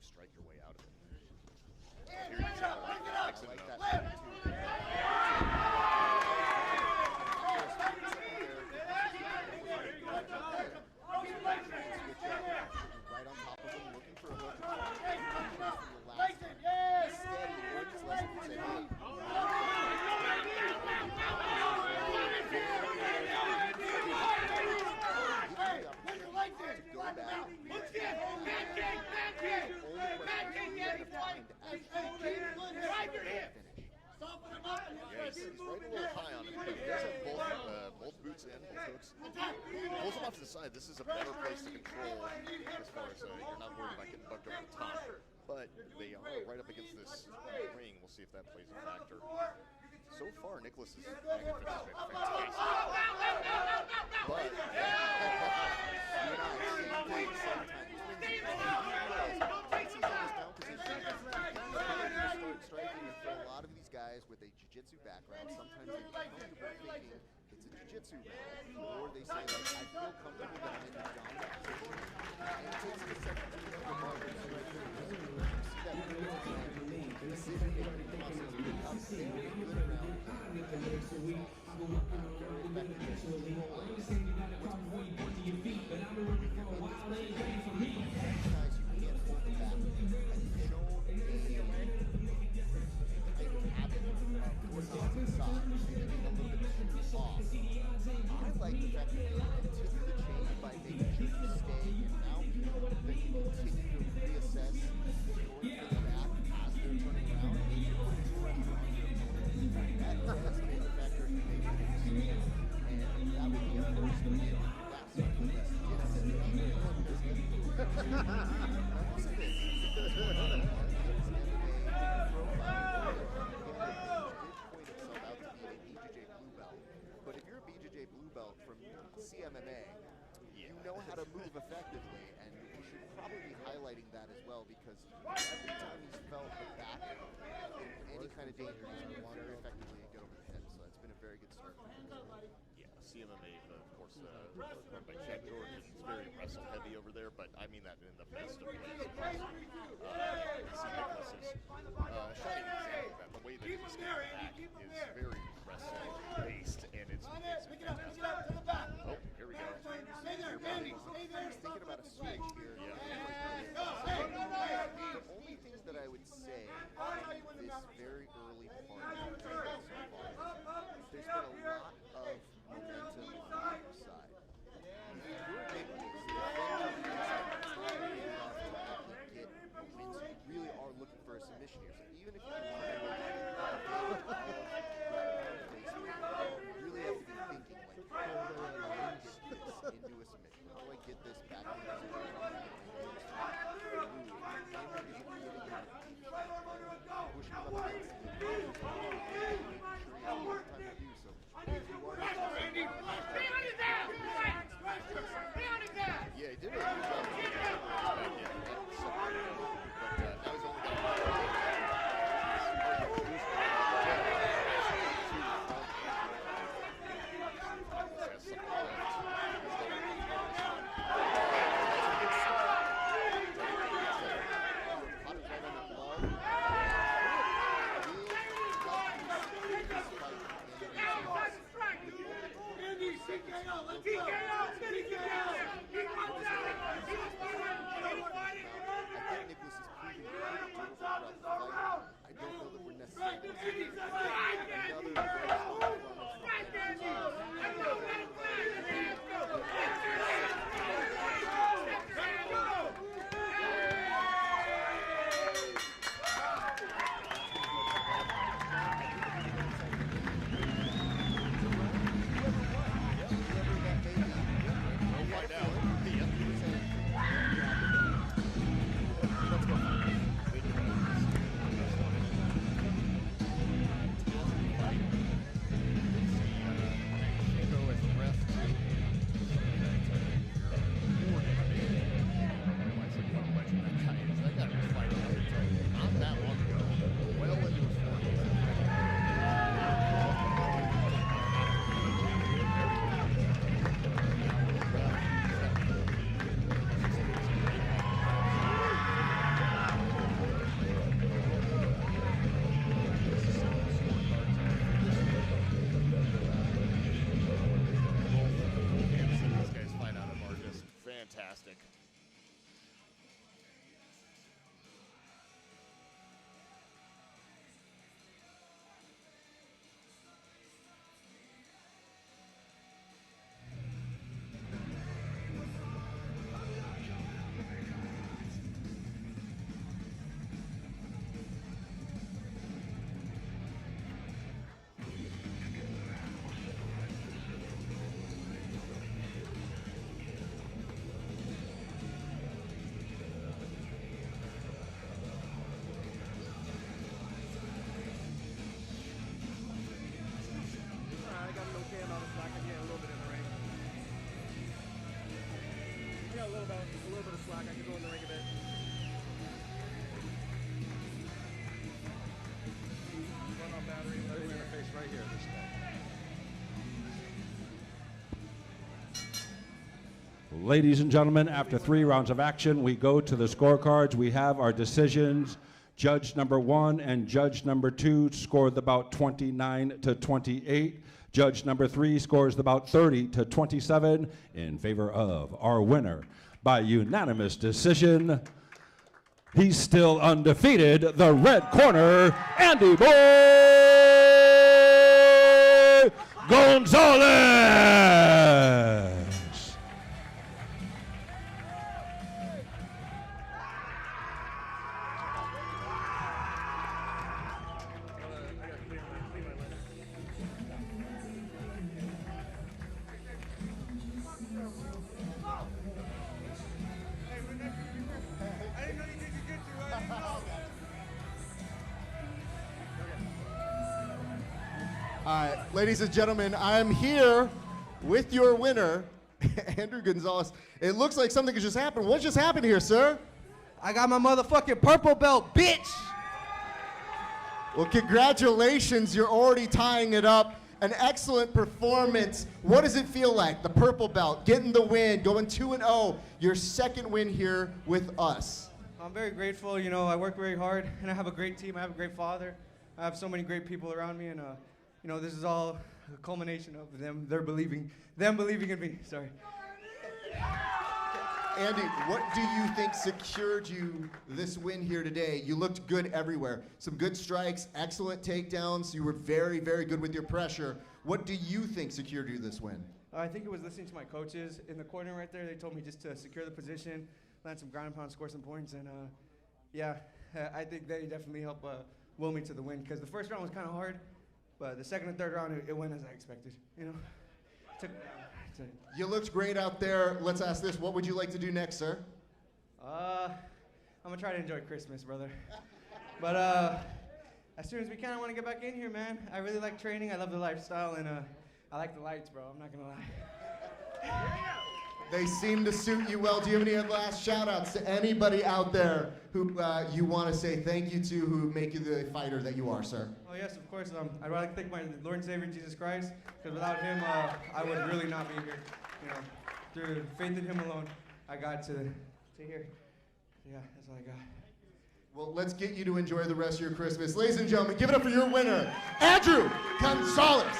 strike your way out of it. Right on top of him, looking for a hook. Steady, learn his lesson and say, hey. He's right a little high on him, but he does have both boots in, both hooks. Pulls him off to the side. This is a better place to control as far as you're not worried about getting bucked over the top. But they are right up against this ring. We'll see if that plays a factor. So far, Nicholas's back and finish has been fantastic. But striking, and for a lot of these guys with a jiu-jitsu background, sometimes they get comfortable thinking it's a jiu-jitsu round, or they say, like, I feel comfortable that I'm in the dominant position, and it takes a second to get the ball and strike. You see that really decision-making process become very good around very effective guys, you can't hold them back. And show I like the fact that they continue the change by making sure you stay in mount, that you continue to reassess going for the back as they're turning around, and you don't do pressure on your opponent. That's the major factor in making a decision, and that would be unfortunate if that circle list did as it But if you're a BJJ blue belt from CMMA, you know how to move effectively, and you should probably be highlighting that as well, because every time he's felt the back in any kind of danger, he's been very effectively and get over the head. So it's been a very good start. Yeah, CMMA, of course, run by Chad Jordan. It's very wrestle heavy over there, but I mean that in the best of ways. See Nicholas's shining example of that. The way that he's standing back is very wrestling based, and it's fantastic. Oh, here we go. Stay there, Benny. Stay there. He's thinking about a switch here. Yeah. The only thing that I would say in this very early part of the training so far, there's been a lot of momentum on the other side. If you're able to Ladies and gentlemen, after 3 rounds of action, we go to the scorecards. We have our decisions. Judge number 1 and judge number 2 scored the bout 29 to 28. Judge number 3 scores the bout 30 to 27 in favor of our winner. By unanimous decision, he's still undefeated, the red corner, Andy Boy Gonzalez. All right, ladies and gentlemen, I am here with your winner, Andrew Gonzalez. It looks like something has just happened. What just happened here, sir? I got my motherfucking purple belt, bitch! Well, congratulations. You're already tying it up. An excellent performance. What does it feel like? The purple belt, getting the win, going 2-0. Your second win here with us. I'm very grateful. You know, I work very hard, and I have a great team. I have a great father. I have so many great people around me, and you know, this is all a culmination of them believing in me. Sorry. Andy, what do you think secured you this win here today? You looked good everywhere. Some good strikes, excellent takedowns. You were very, very good with your pressure. What do you think secured you this win? I think it was listening to my coaches in the corner right there. They told me just to secure the position, land some ground and pound, score some points, and yeah, I think they definitely helped will me to the win, because the first round was kind of hard. But the second and third round, it went as I expected. You know, You looked great out there. Let's ask this: what would you like to do next, sir? I'm gonna try to enjoy Christmas, brother. But as soon as we can, I want to get back in here, man. I really like training. I love the lifestyle, and I like the lights, bro. I'm not gonna lie. They seem to suit you well. Do you have any last shout-outs to anybody out there who you want to say thank you to, who make you the fighter that you are, sir? Oh, yes, of course. I'd rather thank my Lord and Savior, Jesus Christ, because without him, I would really not be here. You know, through faith in him alone, I got to here. Yeah, that's all I got. Well, let's get you to enjoy the rest of your Christmas. Ladies and gentlemen, give it up for your winner, Andrew Gonzalez.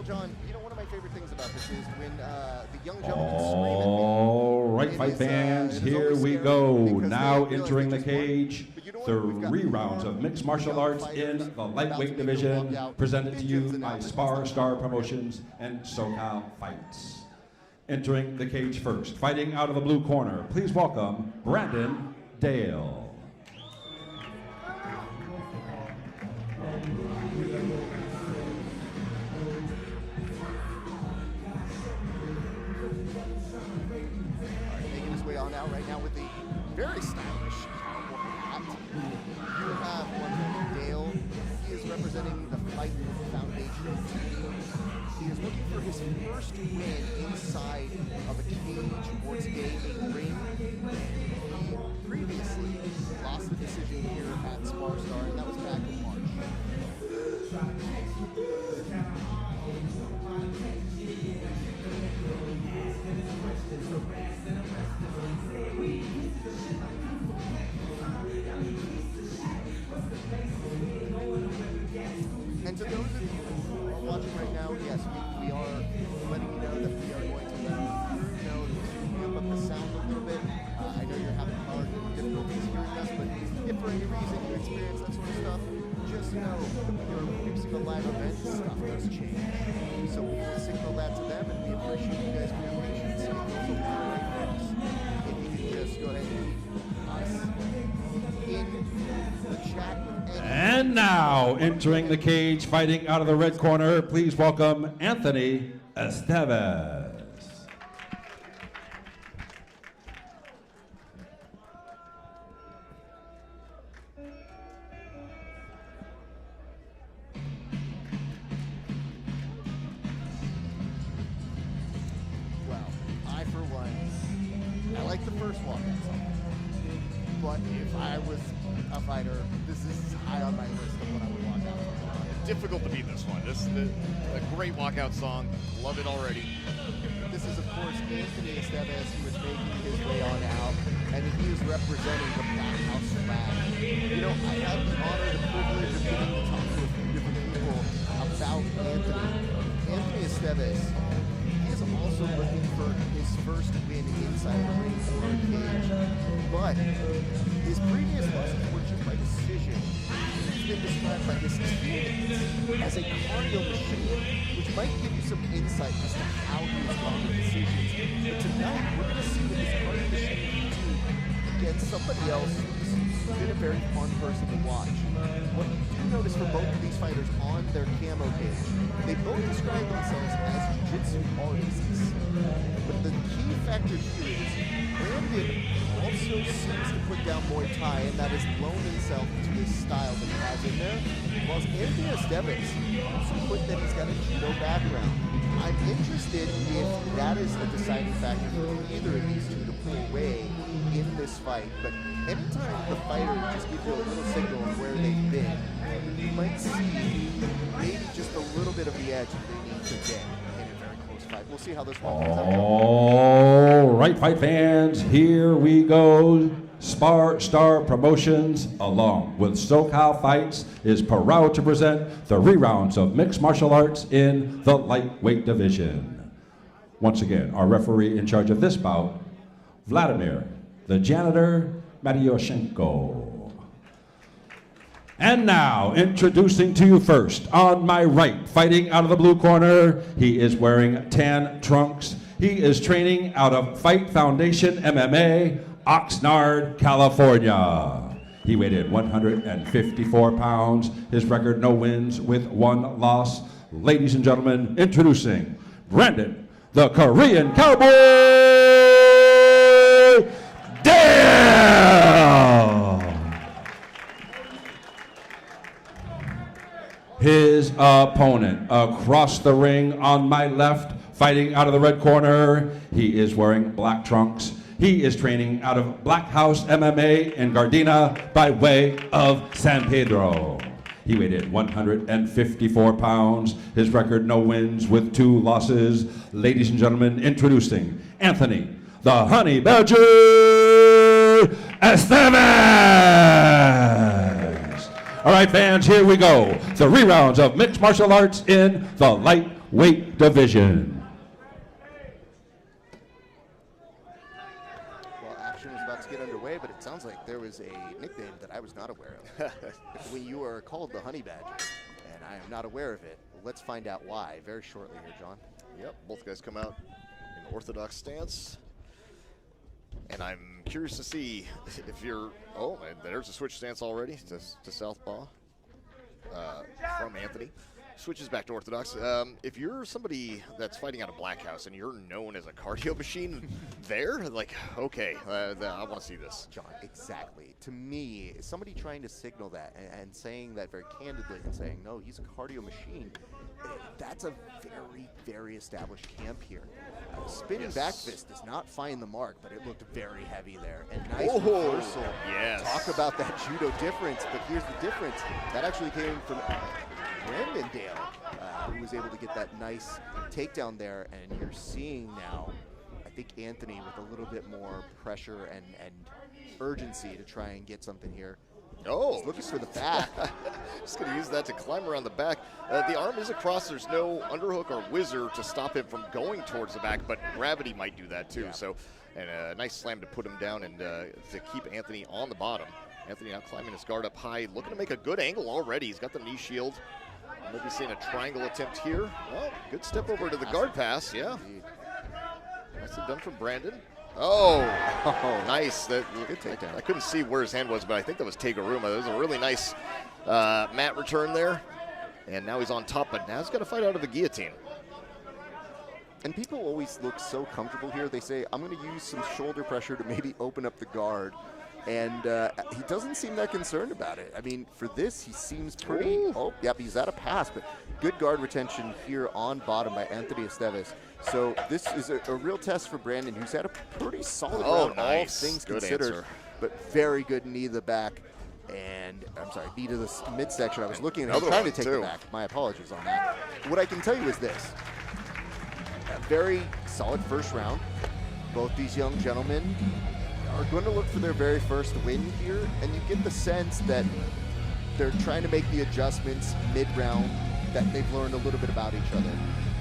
John, you know, one of my favorite things about this is when the young gentleman scream at me. All right, fight fans, here we go. Now entering the cage, 3 rounds of mixed martial arts in the lightweight division, presented to you by SparStar Promotions and Soca Fights. Entering the cage first, fighting out of the blue corner, please welcome Brandon Dale. Out right now with the very stylish cowboy hat. You have one Dale. He is representing the Fight Foundation team. He is looking for his first win inside of a cage or today a ring. He previously lost the decision here at SparStar, and that was back in March. And to those of you who are watching right now, yes, we are letting you know that we are going to let the crew know to amp up the sound a little bit. I know you're having hard difficulties hearing us, but if you know, you're producing a live event, stuff does change. So we will signal that to them, and we appreciate you guys for your patience. It goes a long way for us. If you could just go ahead and keep us in the chat with any. And now, entering the cage, fighting out of the red corner, please welcome Anthony Estevez. Well, I for one, I like the first walkout song. But if I was a fighter, this is high on my list of what I would walk out for. Difficult to beat this one. This is a great walkout song. Love it already. This is, of course, Anthony Estevez, who is making his way on out, and he is representing the Black House flag. You know, I had the honor, the privilege of getting to talk to a few different people about Anthony. Anthony Estevez, he is also looking for his first win inside the ring or a cage, but his previous losses were just by decision. He's been described by his teammates as a cardio machine, which might give you some insight as to how he has gone with decisions. But tonight, we're going to see what his cardio machine can do against somebody else who's been a very fun person to watch. What you do notice for both of these fighters on their camo cage, they both describe themselves as jiu-jitsu artists. But the key factor here is Brandon also seems to put down Muay Thai, and that has loaned himself to his style that he has in there. Whilst Anthony Estevez also put that he's got a judo background. I'm interested if that is a deciding factor for either of these two to pull away in this fight. But anytime the fighter just gives you a little signal of where they've been, you might see maybe just a little bit of the edge that they need to get in a very close fight. We'll see how this one comes out. All right, fight fans, here we go. SparStar Promotions, along with SoCal Fights, is proud to present the rerounds of mixed martial arts in the lightweight division. Once again, our referee in charge of this bout, Vladimir, the janitor, Matyoshenko. And now, introducing to you first, on my right, fighting out of the blue corner, he is wearing tan trunks. He is training out of Fight Foundation MMA, Oxnard, California. He weighed in 154 pounds. His record, no wins with 1 loss. Ladies and gentlemen, introducing Brandon, the Korean Cowboy Dale. His opponent across the ring on my left, fighting out of the red corner, he is wearing black trunks. He is training out of Black House MMA in Gardena by way of San Pedro. He weighed in 154 pounds. His record, no wins with 2 losses. Ladies and gentlemen, introducing Anthony, the Honey Badger Estevez. All right, fans, here we go. The rerounds of mixed martial arts in the lightweight division. But it sounds like there was a nickname that I was not aware of. When you are called the Honey Badger, and I am not aware of it. Let's find out why very shortly here, John. Yep, both guys come out in orthodox stance. And I'm curious to see if you're, oh, and there's a switch stance already to southpaw from Anthony. Switches back to orthodox. If you're somebody that's fighting out of Black House and you're known as a cardio machine there, like, okay, I want to see this. John, exactly. To me, somebody trying to signal that and saying that very candidly and saying, no, he's a cardio machine, that's a very, very established camp here. Spinning back fist does not find the mark, but it looked very heavy there. And nice reversal. Yes. Talk about that judo difference, but here's the difference. That actually came from Brandon Dale, who was able to get that nice takedown there, and you're seeing now, I think Anthony with a little bit more pressure and urgency to try and get something here. Oh, he's looking for the back. Just going to use that to climb around the back. The arm is across. There's no underhook or whizzer to stop him from going towards the back, but gravity might do that too. Yeah. So, and a nice slam to put him down and to keep Anthony on the bottom. Anthony now climbing his guard up high, looking to make a good angle already. He's got the knee shield. Maybe seeing a triangle attempt here. Well, good step over to the guard pass, yeah. Nicely done from Brandon. Oh, nice. Good takedown. I couldn't see where his hand was, but I think that was Teguruma. That was a really nice mat return there. And now he's on top, but now he's got to fight out of the guillotine. And people always look so comfortable here. They say, I'm going to use some shoulder pressure to maybe open up the guard. And he doesn't seem that concerned about it. I mean, for this, he seems pretty. Ooh. Oh, yep, he's at a pass, but good guard retention here on bottom by Anthony Esteves. So this is a real test for Brandon, who's had a pretty solid round, nice. All things good considered. Answer. But very good knee to the back. And I'm sorry, knee to the midsection. I was looking at him trying to take the back. My apologies on that. What I can tell you is this. A very solid first round. Both these young gentlemen are going to look for their very first win here, and you get the sense that they're trying to make the adjustments mid-round, that they've learned a little bit about each other.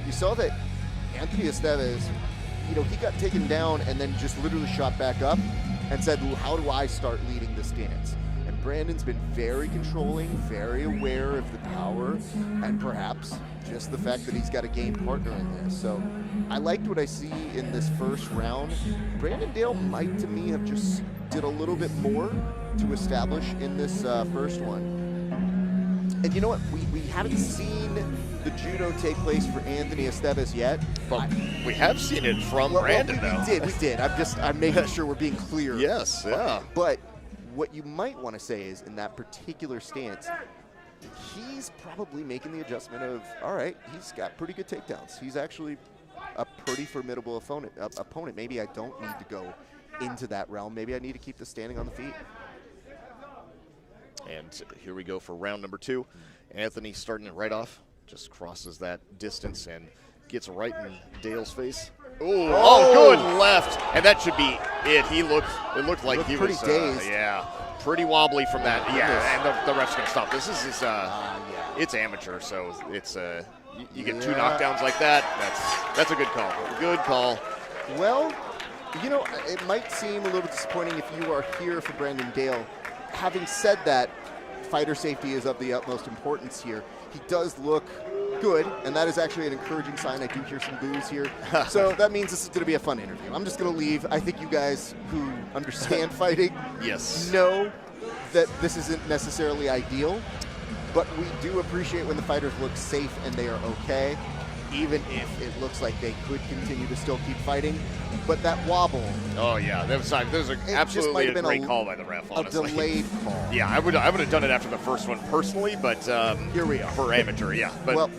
You saw that Anthony Esteves, you know, he got taken down and then just literally shot back up and said, how do I start leading this dance? And Brandon's been very controlling, very aware of the power, and perhaps just the fact that he's got a game partner in this. So I liked what I see in this first round. Brandon Dale might, to me, have just did a little bit more to establish in this first one. And you know what? We haven't seen the judo take place for Anthony Esteves yet. But we have seen it from Brandon, though. We did. I'm making sure we're being clear. Yes, yeah. But what you might want to say is, in that particular stance, he's probably making the adjustment of, all right, he's got pretty good takedowns. He's actually a pretty formidable opponent. Maybe I don't need to go into that realm. Maybe I need to keep the standing on the feet. And here we go for round number 2. Anthony starting it right off, just crosses that distance and gets right in Dale's face. Ooh, oh, good left, and that should be it. It looked like he was dazed. Yeah, pretty wobbly from that. Yeah, and the ref's gonna stop. This is it's amateur, so it's you get 2 knockdowns like that. That's a good call. Good call. Well, you know, it might seem a little disappointing if you are here for Brandon Dale. Having said that, fighter safety is of the utmost importance here. He does look good, and that is actually an encouraging sign. I do hear some boos here. So that means this is going to be a fun interview. I'm just going to leave. I think you guys who understand fighting know that this isn't necessarily ideal, but we do appreciate when the fighters look safe and they are okay, even if it looks like they could continue to still keep fighting. But that wobble. Oh yeah, that was absolutely a great call by the ref. Honestly, a delayed call. Yeah, I would have done it after the first one personally, but here we are for amateur. Yeah, but well,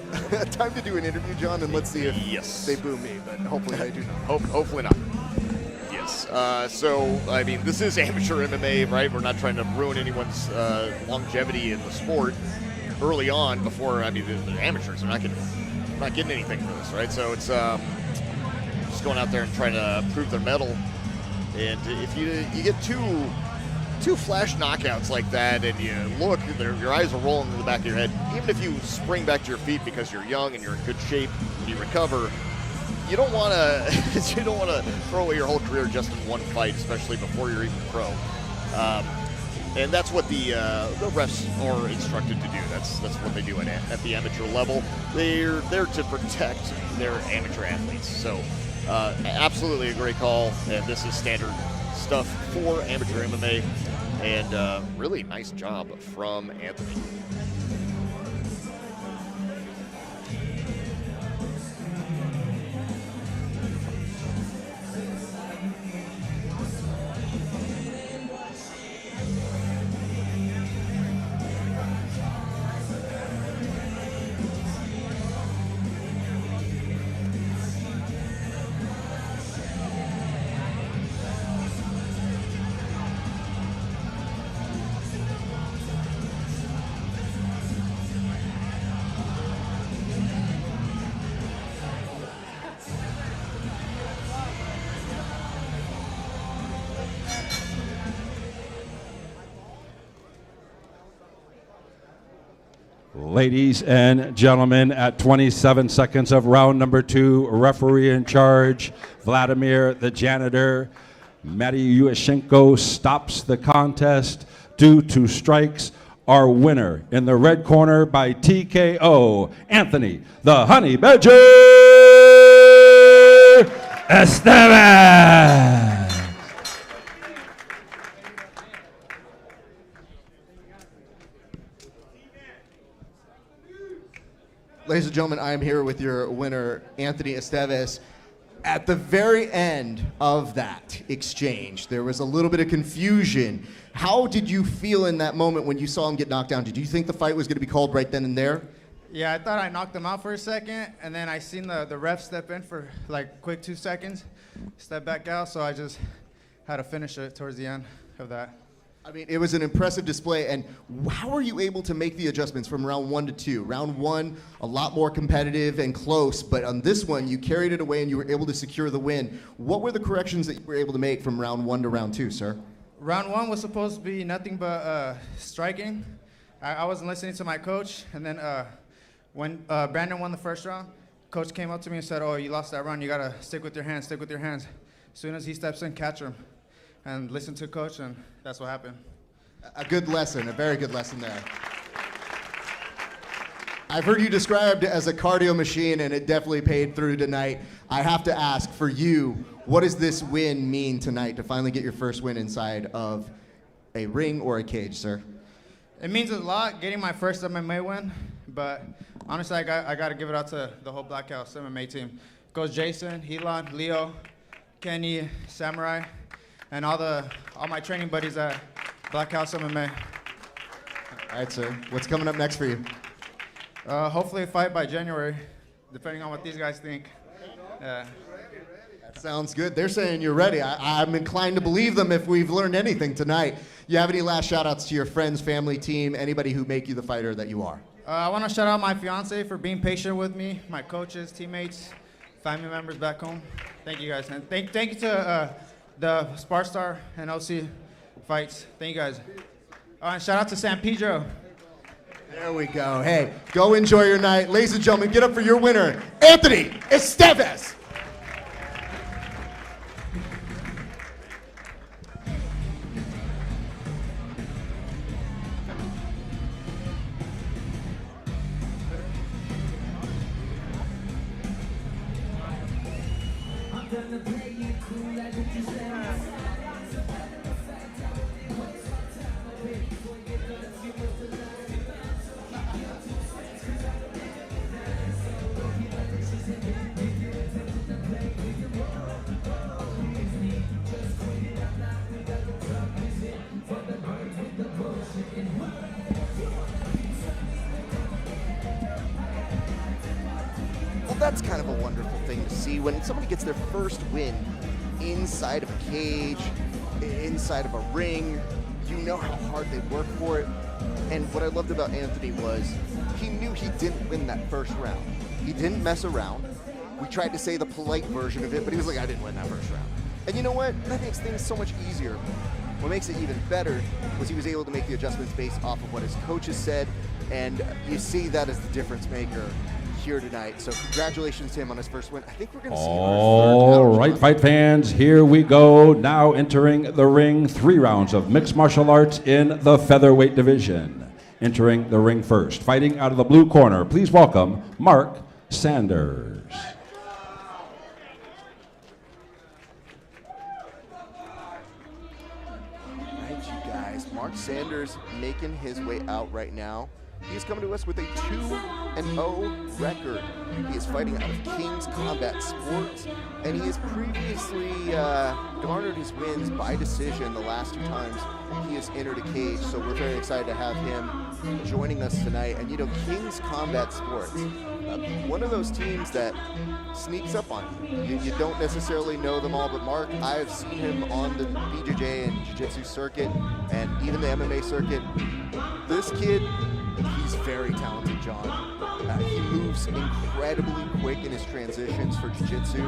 time to do an interview, John, and let's see if they boo me. But hopefully they do not. Hopefully not. Yes. So I mean, this is amateur MMA, right? We're not trying to ruin anyone's longevity in the sport early on. Before the amateurs are not getting anything for this, right? So it's just going out there and trying to prove their mettle. And if you get two flash knockouts like that, and you look, your eyes are rolling in the back of your head. Even if you spring back to your feet because you're young and you're in good shape and you recover, you don't want to throw away your whole career just in one fight, especially before you're even pro. And that's what the refs are instructed to do. That's what they do at the amateur level. They're there to protect their amateur athletes. So absolutely a great call. And this is standard stuff for amateur MMA. And really nice job from Anthony. Ladies and gentlemen, at 27 seconds of round number 2, referee in charge, Vladimir the janitor, Matty Yushchenko stops the contest due to strikes. Our winner in the red corner by TKO, Anthony the Honey Badger Estevez. Ladies and gentlemen, I am here with your winner, Anthony Estevez. At the very end of that exchange, there was a little bit of confusion. How did you feel in that moment when you saw him get knocked down? Did you think the fight was going to be called right then and there? Yeah, I thought I knocked him out for a second, and then I seen the ref step in for like quick 2 seconds, step back out, so I just had to finish it towards the end of that. I mean, it was an impressive display, and how were you able to make the adjustments from round 1 to 2? Round 1, a lot more competitive and close, but on this one, you carried it away and you were able to secure the win. What were the corrections that you were able to make from round 1 to round 2, sir? Round 1 was supposed to be nothing but striking. I wasn't listening to my coach, and then when Brandon won the first round, coach came up to me and said, "Oh, you lost that round. You gotta stick with your hands. Stick with your hands." As soon as he steps in, catch him, and listen to coach, and that's what happened. A good lesson, a very good lesson there. I've heard you described as a cardio machine, and it definitely paid through tonight. I have to ask, for you, what does this win mean tonight to finally get your first win inside of a ring or a cage, sir? It means a lot getting my first MMA win, but honestly, I got to give it out to the whole Black House MMA team. Goes Jason, Elon, Leo, Kenny, Samurai, and all my training buddies at Black House MMA. All right, sir. What's coming up next for you? Hopefully a fight by January, depending on what these guys think. That sounds good. They're saying you're ready. I'm inclined to believe them if we've learned anything tonight. You have any last shout-outs to your friends, family, team, anybody who make you the fighter that you are? I want to shout out my fiance for being patient with me, my coaches, teammates, family members back home. Thank you guys. And thank you to the SparStar and OC fights. Thank you guys. And shout out to San Pedro. There we go. Hey, go enjoy your night. Ladies and gentlemen, get up for your winner, Anthony Estevez. Well, that's kind of a wonderful thing to see when somebody gets their first win inside of a cage, inside of a ring. You know how hard they work for it. And what I loved about Anthony was he knew he didn't win that first round. He didn't mess around. We tried to say the polite version of it, but he was like, I didn't win that first round. And you know what? That makes things so much easier. What makes it even better was he was able to make the adjustments based off of what his coaches said, and you see that as the difference maker here tonight. So congratulations to him on his first win. I think we're going to see him on his third All round. right, fight fans, here we go. Now entering the ring, 3 rounds of mixed martial arts in the featherweight division. Entering the ring first, fighting out of the blue corner, please welcome Mark Sanders. All right, you guys. Mark Sanders making his way out right now. He's coming to us with a 2-0 record. He is fighting out of King's Combat Sports, and he has previously garnered his wins by decision the last 2 times he has entered a cage. So we're very excited to have him joining us tonight. And you know, King's Combat Sports, one of those teams that sneaks up on you. You don't necessarily know them all, but Mark, I've seen him on the BJJ and Jiu-Jitsu circuit, and even the MMA circuit. This kid, he's very talented, John. He moves is incredibly quick in his transitions for jiu-jitsu.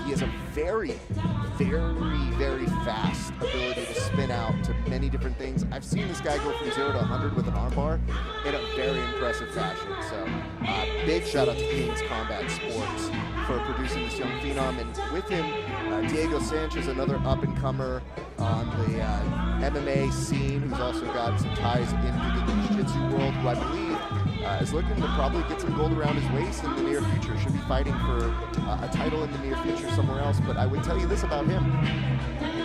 He has a very, very fast ability to spin out to many different things. I've seen this guy go from 0 to 100 with an armbar in a very impressive fashion. So big shout out to King's Combat Sports for producing this young phenom. And with him, Diego Sanchez, another up-and-comer on the MMA scene, who's also got some ties into the jiu-jitsu world, who I believe is looking to probably get some gold around his waist in the near future. Should be fighting for a title in the near future somewhere else. But I would tell you this about him.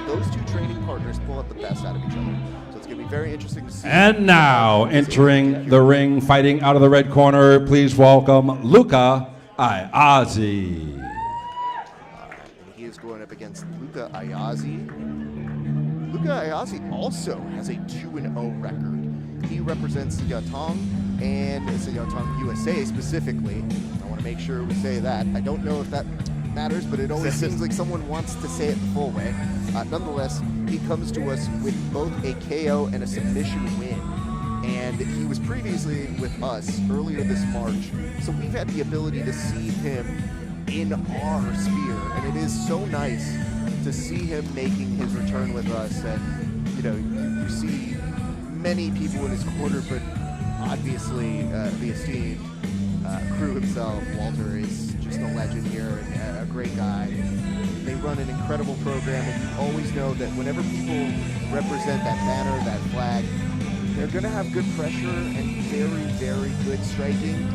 Those two training partners pull out the best out of each other. So it's going to be very interesting to see. And now, entering the ring, fighting out of the red corner, please welcome Luca Ayazi. And he is going up against Luca Ayazi. Luca Ayazi also has a 2-0 record. He represents Yatong and Yatong USA specifically. I want to make sure we say that. I don't know if that matters, but it always seems like someone wants to say it the full way. Nonetheless, he comes to us with both a KO and a submission win. And he was previously with us earlier this March. So we've had the ability to see him in our sphere. And it is so nice to see him making his return with us. And, you know, you see many people in his corner, but obviously the esteemed Crew himself, Walter, is just a legend here and a great guy. They run an incredible program, and you always know that whenever people represent that banner, that flag, they're going to have good pressure and very good striking.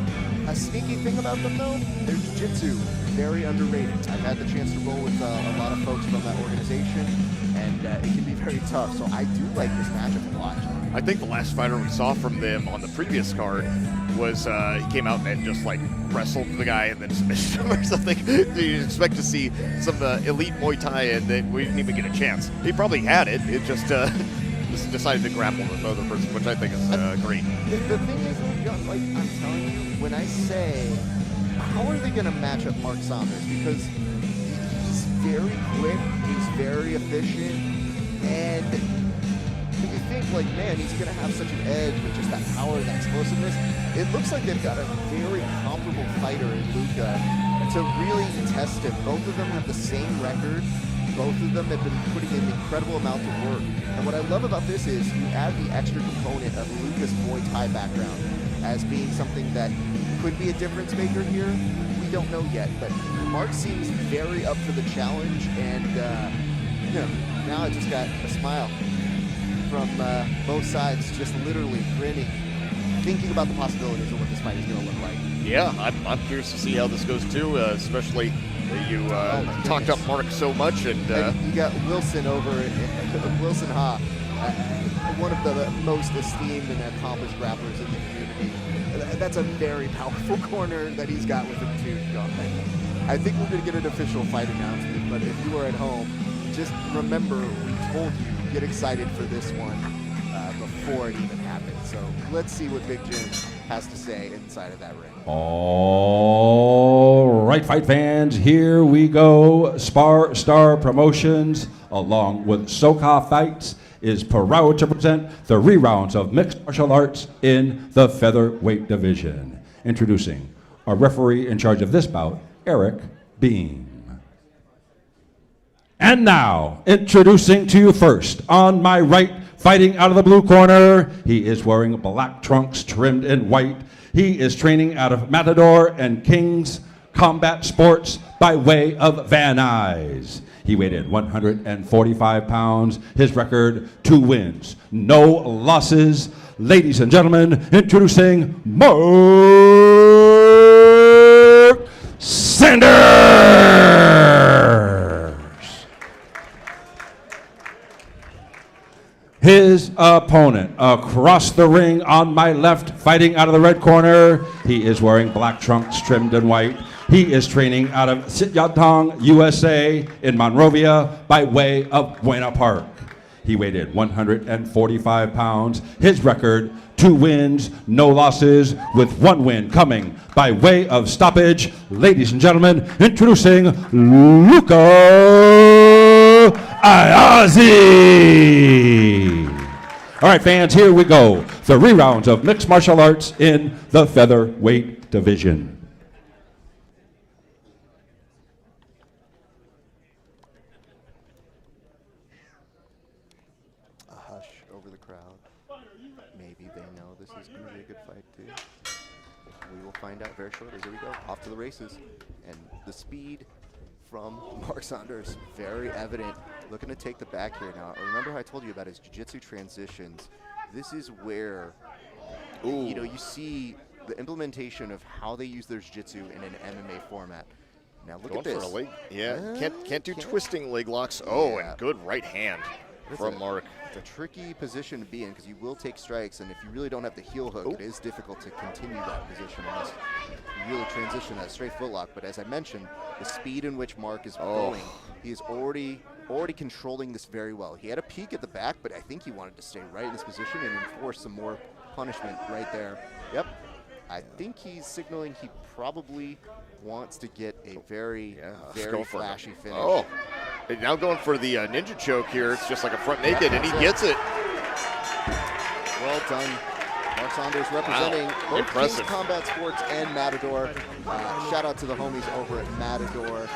A sneaky thing about them, though, their jiu-jitsu, very underrated. I've had the chance to roll with a lot of folks from that organization, and it can be very tough. So I do like this matchup a lot. I think the last fighter we saw from them on the previous card was he came out and just like wrestled the guy and then submitted him or something. You expect to see some elite Muay Thai, and then we didn't even get a chance. He probably had it. It just decided to grapple with another person, which I think is great. The thing is, like I'm telling you, when I say, how are they going to match up Mark Saunders? Because he's very quick, he's very efficient, and you think like, man, he's going to have such an edge with just that power and that explosiveness. It looks like they've got a very comparable fighter in Luca to really test him. Both of them have the same record. Both of them have been putting in incredible amounts of work. And what I love about this is you add the extra component of Luca's Muay Thai background as being something that could be a difference maker here. We don't know yet, but Mark seems very up for the challenge, and you know, now I just got a smile from both sides, just literally grinning, thinking about the possibilities of what this fight is going to look like. Yeah, I'm curious to see how this goes too, especially you talked up Mark so much, and you got Wilson over Wilson Ha, one of the most esteemed and accomplished grapplers in the community. That's a very powerful corner that he's got with him too, John. I think we're going to get an official fight announcement, but if you are at home, just remember we told you, get excited for this one before it even happened. So let's see what Big Jim has to say inside of that ring. All right, fight fans, here we go. SparStar Promotions, along with Soca Fights, is proud to present the rerounds of mixed martial arts in the featherweight division. Introducing our referee in charge of this bout, Eric Beam. And now, introducing to you first, on my right, fighting out of the blue corner, he is wearing black trunks trimmed in white. He is training out of Matador and King's Combat Sports by way of Van Nuys. He weighed in 145 pounds. His record, 2 wins, no losses. Ladies and gentlemen, introducing Mark Sanders. His opponent across the ring on my left, fighting out of the red corner. He is wearing black trunks trimmed in white. He is training out of Yatong USA in Monrovia by way of Buena Park. He weighed in 145 pounds. His record, 2 wins, no losses, with 1 win coming by way of stoppage. Ladies and gentlemen, introducing Luca Ayazi. All right, fans, here we go. The rerounds of mixed martial arts in the featherweight division. find out very shortly. Here we go, off to the races. And the speed from Mark Saunders, very evident. Looking to take the back here now. Remember how I told you about his jiu-jitsu transitions? This is where, you know, you see the implementation of how they use their jiu-jitsu in an MMA format. Now look Going at this. for a leg. Yeah, can't do twisting leg locks. Oh, and good right hand from Mark. It's a tricky position to be in because you will take strikes, and if you really don't have the heel hook, it is difficult to continue that position unless you really transition that straight foot lock. But as I mentioned, the speed in which Mark is going, he is already controlling this very well. He had a peek at the back, but I think he wanted to stay right in this position and enforce some more punishment right there. Yep. I think he's signaling he probably wants to get a very flashy finish. Oh, and now going for the ninja choke here. It's just like a front naked, and he gets it. Well done. Mark Saunders representing both Impressive. King's Combat Sports and Matador. Shout out to the homies over at Matador.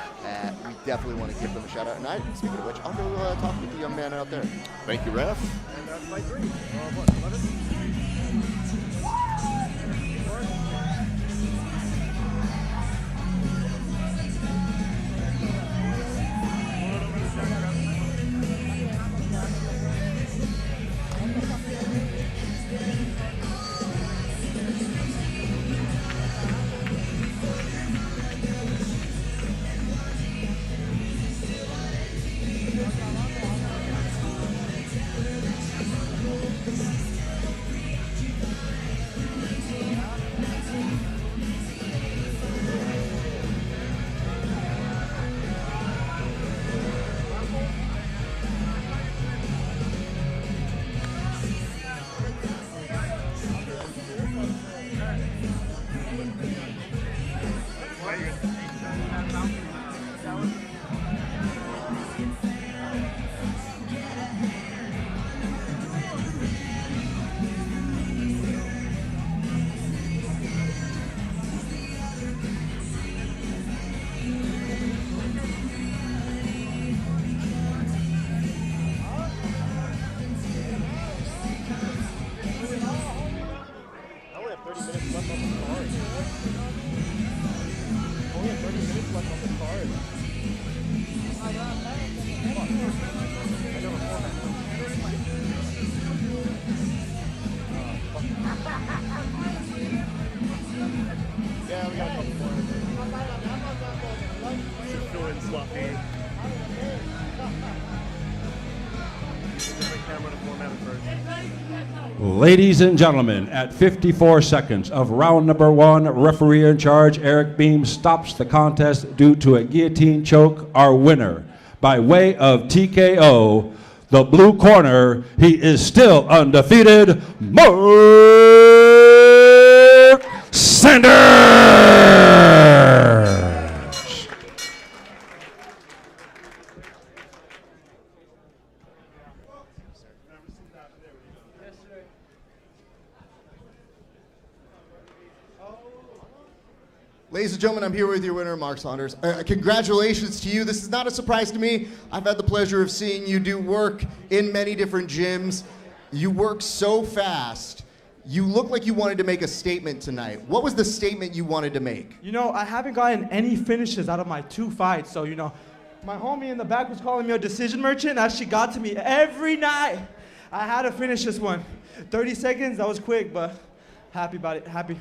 We definitely want to give them a shout out. And speaking of which, I'll go talk with the young man out there. Thank you, ref. And fight 3. What, 11? Ladies and gentlemen, at 54 seconds of round number 1, referee in charge Eric Beam stops the contest due to a guillotine choke. Our winner, by way of TKO, the blue corner, he is still undefeated, Mark Saunders. Ladies and gentlemen, I'm here with your winner, Mark Saunders. Congratulations to you. This is not a surprise to me. I've had the pleasure of seeing you do work in many different gyms. You work so fast. You look like you wanted to make a statement tonight. What was the statement you wanted to make? You know, I haven't gotten any finishes out of my 2 fights, so, you know, my homie in the back was calling me a decision merchant. That shit got to me every night. I had to finish this one. 30 seconds, that was quick, but happy about it, happy.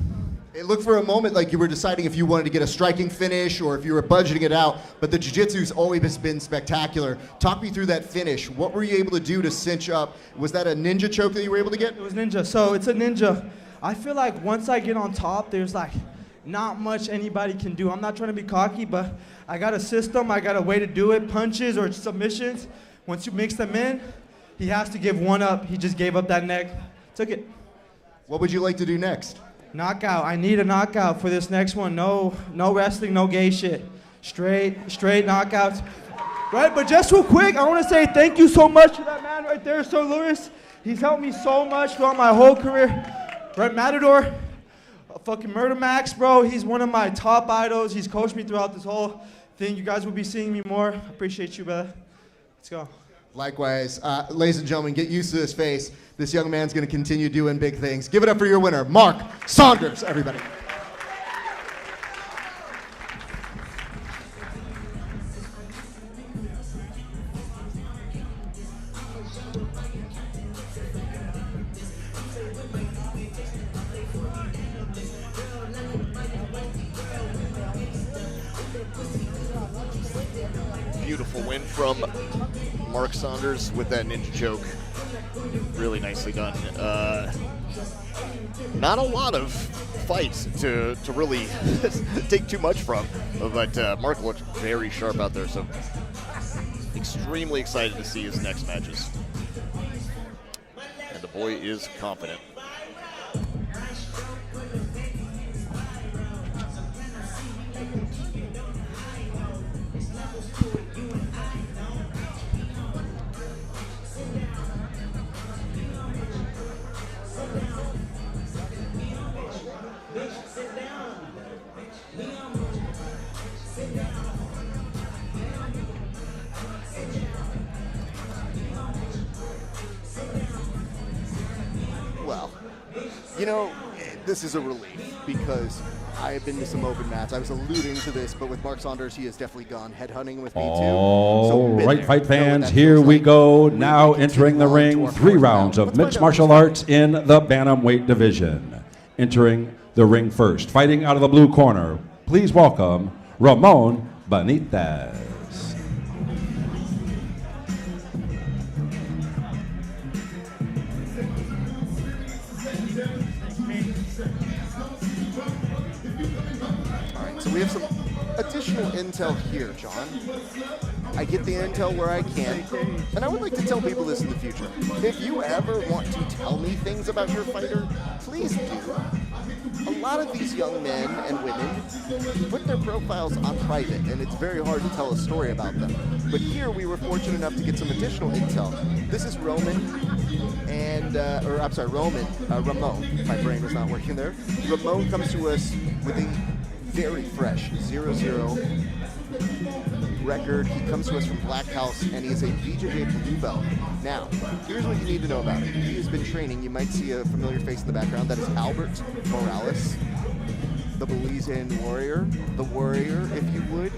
It looked for a moment like you were deciding if you wanted to get a striking finish or if you were budgeting it out, but the jiu-jitsu's always been spectacular. Talk me through that finish. What were you able to do to cinch up? Was that a ninja choke that you were able to get? It was ninja, so it's a ninja. I feel like once I get on top, there's like not much anybody can do. I'm not trying to be cocky, but I got a system, I got a way to do it, punches or submissions. Once you mix them in, he has to give one up. He just gave up that neck, took it. What would you like to do next? Knockout. I need a knockout for this next one. No wrestling, no gay shit. Straight knockouts. Right, but just real quick, I want to say thank you so much to that man right there, Sir Lewis. He's helped me so much throughout my whole career. Right, Matador, fucking Murder Max, bro. He's one of my top idols. He's coached me throughout this whole thing. You guys will be seeing me more. I appreciate you, brother. Let's go. Likewise. Ladies and gentlemen, get used to this face. This young man's going to continue doing big things. Give it up for your winner, Mark Saunders, everybody. The win from Mark Saunders with that ninja choke. Really nicely done. Not a lot of fights to really take too much from, but Mark looked very sharp out there, so extremely excited to see his next matches. And the boy is confident. Well, you know, this is a relief because I have been to some open mats. I was alluding to this, but with Mark Saunders, he has definitely gone headhunting with me too. All been right, there. fight Know what fans, that here feels we like. go. We Now continue entering the on to ring, our 3 fourth rounds round. of Let's mixed find out martial arts in the bantamweight division. Entering the ring first, fighting out of the blue corner, please welcome Ramon Benitez. All right, so we have some additional intel here, John. I get the intel where I can, and I would like to tell people this in the future. If you ever want to tell me things about your fighter, please do. A lot of these young men and women put their profiles on private, and it's very hard to tell a story about them. But here we were fortunate enough to get some additional intel. This is Roman, Ramon. My brain was not working there. Ramon comes to us with a very fresh 0-0 record. He comes to us from Black House, and he is a BJJ blue belt. Now, here's what you need to know about him. He has been training. You might see a familiar face in the background. That is Albert Morales, the Belizean warrior, the warrior, if you would.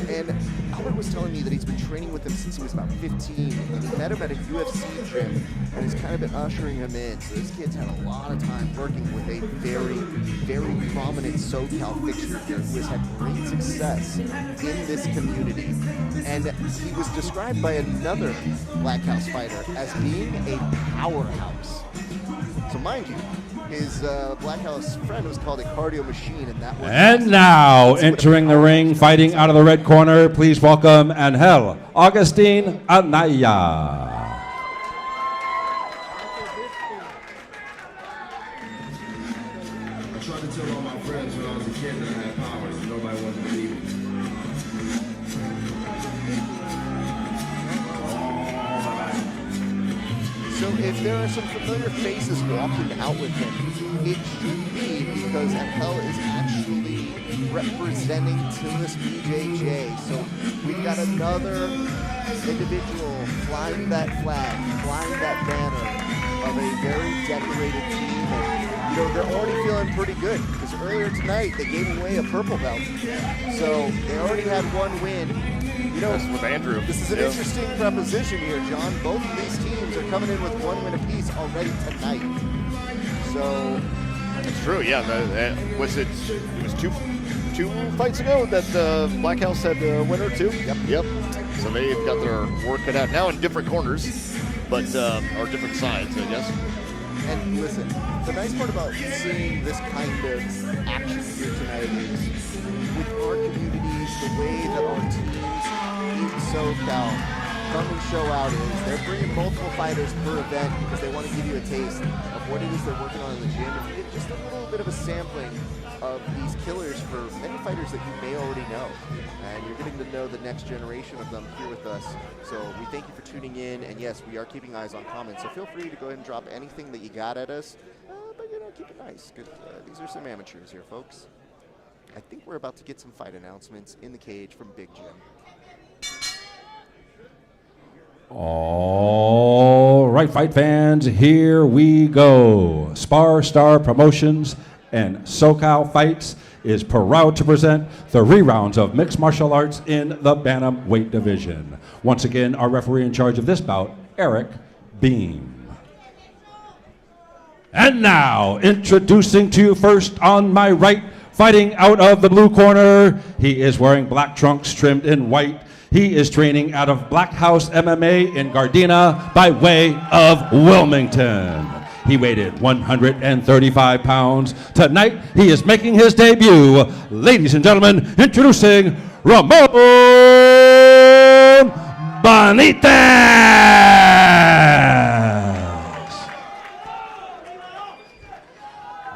And Albert was telling me that he's been training with him since he was about 15, and he met him at a UFC gym, and he's kind of been ushering him in. So this kid's had a lot of time working with a very, very prominent SoCal fixture here who has had great success in this community. And he was described by another Black House fighter as being a powerhouse. So mind you, his Black House friend was called a cardio machine, and that was... And now, entering the ring, fighting out of the red corner, please welcome Angel Agustin Anaya. I tried to tell all my friends when I was a kid that I had powers, but nobody wanted to believe it. So if there are some familiar faces walking out with him, it should be because Angel is actually representing Tunis BJJ. So we've got another individual flying that flag, flying that banner of a very decorated team. And, you know, they're already feeling pretty good because earlier tonight they gave away a purple belt. So they already had one win. You know, With Andrew. this is an interesting proposition here, John. Both of these teams are coming in with one win apiece already tonight. So It's true, yeah. It was two fights ago that Black House had a winner too? Yep. So they've got their work cut out now in different corners, but or different sides, I guess. And listen, the nice part about seeing this kind of action here tonight is with our communities, the way that our teams in SoCal come and show out is they're bringing multiple fighters per event because they want to give you a taste of what it is they're working on in the gym. And you get just a little bit of a sampling of these killers for many fighters that you may already know. And you're getting to know the next generation of them here with us. So we thank you for tuning in. And yes, we are keeping eyes on comments. So feel free to go ahead and drop anything that you got at us. But, you know, keep it nice. Good. These are some amateurs here, folks. I think we're about to get some fight announcements in the cage from Big Jim. All right, fight fans, here we go. SparStar Promotions and SoCal Fights is proud to present 3 rounds of mixed martial arts in the bantamweight division. Once again, our referee in charge of this bout, Eric Beam. And now, introducing to you first on my right, fighting out of the blue corner. He is wearing black trunks trimmed in white. he is training out of Black House MMA in Gardena by way of Wilmington. He weighed 135 pounds. Tonight, he is making his debut. Ladies and gentlemen, introducing Ramon Benitez.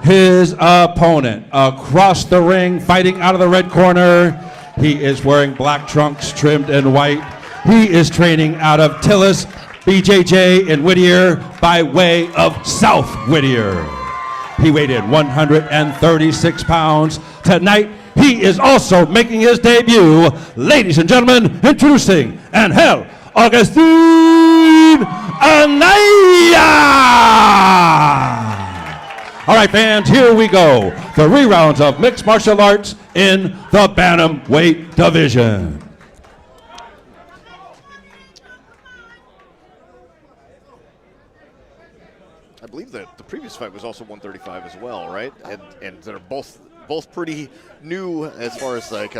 His opponent across the ring, fighting out of the red corner. He is wearing black trunks trimmed in white. He is training out of Tillis BJJ in Whittier by way of South Whittier. He weighed 136 pounds. Tonight, he is also making his debut. Ladies and gentlemen, introducing Angel Augustine Anaya. All right, fans, here we go. 3 rounds of mixed martial arts in the bantamweight division. I believe that the previous fight was also 135 as well, right? And they're both pretty new as far as like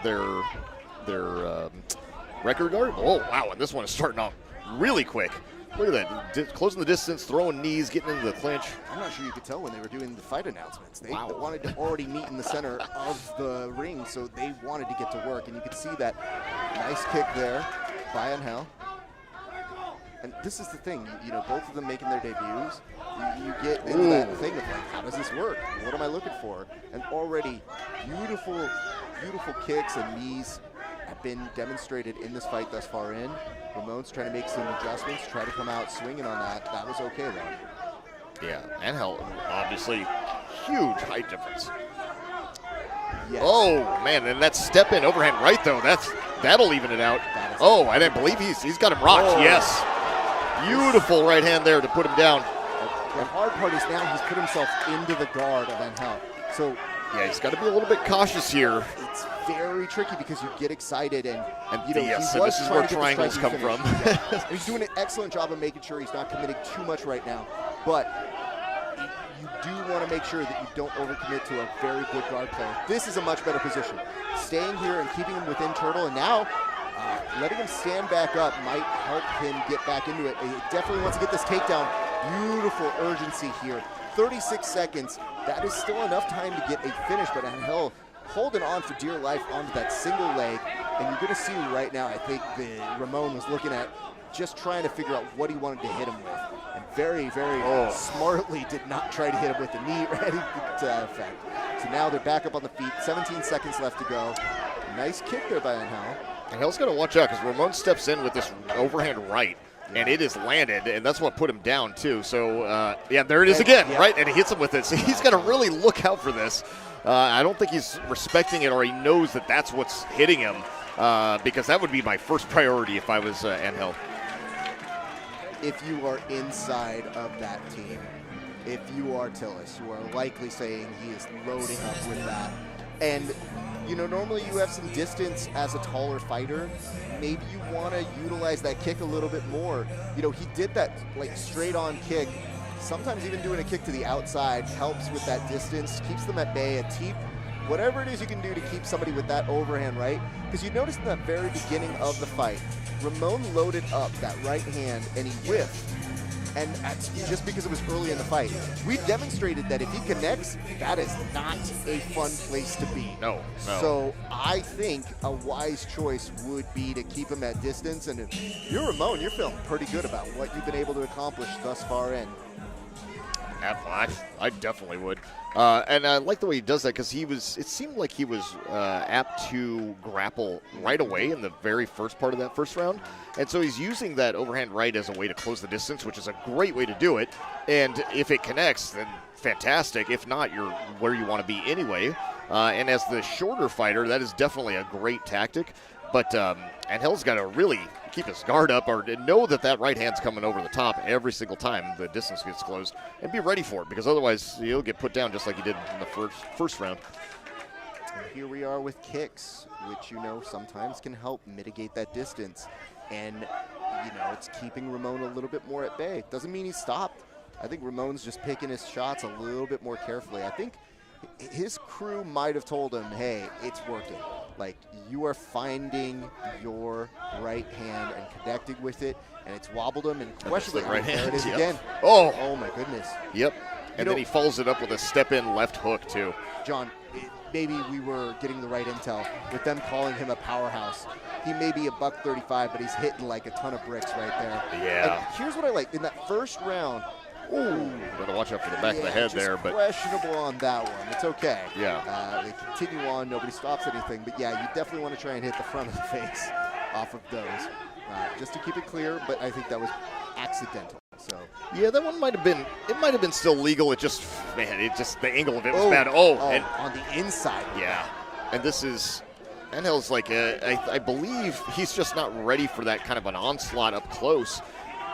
their record guard. Oh wow! And this one is starting off really quick. Look at that, closing the distance, throwing knees, getting into the clinch. I'm not sure you could tell when they were doing the fight announcements. They Wow. wanted to already meet in the center of the ring, so they wanted to get to work. And you could see that nice kick there by Angel. And this is the thing, you know, both of them making their debuts, you get into that thing of like, how does this work? What am I looking for? And already beautiful, beautiful kicks and knees have been demonstrated in this fight thus far in. Ramon's trying to make some adjustments, try to come out swinging on that. That was okay though. Yeah, Angel, obviously, huge height difference. Yes. Oh man, and that step in overhand right though, that'll even it out. Oh, I didn't believe he's got him rocked. Oh. Yes, beautiful right hand there to put him down. The hard part is now he's put himself into the guard of Angel. So Yeah, he's got to be a little bit cautious here. it's very tricky because you get excited and you know, Yes, he and was this is trying where to get the triangles striking come finish. from. Yeah. And he's doing an excellent job of making sure he's not committing too much right now. But you do want to make sure that you don't overcommit to a very good guard player. This is a much better position. Staying here and keeping him within turtle, and now letting him stand back up might help him get back into it. He definitely wants to get this takedown. Beautiful urgency here. 36 seconds. That is still enough time to get a finish, but Angel holding on for dear life onto that single leg. And you're going to see right now, I think Ramon was looking at just trying to figure out what he wanted to hit him with. And very, very smartly did not try to hit him with the knee or anything to that effect. So now they're back up on the feet. 17 seconds left to go. Nice kick there by Angel. Angel's got to watch out because Ramon steps in with this overhand right, and it is landed, and that's what put him down too. So, yeah, there it is again, right? And he hits him with it. So he's got to really look out for this. I don't think he's respecting it, or he knows that that's what's hitting him, because that would be my first priority if I was Angel. If you are inside of that team, if you are Tillis, you are likely saying he is loading up with that. And, you know, normally you have some distance as a taller fighter. Maybe you want to utilize that kick a little bit more. You know, he did that, like, straight-on kick. Sometimes even doing a kick to the outside helps with that distance, keeps them at bay, a teep, whatever it is you can do to keep somebody with that overhand right. Because you noticed in that very beginning of the fight, Ramon loaded up that right hand and he whiffed. And that's just because it was early in the fight. We demonstrated that if he connects, that is not a fun place to be. No. So I think a wise choice would be to keep him at distance. And if you're Ramon, you're feeling pretty good about what you've been able to accomplish thus far in. I definitely would. And I like the way he does that because it seemed like he was apt to grapple right away in the very first part of that first round. And so he's using that overhand right as a way to close the distance, which is a great way to do it. And if it connects, then fantastic. If not, you're where you want to be anyway. And as the shorter fighter, that is definitely a great tactic. But Angel's got to really keep his guard up or know that that right hand's coming over the top every single time the distance gets closed and be ready for it, because otherwise he'll get put down just like he did in the first round. And here we are with kicks, which, you know, sometimes can help mitigate that distance. And, you know, it's keeping Ramon a little bit more at bay. Doesn't mean he stopped. I think Ramon's just picking his shots a little bit more carefully. I think his crew might have told him, hey, it's working. Like, you are finding your right hand and connecting with it, and it's wobbled him and questioned it. Right hand. There it is Yep. again. Oh. Oh my goodness. Yep. And then he follows it up with a step-in left hook, too. John, maybe we were getting the right intel with them calling him a powerhouse. He may be a $135, but he's hitting like a ton of bricks right there. Yeah. And here's what I like. In that first round, Gotta watch out for the back of the head just there, but questionable on that one. It's okay. Yeah. They continue on. Nobody stops anything. But, yeah, you definitely want to try and hit the front of the face off of those. Just to keep it clear, but I think that was accidental. So yeah, that one might have been still legal. It just, man, the angle of it was bad. And on the inside. yeah, and this is, Angel's like, I believe he's just not ready for that kind of an onslaught up close,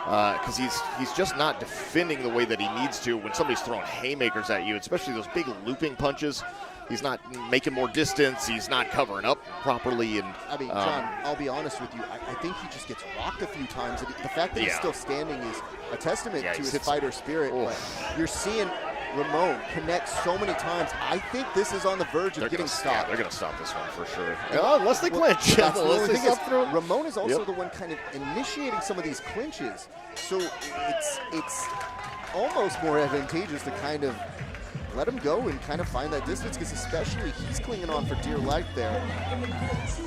because he's just not defending the way that he needs to when somebody's throwing haymakers at you, especially those big looping punches. He's not making more distance. He's not covering up properly. And I mean, John, I'll be honest with you. I think he just gets rocked a few times. And the fact that he's still standing is a testament to his fighter spirit. But you're seeing Ramon connect so many times. I think this is on the verge of getting stopped. Yeah, they're going to stop this one for sure. Unless they clinch. That's the only Unless thing they is, Ramon is also the one kind of initiating some of these clinches. So it's almost more advantageous to kind of let him go and kind of find that distance, because especially he's clinging on for dear life there.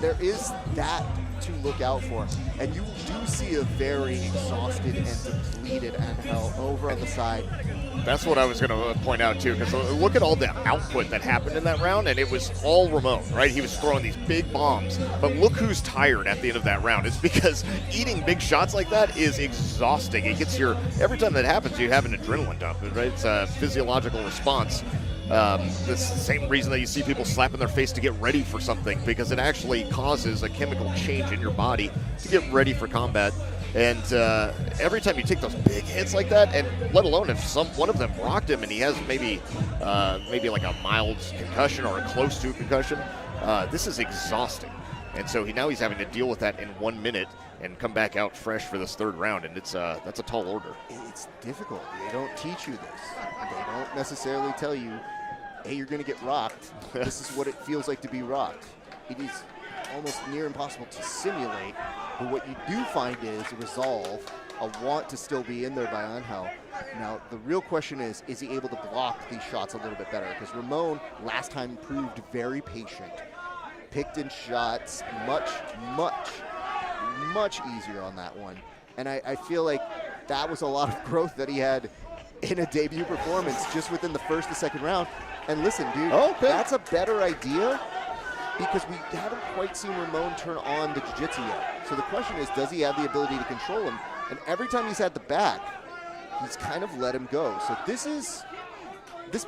There is that to look out for. And you do see a very exhausted and depleted Angel over on the side. That's what I was going to point out, too, because look at all the output that happened in that round, and it was all Ramon, right? He was throwing these big bombs. But look who's tired at the end of that round. It's because eating big shots like that is exhausting. It gets every time that happens, you have an adrenaline dump, right? It's a physiological response. It's the same reason that you see people slapping their face to get ready for something, because it actually causes a chemical change in your body to get ready for combat. And every time you take those big hits like that, and let alone if one of them rocked him and he has maybe like a mild concussion or a close to concussion, this is exhausting. And so now he's having to deal with that in 1 minute and come back out fresh for this third round, and that's a tall order. It's difficult. They don't teach you this. They don't necessarily tell you, hey, you're going to get rocked. This is what it feels like to be rocked. It is almost near impossible to simulate, but what you do find is a resolve, a want to still be in there by Angel. Now, the real question is he able to block these shots a little bit better? Because Ramon last time proved very patient, picked in shots much easier on that one. And I feel like that was a lot of growth that he had in a debut performance just within the first and second round. And listen, dude, that's a better idea, because we haven't quite seen Ramon turn on the jiu-jitsu yet. So the question is, does he have the ability to control him? And every time he's had the back, he's kind of let him go. So this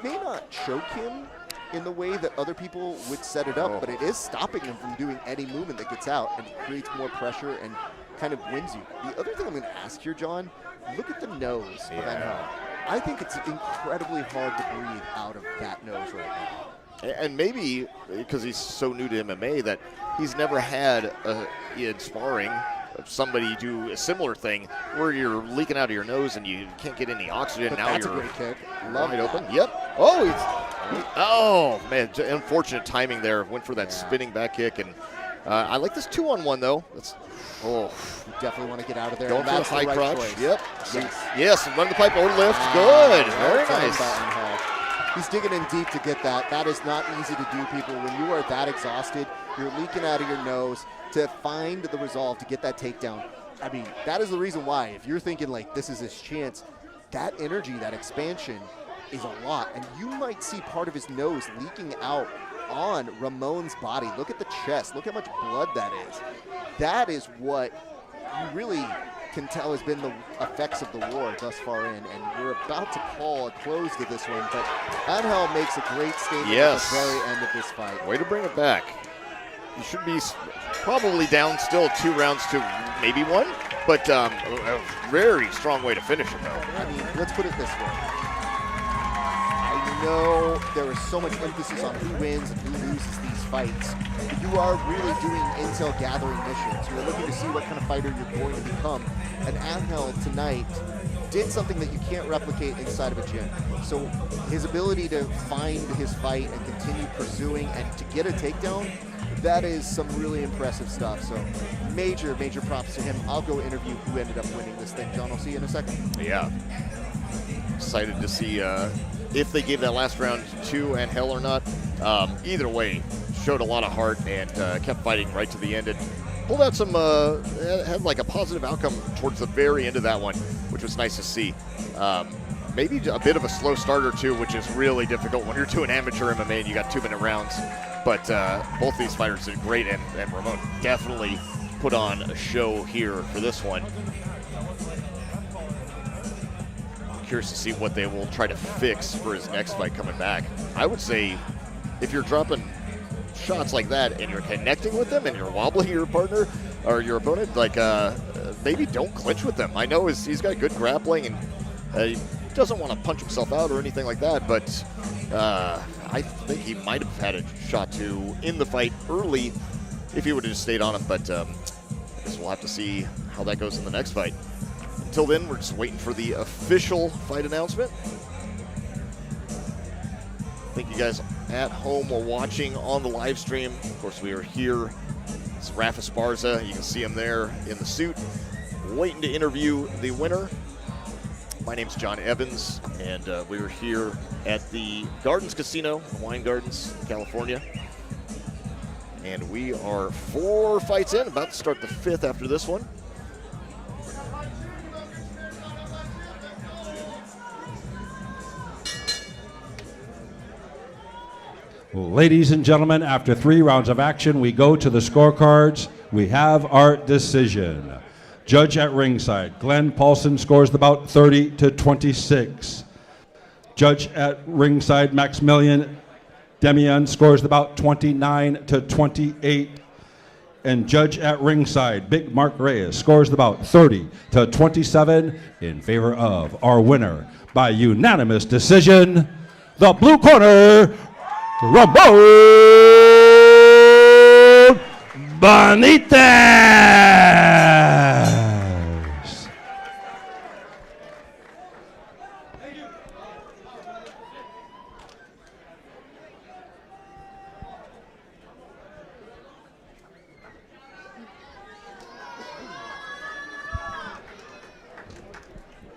may not choke him in the way that other people would set it up, but it is stopping him from doing any movement that gets out, and creates more pressure and kind of wins you. The other thing I'm going to ask here, John, look at the nose of Angel. I think it's incredibly hard to breathe out of that nose right now. And maybe because he's so new to MMA that he's never had in sparring somebody do a similar thing where you're leaking out of your nose and you can't get any oxygen. But now that's you're a great kick. wide open. Yep. Oh, man, unfortunate timing there. Went for that spinning back kick, and I like this 2-on-1 though. You definitely want to get out of there. Going for the high crotch. Choice. Yep. Yes. Run the pipe or lift. Good. Very That's nice. about Angel. He's digging in deep to get that. That is not easy to do, people. When you are that exhausted, you're leaking out of your nose, to find the resolve to get that takedown. I mean, that is the reason why. If you're thinking like this is his chance, that energy, that expansion is a lot. And you might see part of his nose leaking out on Ramon's body. Look at the chest. Look how much blood that is. That is what you really can tell has been the effects of the war thus far in, and we're about to call a close to this one, but Angel makes a great statement at the very end of this fight. Way to bring it back. You should be probably down still 2 rounds to maybe 1, but a very strong way to finish it, though. I mean, let's put it this way. I know there is so much emphasis on who wins and who loses these fights, but you are really doing intel gathering missions. You're looking to see what kind of fighter you're going to become. And Angel tonight did something that you can't replicate inside of a gym. So his ability to find his fight and continue pursuing and to get a takedown, That is some really impressive stuff. So major props to him. I'll go interview who ended up winning this thing. John, I'll see you in a second. Yeah. Excited to see if they gave that last round to Angel or not. Either way, showed a lot of heart and kept fighting right to the end. And pulled out some, had like a positive outcome towards the very end of that one, which was nice to see. Maybe a bit of a slow starter too, which is really difficult when you're doing amateur MMA and you got 2-minute rounds. But both these fighters did great, and Ramon definitely put on a show here for this one. Curious to see what they will try to fix for his next fight coming back. I would say if you're dropping shots like that and you're connecting with them and you're wobbling your partner or your opponent, like maybe don't clinch with them. I know he's got good grappling and he doesn't want to punch himself out or anything like that, but I think he might have had a shot to in the fight early if he would have just stayed on him, but I guess we'll have to see how that goes in the next fight. Until then, we're just waiting for the official fight announcement. Thank you guys at home or watching on the live stream. Of course, we are here. It's Rafa Esparza. You can see him there in the suit, waiting to interview the winner. My name's John Evans, and we're here at the Gardens Casino, Wine Gardens, California. And we are 4 fights in, about to start the 5th after this one. Ladies and gentlemen, after 3 rounds of action, we go to the scorecards. We have our decision. Judge at ringside, Glenn Paulson scores the bout 30-26. Judge at ringside, Maximilian Demian scores the bout 29-28. And judge at ringside, Big Mark Reyes scores the bout 30-27 in favor of our winner by unanimous decision, the blue corner, Ramon Benitez.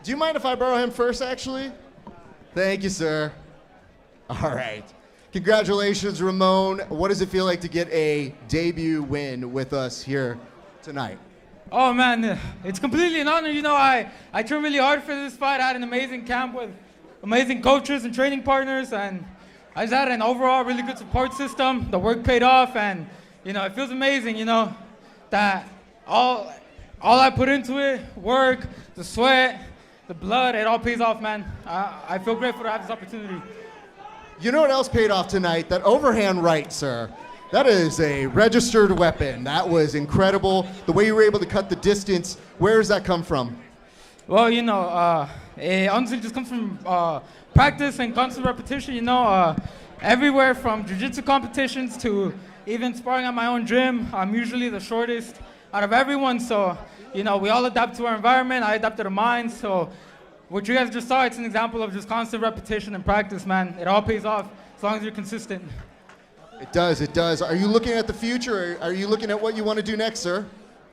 Do you mind if I borrow him first, actually? Thank you, sir. All right. Congratulations, Ramon. What does it feel like to get a debut win with us here tonight? Oh man, it's completely an honor. You know, I trained really hard for this fight. I had an amazing camp with amazing coaches and training partners, and I just had an overall really good support system. The work paid off, and you know, it feels amazing. You know, that all I put into it, work, the sweat, the blood, it all pays off, man. I feel grateful to have this opportunity. You know what else paid off tonight? That overhand right, sir. That is a registered weapon. That was incredible. The way you were able to cut the distance, where does that come from? Well, you know, it honestly just comes from practice and constant repetition, you know. Everywhere from jiu-jitsu competitions to even sparring at my own gym. I'm usually the shortest out of everyone, so, you know, we all adapt to our environment. I adapted to mine, so what you guys just saw, it's an example of just constant repetition and practice, man. It all pays off as long as you're consistent. It does, it does. Are you looking at the future? Are you looking at what you want to do next, sir?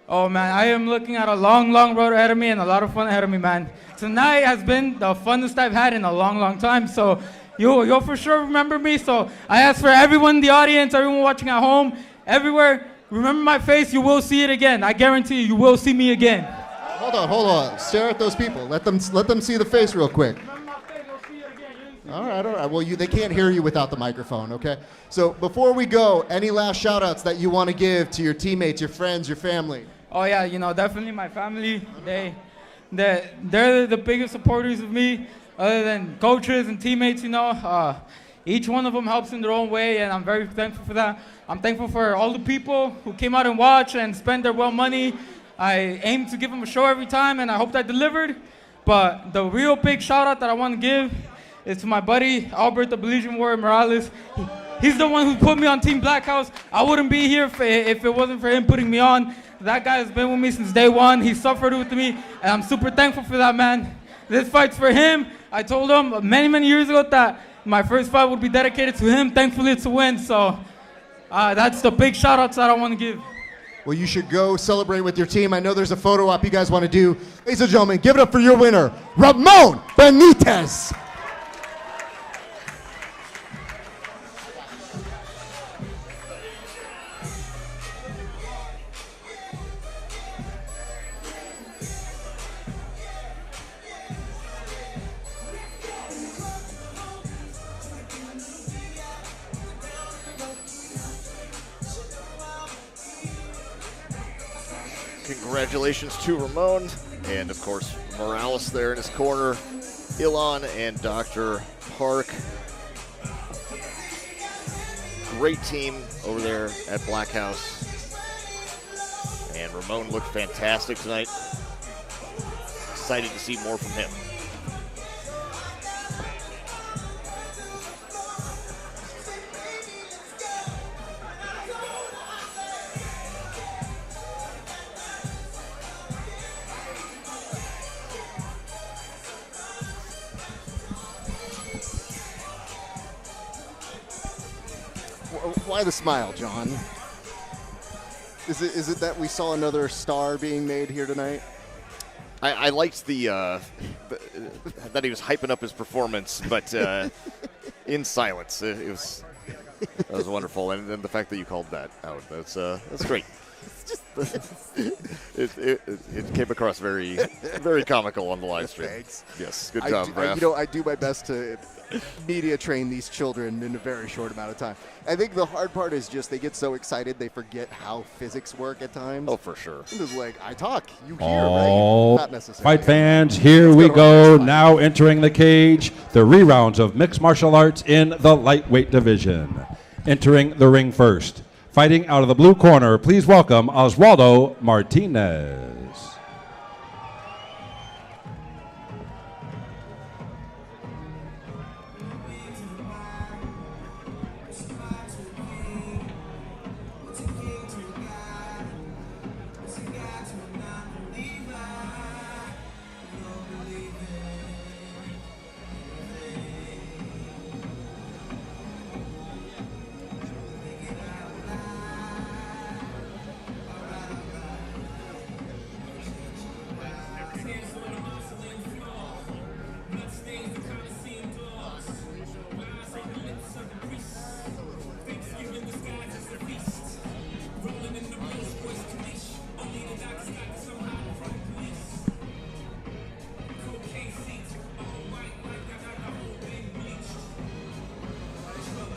Oh, man, I am looking at a long, long road ahead of me and a lot of fun ahead of me, man. Tonight has been the funnest I've had in a long, long time, so you'll for sure remember me. So I ask for everyone in the audience, everyone watching at home, everywhere, remember my face, you will see it again. I guarantee you will see me again. Hold on. Stare at those people. Let them see the face real quick. All right. Well, they can't hear you without the microphone, okay? So before we go, any last shout-outs that you want to give to your teammates, your friends, your family? Oh, yeah, you know, definitely my family. They're the biggest supporters of me, other than coaches and teammates, you know. Each one of them helps in their own way, and I'm very thankful for that. I'm thankful for all the people who came out and watched and spent their well money. I aim to give them a show every time, and I hope that delivered. But the real big shout-out that I want to give is to my buddy, Albert the Belizean Warrior Morales. He's the one who put me on Team Black House. I wouldn't be here if it wasn't for him putting me on. That guy has been with me since day one. He suffered with me, and I'm super thankful for that, man. This fight's for him. I told him many, many years ago that my first fight would be dedicated to him. Thankfully, it's a win, so That's the big shout outs that I want to give. Well, you should go celebrate with your team. I know there's a photo op you guys want to do. Ladies and gentlemen, give it up for your winner, Ramon Benitez. Congratulations to Ramon, and of course Morales there in his corner, Ilan and Dr. Park. Great team over there at Black House, and Ramon looked fantastic tonight. Excited to see more from him. Why the smile, John? Is it that we saw another star being made here tonight? I liked that he was hyping up his performance, but in silence. That was wonderful, and then the fact that you called that out, that's great. It came across very, very comical on the live stream. Thanks. Yes, good job, Raph. I do my best to media train these children in a very short amount of time. I think the hard part is just they get so excited they forget how physics work at times. Oh, for sure. It was like, I talk, you hear, All right? Not necessarily. fight fans, here we go. Now entering the cage, the re-rounds of mixed martial arts in the lightweight division. Entering the ring first. Fighting out of the blue corner, please welcome Oswaldo Martinez.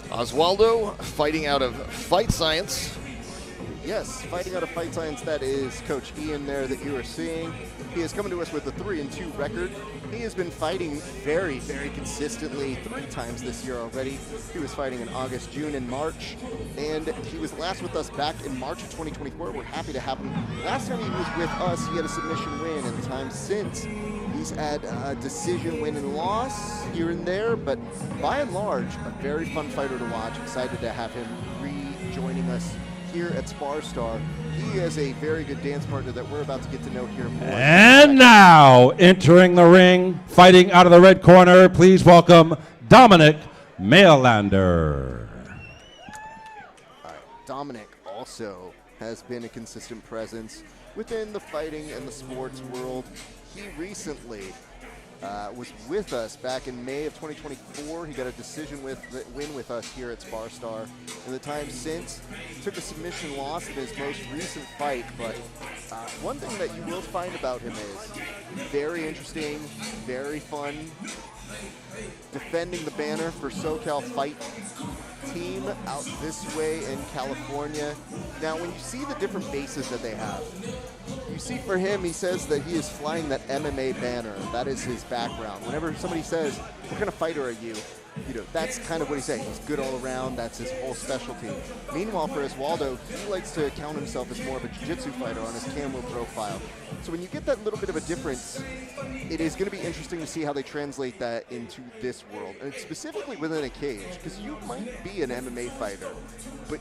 Oswaldo fighting out of Fight Science. Yes, fighting out of Fight Science, that is Coach Ian there that you are seeing. He is coming to us with a 3-2 record. He has been fighting very, very consistently 3 times this year already. He was fighting in August, June, and March, and he was last with us back in March of 2024. We're happy to have him. Last time he was with us, he had a submission win, and the time since, he's had a decision win and loss here and there, but by and large, a very fun fighter to watch. Excited to have him rejoining us here at SparStar. He is a very good dance partner that we're about to get to know here more. And now, entering the ring, fighting out of the red corner, please welcome Dominic Maylander. Dominic also has been a consistent presence within the fighting and the sports world. He recently was with us back in May of 2024. He got a decision win with us here at SparStar. In the time since, took a submission loss in his most recent fight, but one thing that you will find about him is very interesting, very fun, defending the banner for SoCal Fight Team out this way in California. Now, when you see the different bases that they have, you see for him, he says that he is flying that MMA banner. That is his background. Whenever somebody says, what kind of fighter are you? You know, that's kind of what he's saying. He's good all around. That's his whole specialty. Meanwhile, for Oswaldo, he likes to count himself as more of a jiu-jitsu fighter on his camo profile. So when you get that little bit of a difference, it is going to be interesting to see how they translate that into this world, and specifically within a cage, because you might be an MMA fighter, but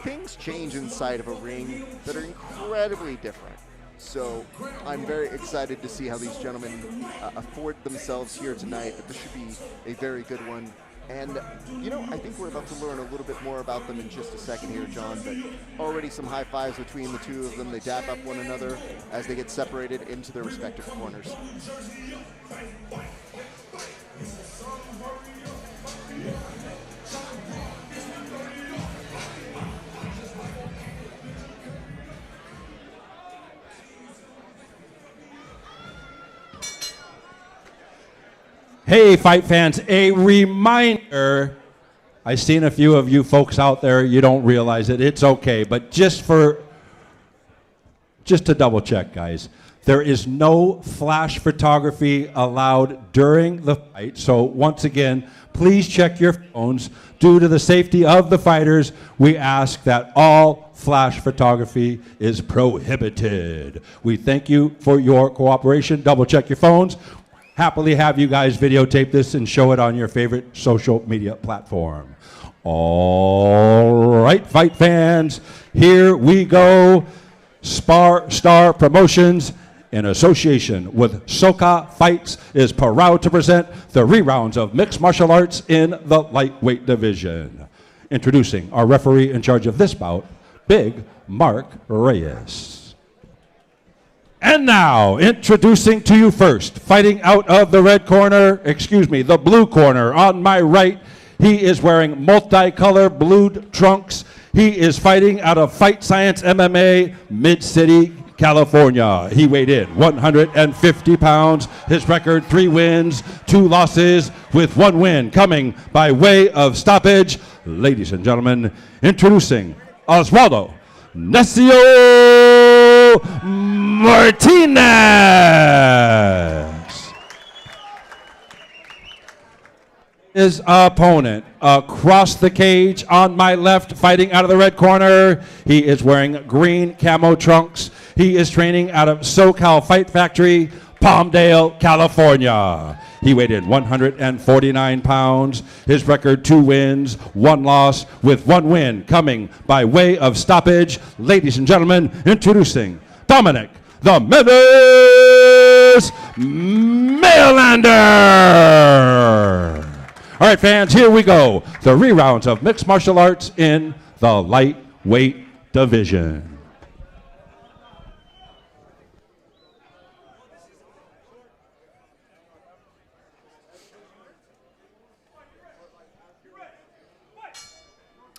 things change inside of a ring that are incredibly different. So I'm very excited to see how these gentlemen afford themselves here tonight, but this should be a very good one. And, you know, I think we're about to learn a little bit more about them in just a second here, John, but already some high fives between the two of them. They dap up one another as they get separated into their respective corners. Hey, fight fans, a reminder. I've seen a few of you folks out there, you don't realize it. It's okay, but just to double check, guys, there is no flash photography allowed during the fight. So once again, please check your phones. Due to the safety of the fighters, we ask that all flash photography is prohibited. We thank you for your cooperation. Double check your phones. Happily have you guys videotape this and show it on your favorite social media platform. All right, fight fans, here we go. SparStar Promotions, in association with Soca Fights, is proud to present the rerounds of mixed martial arts in the lightweight division. Introducing our referee in charge of this bout, Big Mark Reyes. And now, introducing to you first, fighting out of the the blue corner on my right. He is wearing multicolor blue trunks. He is fighting out of Fight Science MMA, Mid-City, California. He weighed in 150 pounds. His record, 3 wins, 2 losses, with 1 win coming by way of stoppage. Ladies and gentlemen, introducing Oswaldo Necio Martinez. His opponent across the cage on my left, fighting out of the red corner. He is wearing green camo trunks. He is training out of SoCal Fight Factory, Palmdale, California. He weighed in 149 pounds. His record, 2 wins, 1 loss, with 1 win coming by way of stoppage. Ladies and gentlemen, introducing Dominic the Menace Maylander. All right, fans, here we go. The rerounds of mixed martial arts in the lightweight division.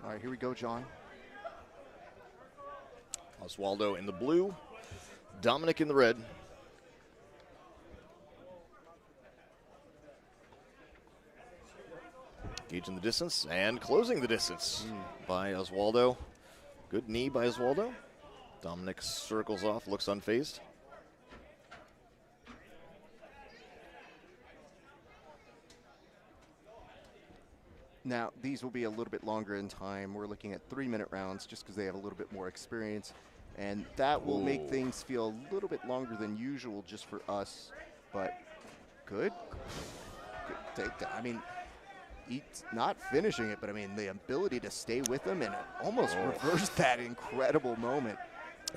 All right, here we go, John. Oswaldo in the blue, Dominic in the red. Gauging the distance and closing the distance by Oswaldo. Good knee by Oswaldo. Dominic circles off, looks unfazed. Now, these will be a little bit longer in time. We're looking at 3-minute rounds just because they have a little bit more experience. And that will make things feel a little bit longer than usual just for us. But good takedown. I mean, he's not finishing it, but I mean, the ability to stay with him and almost reverse that incredible moment.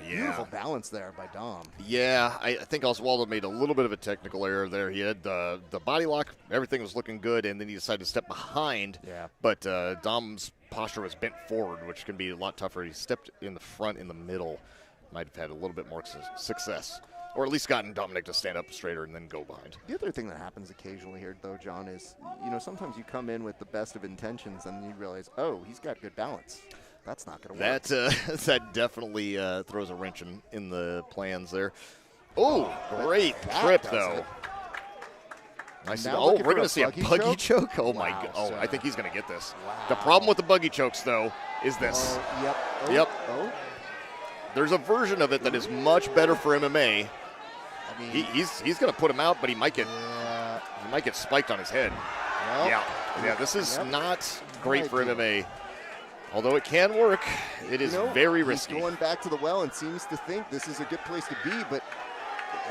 Yeah. Beautiful balance there by Dom. Yeah, I think Oswaldo made a little bit of a technical error there. He had the body lock, everything was looking good, and then he decided to step behind. Yeah. But Dom's posture was bent forward, which can be a lot tougher. He stepped in the front, in the middle. Might have had a little bit more success, or at least gotten Dominic to stand up straighter and then go behind. The other thing that happens occasionally here, though, John, is, you know, sometimes you come in with the best of intentions and you realize, oh, he's got good balance. That's not going to work. That definitely throws a wrench in the plans there. Oh, great trip, though. Nice. Oh, we're going to see a buggy choke? Oh, my God. Oh, I think he's going to get this. Wow. The problem with the buggy chokes, though, is this. Yep. Oh, yep. Oh. There's a version of it that is much better for MMA. I mean, He's going to put him out, but he might get spiked on his head. Well, Yeah. This is not great for MMA. Although it can work, it is very risky. He's going back to the well and seems to think this is a good place to be, but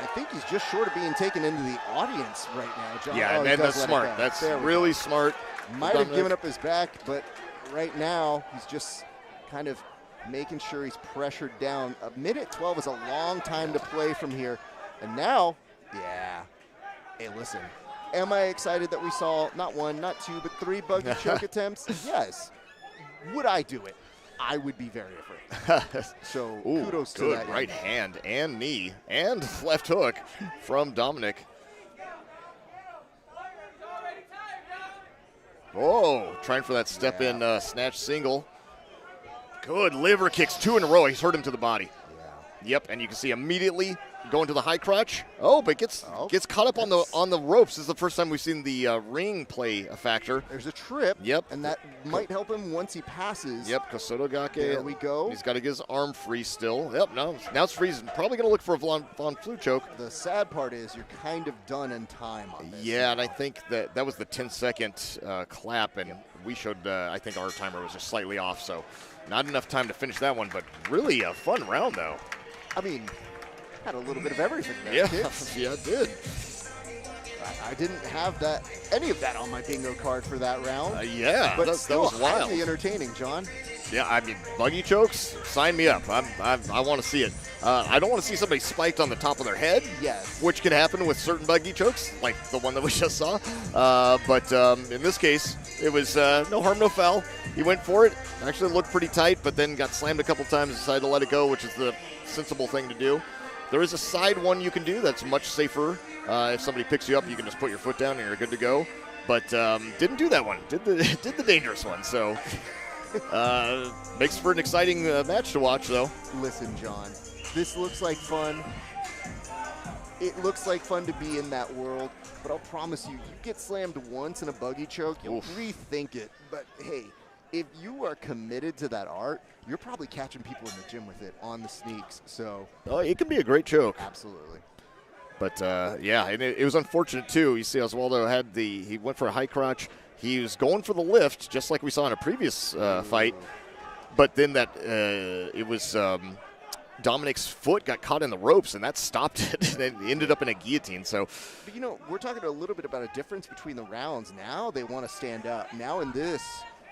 I think he's just short of being taken into the audience right now, John. Yeah, and that's smart. That's really smart. Might have given up his back, but right now he's just kind of making sure he's pressured down. A minute 12 is a long time to play from here. And now, hey, listen, am I excited that we saw not one, not two, but 3 buggy choke attempts? Yes. Would I do it? I would be very afraid. So kudos to good that. right hand and knee and left hook from Dominic. Oh, trying for that step in snatch single. Good liver kicks, 2 in a row. He's hurt him to the body. Yep, and you can see immediately going to the high crotch. Oh, but gets caught up on the ropes. This is the first time we've seen the ring play a factor. There's a trip. Yep. And that might help him once he passes. Yep, Kosotogake. There we go. He's got to get his arm free still. Yep, no, now it's free. He's probably going to look for a Von Flue choke. The sad part is you're kind of done in time on this. Yeah, and I think that was the 10-second clap, and we showed, I think our timer was just slightly off, so not enough time to finish that one, but really a fun round, though. I mean, had a little bit of everything there. Yeah, Kids. yeah, it did. I didn't have any of that on my bingo card for that round. Yeah, but that still was wild. highly entertaining, John. Yeah, I mean, buggy chokes, sign me up. I want to see it. I don't want to see somebody spiked on the top of their head. Yes. Which can happen with certain buggy chokes, like the one that we just saw. But in this case, it was no harm, no foul. He went for it. Actually looked pretty tight, but then got slammed a couple times, decided to let it go, which is the sensible thing to do. There is a side one you can do that's much safer. If somebody picks you up, you can just put your foot down and you're good to go. But didn't do that one. Did the dangerous one. So makes for an exciting match to watch, though. Listen, John, this looks like fun. It looks like fun to be in that world, but I'll promise you get slammed once in a buggy choke, you'll rethink it. But hey, if you are committed to that art, you're probably catching people in the gym with it on the sneaks. So it can be a great choke. Absolutely. But yeah, and it was unfortunate too. You see, Oswaldo he went for a high crotch. He was going for the lift, just like we saw in a previous fight. But then it was Dominic's foot got caught in the ropes, and that stopped it. It ended up in a guillotine. So, but we're talking a little bit about a difference between the rounds. Now they want to stand up. Now in this.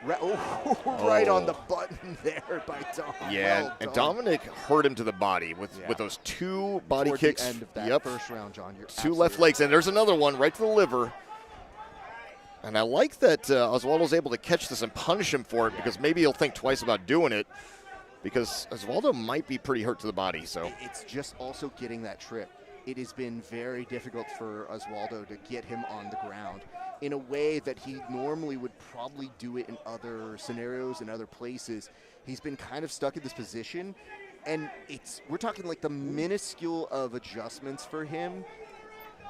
Right on the button there by Dom. Yeah, well and Dominic hurt him to the body with those 2 body kicks. The end of that first round, John. You're 2 left legs, and there's another one right to the liver. And I like that Oswaldo's able to catch this and punish him for it, because maybe he'll think twice about doing it, because Oswaldo might be pretty hurt to the body. So it's just also getting that trip. It has been very difficult for Oswaldo to get him on the ground in a way that he normally would probably do it in other scenarios and other places. He's been kind of stuck in this position, and we're talking like the minuscule of adjustments for him.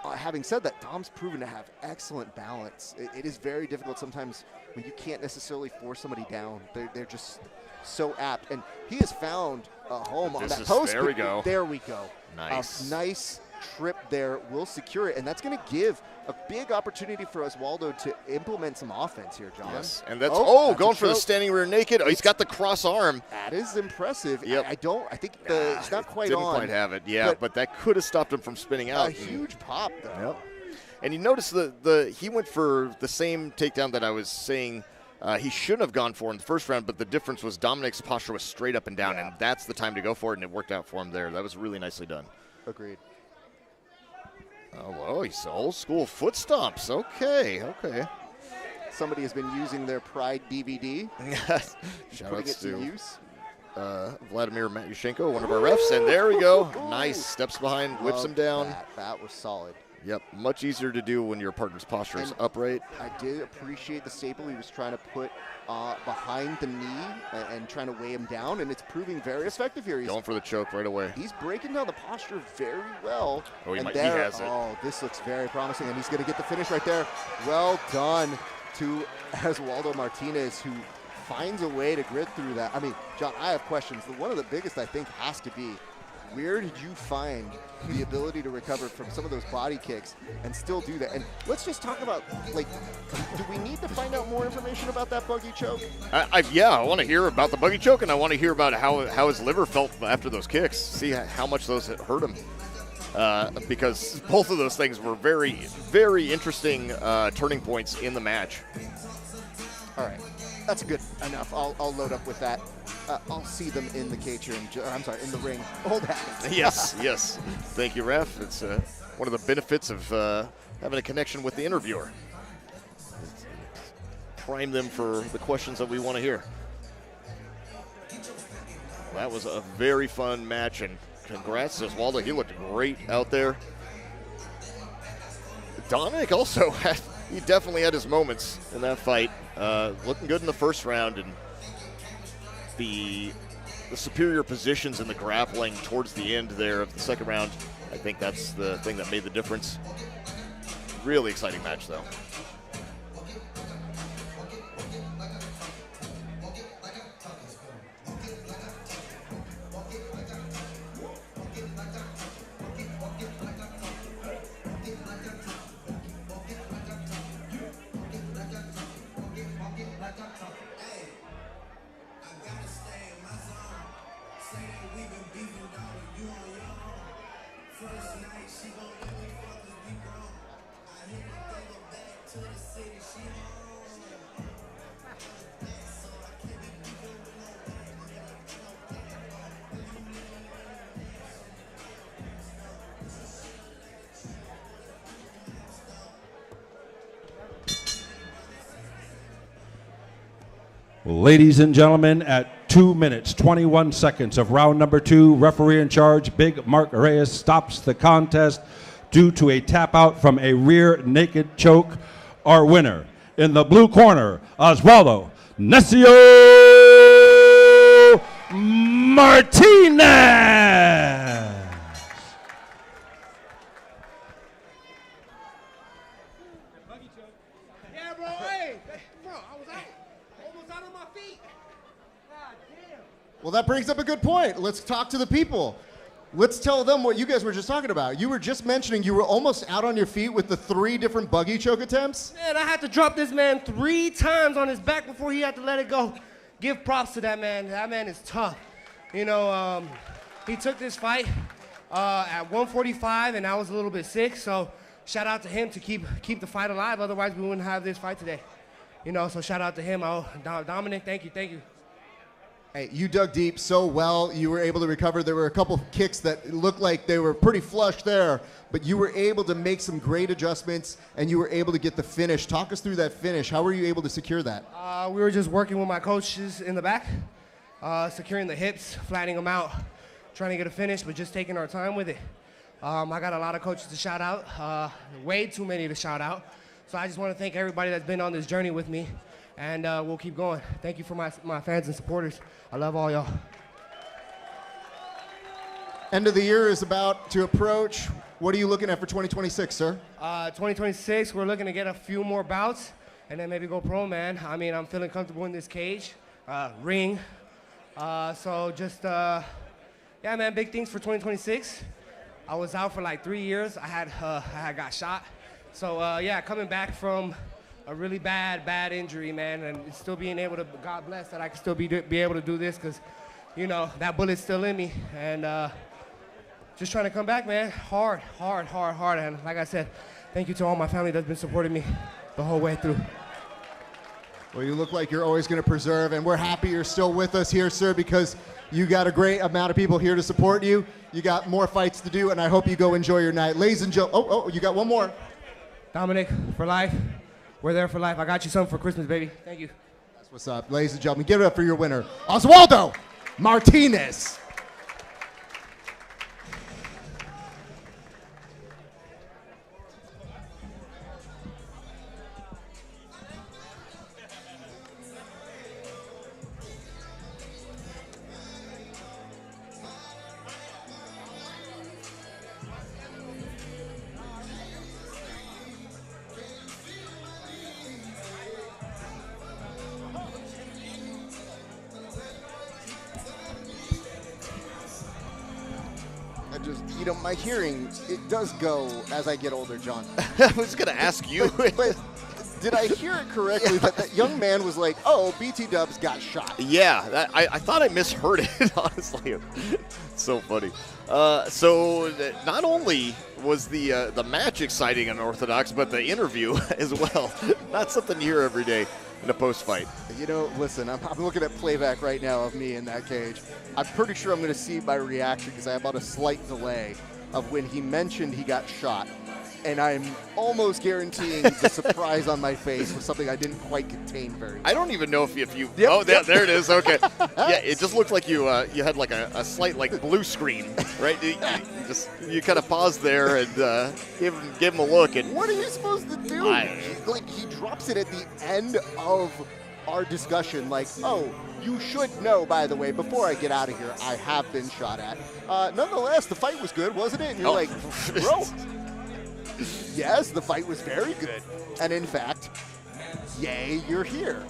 Having said that, Dom's proven to have excellent balance. It is very difficult sometimes when you can't necessarily force somebody down. They're just so apt, and he has found a home on that post. There we go. There we go. Nice. A nice trip there will secure it, and that's going to give a big opportunity for Oswaldo to implement some offense here, John. Yes, and that's that's going for the standing rear naked. Oh, he's got the cross arm. That is impressive. Yep. I think it's not quite didn't on. quite have it. Yeah, but that could have stopped him from spinning out. A huge pop, though. Yep. And you notice he went for the same takedown that I was saying he shouldn't have gone for in the first round, but the difference was Dominic's posture was straight up and down, and that's the time to go for it, and it worked out for him there. That was really nicely done. Agreed. Oh, well, he's old school foot stomps. Okay. Somebody has been using their Pride DVD. Shout putting outs it to use. Vladimir Matyushenko, one of our refs, and there we go. Nice. Steps behind, whips him down. That was solid. Yep, much easier to do when your partner's posture is upright. I did appreciate the staple he was trying to put behind the knee and trying to weigh him down, and it's proving very effective here. He's going for the choke right away. He's breaking down the posture very well. Oh, he has it. Oh, this looks very promising, and he's going to get the finish right there. Well done to Oswaldo Martinez, who finds a way to grit through that. I mean, John, I have questions. One of the biggest, I think, has to be, where did you find the ability to recover from some of those body kicks and still do that? And let's just talk about, do we need to find out more information about that buggy choke? I want to hear about the buggy choke, and I want to hear about how his liver felt after those kicks, see how much those hurt him. Because both of those things were very, very interesting turning points in the match. All right. That's good enough. I'll load up with that. I'll see them in the cage here. In the ring. Old habits. Yes. Thank you, ref. It's one of the benefits of having a connection with the interviewer. Prime them for the questions that we want to hear. That was a very fun match, and congrats to Oswaldo. He looked great out there. Dominic also he definitely had his moments in that fight. Looking good in the first round, and the superior positions in the grappling towards the end there of the second round, I think that's the thing that made the difference. Really exciting match, though. Ladies and gentlemen, at 2 minutes, 21 seconds of round number 2, referee in charge, Big Mark Reyes, stops the contest due to a tap out from a rear naked choke. Our winner, in the blue corner, Oswaldo Necio Martinez. Yeah, bro, hey, bro, I was almost out on my feet. God damn. Well, that brings up a good point. Let's talk to the people. Let's tell them what you guys were just talking about. You were just mentioning you were almost out on your feet with the 3 different buggy choke attempts. Man, I had to drop this man 3 times on his back before he had to let it go. Give props to that man. That man is tough. You know, he took this fight at 145, and I was a little bit sick, so shout out to him to keep the fight alive. Otherwise, we wouldn't have this fight today. You know, so shout out to him. Dominic, thank you. Hey, you dug deep so well. You were able to recover. There were a couple kicks that looked like they were pretty flush there, but you were able to make some great adjustments, and you were able to get the finish. Talk us through that finish. How were you able to secure that? We were just working with my coaches in the back, securing the hips, flattening them out, trying to get a finish, but just taking our time with it. I got a lot of coaches to shout out, way too many to shout out. So I just want to thank everybody that's been on this journey with me, and we'll keep going. Thank you for my fans and supporters. I love all y'all. End of the year is about to approach. What are you looking at for 2026, sir? 2026, we're looking to get a few more bouts and then maybe go pro, man. I mean, I'm feeling comfortable in this cage, ring. So just, yeah, man, big things for 2026. I was out for like 3 years. I had got shot. So, yeah, coming back from a really bad injury, man, and still being able to, God bless that I can still be able to do this, because, you know, that bullet's still in me, and just trying to come back, man, hard, and like I said, thank you to all my family that's been supporting me the whole way through. Well, you look like you're always going to preserve, and we're happy you're still with us here, sir, because you got a great amount of people here to support you. You got more fights to do, and I hope you go enjoy your night. Ladies and gentlemen, you got one more. Dominic, for life. We're there for life. I got you something for Christmas, baby. Thank you. That's what's up. Ladies and gentlemen, give it up for your winner, Oswaldo Martinez. My hearing, it does go as I get older, John. I was going to ask you. But did I hear it correctly that young man was like, oh, BT Dubs got shot? Yeah, I thought I misheard it, honestly. It's so funny. So not only was the match exciting and unorthodox, but the interview as well. Not something you hear every day in a post-fight. You know, listen, I'm looking at playback right now of me in that cage. I'm pretty sure I'm going to see my reaction because I have about a slight delay. of when he mentioned he got shot. And I'm almost guaranteeing the surprise on my face was something I didn't quite contain very well. I don't even know if you Yep, oh, yep. there it is. Okay. Yeah, it just looked like you had like a slight like blue screen, right? You kind of paused there and give him a look. And What are you supposed to do? Like, he drops it at the end of our discussion, like, oh, you should know, by the way, before I get out of here, I have been shot at. Nonetheless, the fight was good, wasn't it? And you're like, bro, yes, the fight was very good. And in fact, yay, you're here.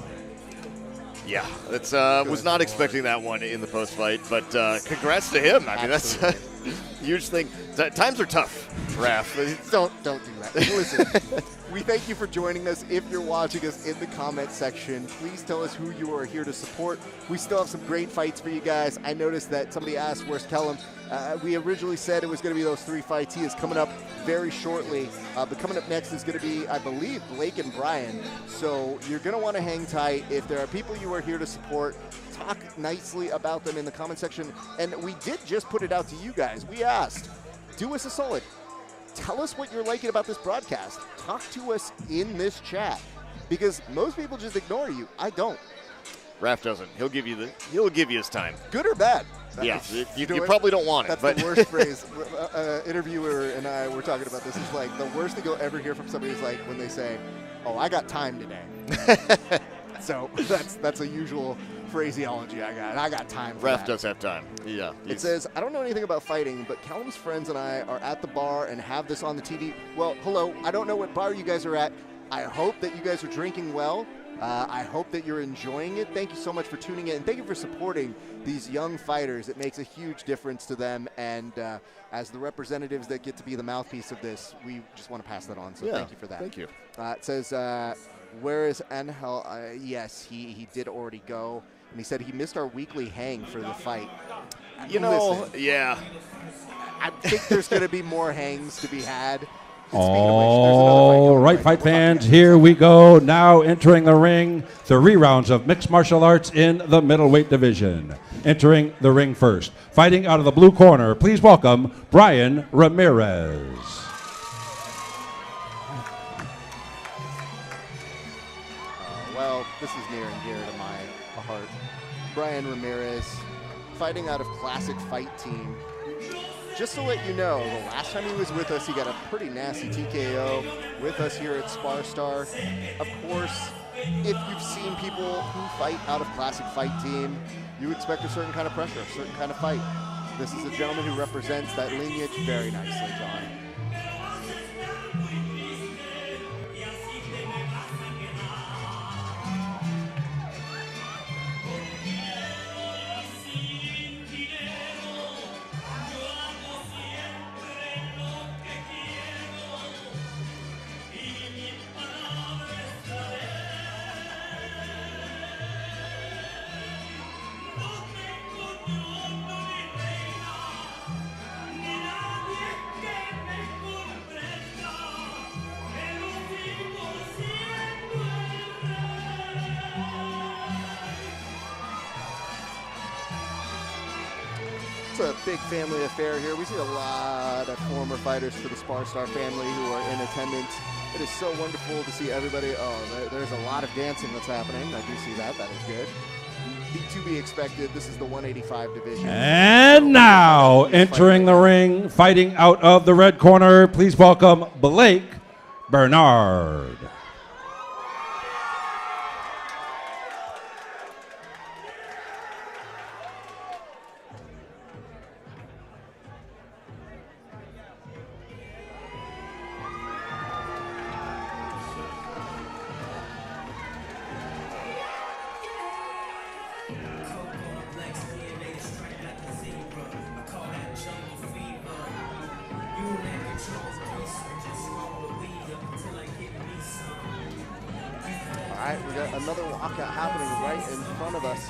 yeah, it's was not expecting that one in the post fight, but congrats to him. I mean, that's a huge thing. Times are tough, Raph. Don't do that. Listen, we thank you for joining us. If you're watching us in the comment section, please tell us who you are here to support. We still have some great fights for you guys. I noticed that somebody asked, where's Kellum? We originally said it was going to be those 3 fights. He is coming up very shortly. But coming up next is going to be, I believe, Blake and Brian. So you're going to want to hang tight. If there are people you are here to support, talk nicely about them in the comment section. And we did just put it out to you guys. We asked, do us a solid. Tell us what you're liking about this broadcast. Talk to us in this chat, because most people just ignore you. I don't. Raph doesn't. He'll give you his time. Good or bad. Yeah, you probably don't want it. That's but the worst phrase. Interviewer and I were talking about this. It's like the worst thing you'll ever hear from somebody is like when they say, "Oh, I got time today." So that's a usual phraseology I got. I got time for Raph that. does have time. Yeah. It says, I don't know anything about fighting, but Callum's friends and I are at the bar and have this on the TV. Well, hello. I don't know what bar you guys are at. I hope that you guys are drinking well. I hope that you're enjoying it. Thank you so much for tuning in, and thank you for supporting these young fighters. It makes a huge difference to them, and as the representatives that get to be the mouthpiece of this, we just want to pass that on, so thank you for that. Thank you. It says, where is Angel? Yes, he did already go, and he said he missed our weekly hang for the fight. Listen, yeah. I think there's going to be more hangs to be had. All right, fight fans, here we go. Now entering the ring, 3 rounds of mixed martial arts in the middleweight division. Entering the ring first, fighting out of the blue corner, please welcome Brian Ramirez. Well, this is near and dear to my heart. Brian Ramirez, fighting out of Classic Fight Team. Just to let you know, the last time he was with us, he got a pretty nasty TKO with us here at SparStar. Of course, if you've seen people who fight out of Classic Fight Team, you expect a certain kind of pressure, a certain kind of fight. This is a gentleman who represents that lineage very nicely, John. It's a big family affair here. We see a lot of former fighters for the SparStar family who are in attendance. It is so wonderful to see everybody. Oh, there's a lot of dancing that's happening. I do see that. That is good. To be expected. This is the 185 division. And now entering the ring, fighting out of the red corner, please welcome Blake Bernard. We got another walkout happening right in front of us.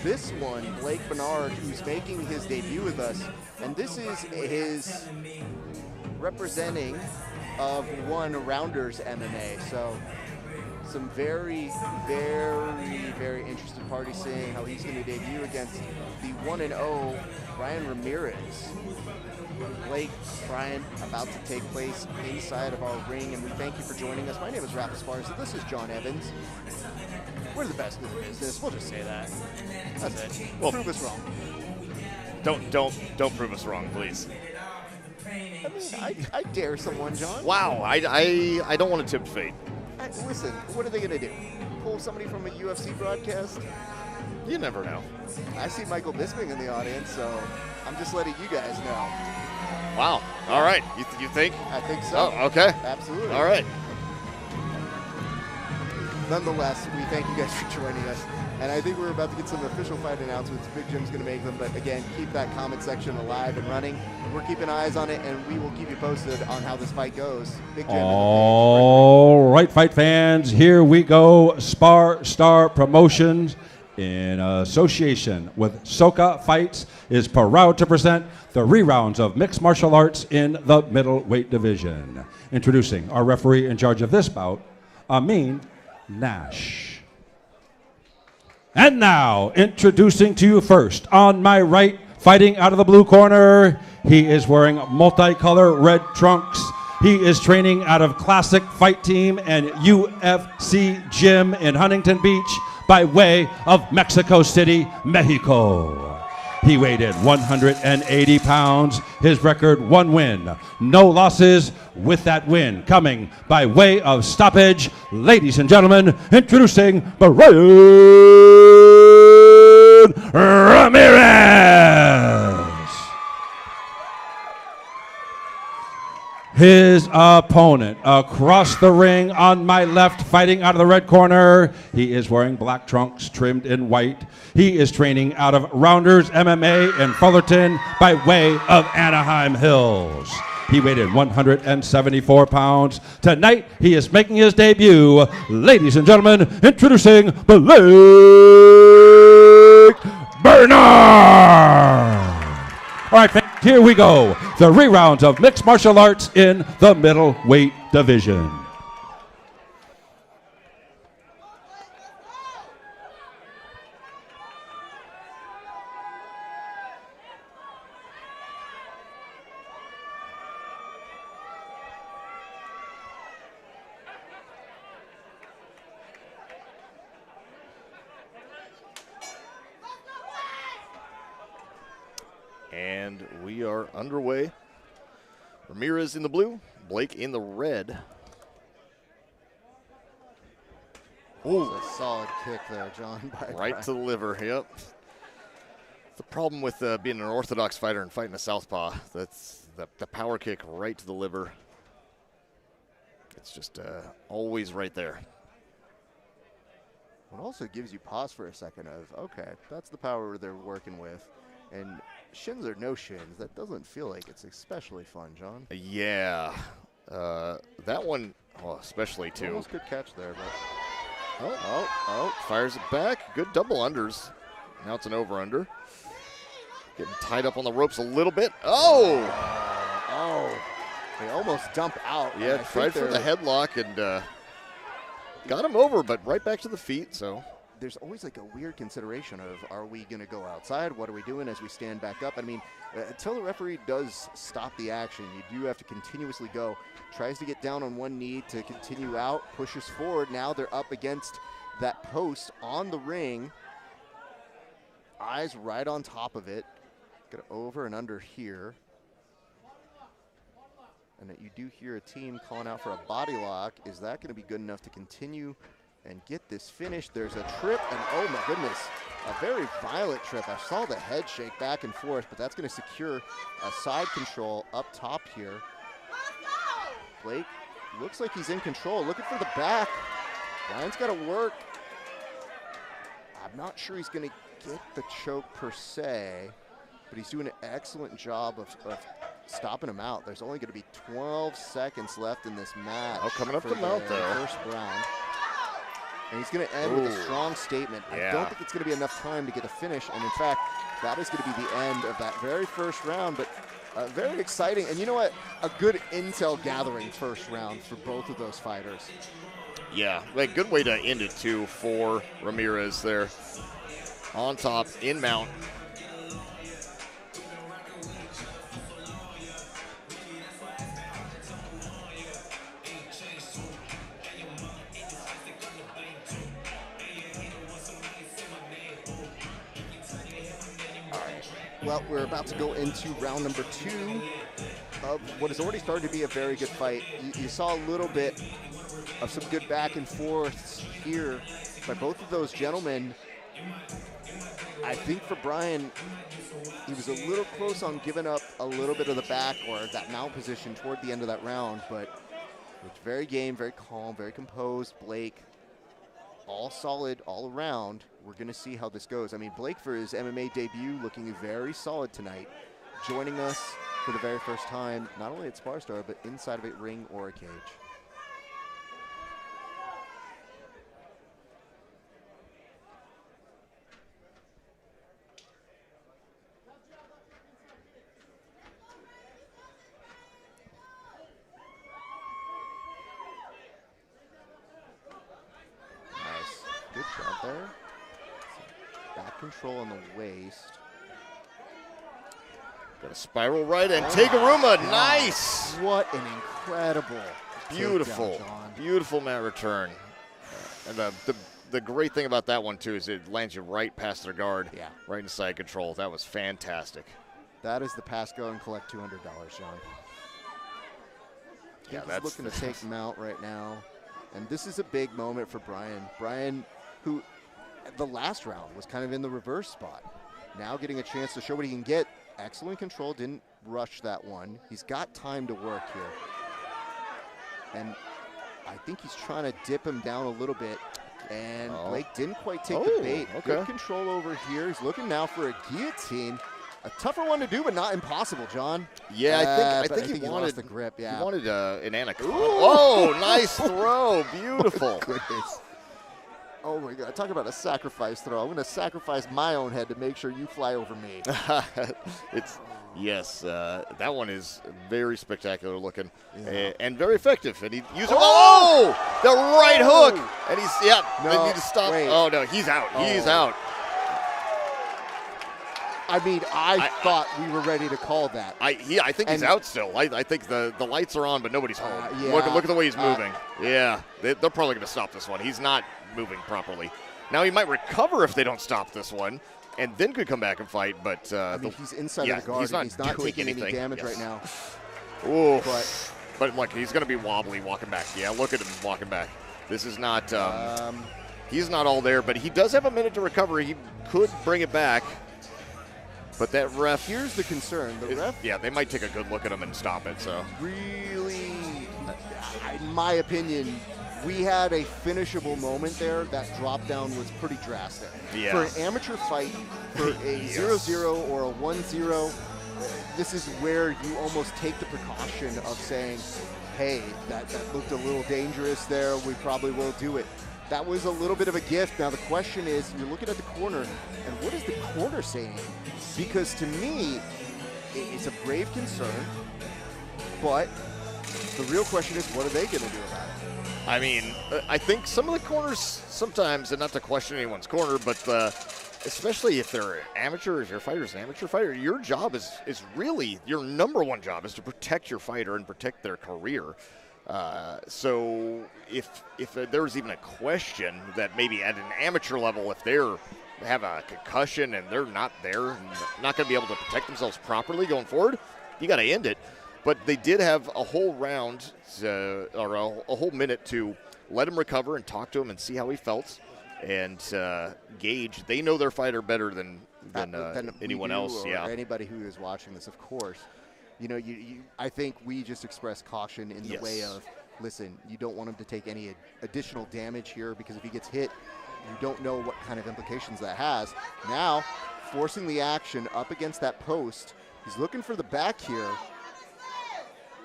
This one, Blake Bernard, who's making his debut with us, and this is his representing of One Rounders MMA. So some very, very, very interested parties saying how he's going to debut against the 1-0 Brian Ramirez. Blake, Brian, about to take place inside of our ring, and we thank you for joining us. My name is Raph Esparza. This is John Evans. We're the best in the business. We'll just say that. That's it. Well, prove us wrong. Don't prove us wrong, please. I mean, I dare someone, John. Wow, I don't want to tempt fate. Listen, what are they going to do? Pull somebody from a UFC broadcast? You never know. I see Michael Bisping in the audience, so I'm just letting you guys know. Wow. All right. You think? I think so. Oh, okay. Absolutely. All right. Nonetheless, we thank you guys for joining us. And I think we're about to get some official fight announcements. Big Jim's going to make them. But again, keep that comment section alive and running. We're keeping eyes on it, and we will keep you posted on how this fight goes. Big Jim. All right, fight fans, here we go. SparStar Promotions, in association with Soca Fights, is proud to present the rerounds of mixed martial arts in the middleweight division. Introducing our referee in charge of this bout, Amin Nash. And now, introducing to you first, on my right, fighting out of the blue corner, he is wearing multicolor red trunks. He is training out of Classic Fight Team and UFC Gym in Huntington Beach by way of Mexico City, Mexico. He weighed in 180 pounds. His record, 1 win, no losses. With that win coming by way of stoppage, ladies and gentlemen, introducing Brian Ramirez. His opponent across the ring on my left, fighting out of the red corner. He is wearing black trunks trimmed in white. He is training out of Rounders MMA in Fullerton by way of Anaheim Hills. He weighed in 174 pounds. Tonight, he is making his debut. Ladies and gentlemen, introducing Blake Bernard. All right, here we go. The rerounds of mixed martial arts in the middleweight division. And we are underway. Ramirez in the blue, Blake in the red. Ooh, a solid kick there, John. Right to the liver, yep. The problem with being an orthodox fighter and fighting a southpaw, that's the power kick right to the liver. It's just always right there. It also gives you pause for a second of, okay, that's the power they're working with. And shins or no shins, that doesn't feel like it's especially fun, John. Yeah. That one, well, especially too. Almost good catch there, but Fires it back. Good double unders. Now it's an over-under. Getting tied up on the ropes a little bit. Oh! They almost dump out. Yeah, tried for the headlock and got him over, but right back to the feet, so. There's always like a weird consideration of, are we going to go outside? What are we doing as we stand back up? I mean, until the referee does stop the action, you do have to continuously go. Tries to get down on one knee to continue out, pushes forward. Now they're up against that post on the ring. Eyes right on top of it. Get over and under here. And that you do hear a team calling out for a body lock. Is that going to be good enough to continue and get this finished? There's a trip, and oh my goodness, a very violent trip. I saw the head shake back and forth, but that's going to secure a side control up top here. Blake looks like he's in control, looking for the back. Ryan's got to work. I'm not sure he's going to get the choke per se, but he's doing an excellent job of stopping him out. There's only going to be 12 seconds left in this match. Oh, coming up the mount there. First round. And he's going to end with a strong statement. Yeah. I don't think it's going to be enough time to get a finish. And in fact, that is going to be the end of that very first round. But very exciting. And you know what? A good intel gathering first round for both of those fighters. Yeah, like good way to end it too for Ramirez there. On top, in mount. Well, we're about to go into round number 2 of what has already started to be a very good fight. You saw a little bit of some good back and forths here by both of those gentlemen. I think for Brian, he was a little close on giving up a little bit of the back or that mount position toward the end of that round, but it's very game, very calm, very composed. Blake, all solid all around. We're going to see how this goes. I mean, Blake, for his MMA debut, looking very solid tonight, joining us for the very first time, not only at SparStar, but inside of a ring or a cage. Good job there. Back control on the waist. Got a spiral right and Tegaruma, nice! What an incredible Beautiful, takedown, John. beautiful mat return. And the great thing about that one too is it lands you right past their guard, right inside control. That was fantastic. That is the pass go and collect $200, John. Yeah, He's that's looking to take him out right now. And this is a big moment for Brian. Brian, who the last round was kind of in the reverse spot. Now getting a chance to show what he can get. Excellent control, didn't rush that one. He's got time to work here. And I think he's trying to dip him down a little bit. And Blake didn't quite take the bait. Good control over here. He's looking now for a guillotine. A tougher one to do, but not impossible, John. Yeah, I think he wanted lost the grip. Yeah, he wanted an anaconda. Oh, nice throw, beautiful. Goodness. Oh my God! Talk about a sacrifice throw. I'm going to sacrifice my own head to make sure you fly over me. That one is very spectacular looking and very effective. And he used the right hook, and he's they need to stop. Wait. Oh no, he's out. He's out. I mean, I thought we were ready to call that. I think he's out still. I think the lights are on, but nobody's home. Look at the way he's moving. They're probably going to stop this one. He's not moving properly. Now he might recover if they don't stop this one, and then could come back and fight. But I mean, he's inside of the guard. He's not taking any damage right now. Ooh, but look, he's going to be wobbly walking back. Yeah, look at him walking back. This is not. He's not all there, but he does have a minute to recover. He could bring it back. But that ref, here's the concern. The ref, they might take a good look at him and stop it. So really, in my opinion, we had a finishable moment there. That drop down was pretty drastic. Yeah. For an amateur fight, for a 0-0 or a 1-0, this is where you almost take the precaution of saying, hey, that looked a little dangerous there. We probably will do it. That was a little bit of a gift. Now the question is, you're looking at the corner, and what is the corner saying? Because to me, it's a grave concern, but the real question is, what are they going to do about it? I mean, I think some of the corners sometimes, and not to question anyone's corner, but especially if they're amateur, if your fighter's an amateur fighter, your job is really, your number one job is to protect your fighter and protect their career. So if there's even a question that maybe at an amateur level, if they're have a concussion and they're not there and not going to be able to protect themselves properly going forward, you got to end it. But they did have a whole round or a whole minute to let him recover and talk to him and see how he felt and gauge. They know their fighter better than anyone else. Or anybody who is watching this, of course. You know, I think we just express caution in the way of, listen, you don't want him to take any additional damage here, because if he gets hit, you don't know what kind of implications that has. Now, forcing the action up against that post, he's looking for the back here.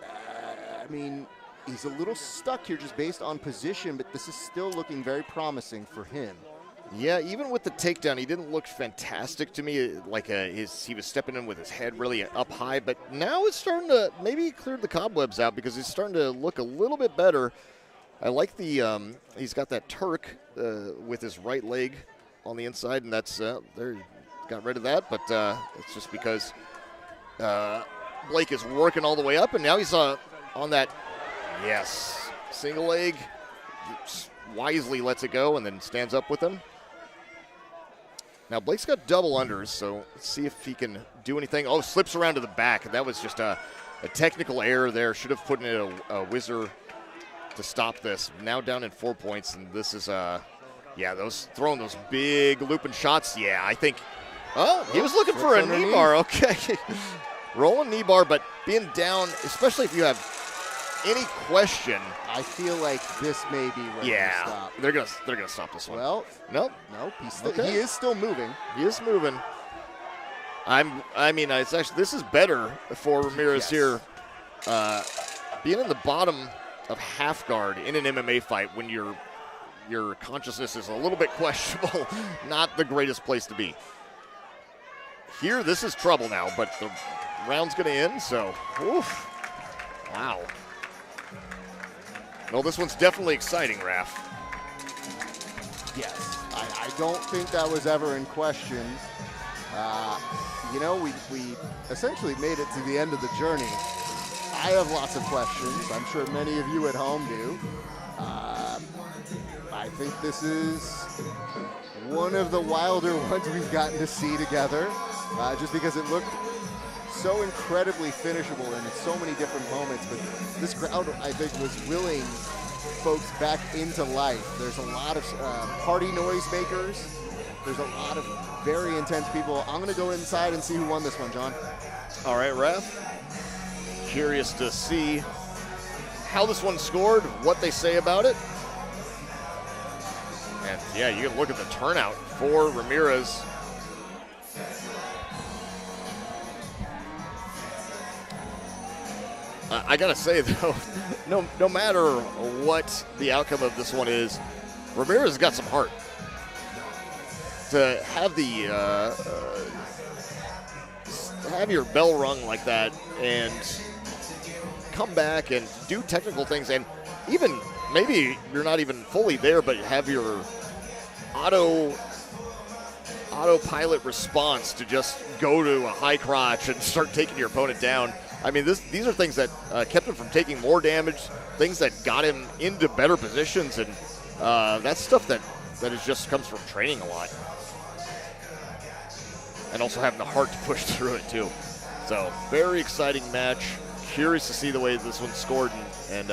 I mean, he's a little stuck here just based on position, but this is still looking very promising for him. Yeah, even with the takedown, he didn't look fantastic to me. Like he was stepping in with his head really up high, but now it's starting to, maybe he cleared the cobwebs out because he's starting to look a little bit better. I like the he's got that Turk with his right leg on the inside, and that's there. Got rid of that, but it's just because Blake is working all the way up, and now he's on that, yes, single leg, wisely lets it go and then stands up with him. Now Blake's got double unders, so let's see if he can do anything. Oh, slips around to the back. That was just a technical error there. Should have put in a whizzer to stop this. Now down in 4 points, and this is, throwing those big looping shots. Yeah, I think, he was looking for a knee bar. Okay. Rolling knee bar, but being down, especially if you have any question. I feel like this may be where they stop. They're gonna stop this one. Well, nope. He is still moving. He is moving. It's actually, this is better for Ramirez here. Being in the bottom of half guard in an MMA fight when your consciousness is a little bit questionable, not the greatest place to be. Here, this is trouble now, but the round's going to end, so, oof. Wow. Well, this one's definitely exciting, Raph. Yes, I don't think that was ever in question. We essentially made it to the end of the journey. I have lots of questions. I'm sure many of you at home do. I think this is one of the wilder ones we've gotten to see together, just because it looked so incredibly finishable in so many different moments. But this crowd, I think, was willing folks back into life. There's a lot of party noisemakers. There's a lot of very intense people. I'm going to go inside and see who won this one, John. All right, Ref. Curious to see how this one scored, what they say about it. And yeah, you can look at the turnout for Ramirez. I gotta say though, no matter what the outcome of this one is, Ramirez has got some heart. To have have your bell rung like that and come back and do technical things, and even maybe you're not even fully there, but have your autopilot response to just go to a high crotch and start taking your opponent down. I mean, these are things that kept him from taking more damage, things that got him into better positions, and that's stuff that just comes from training a lot. And also having the heart to push through it, too. So, very exciting match. Curious to see the way this one scored, and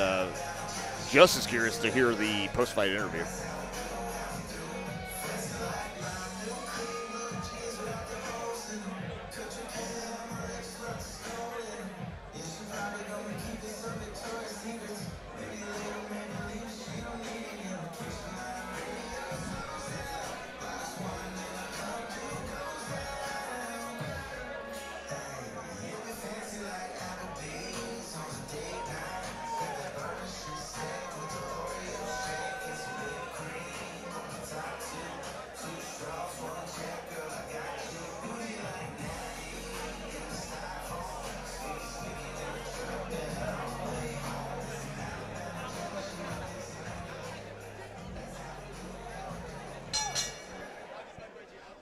just as curious to hear the post-fight interview.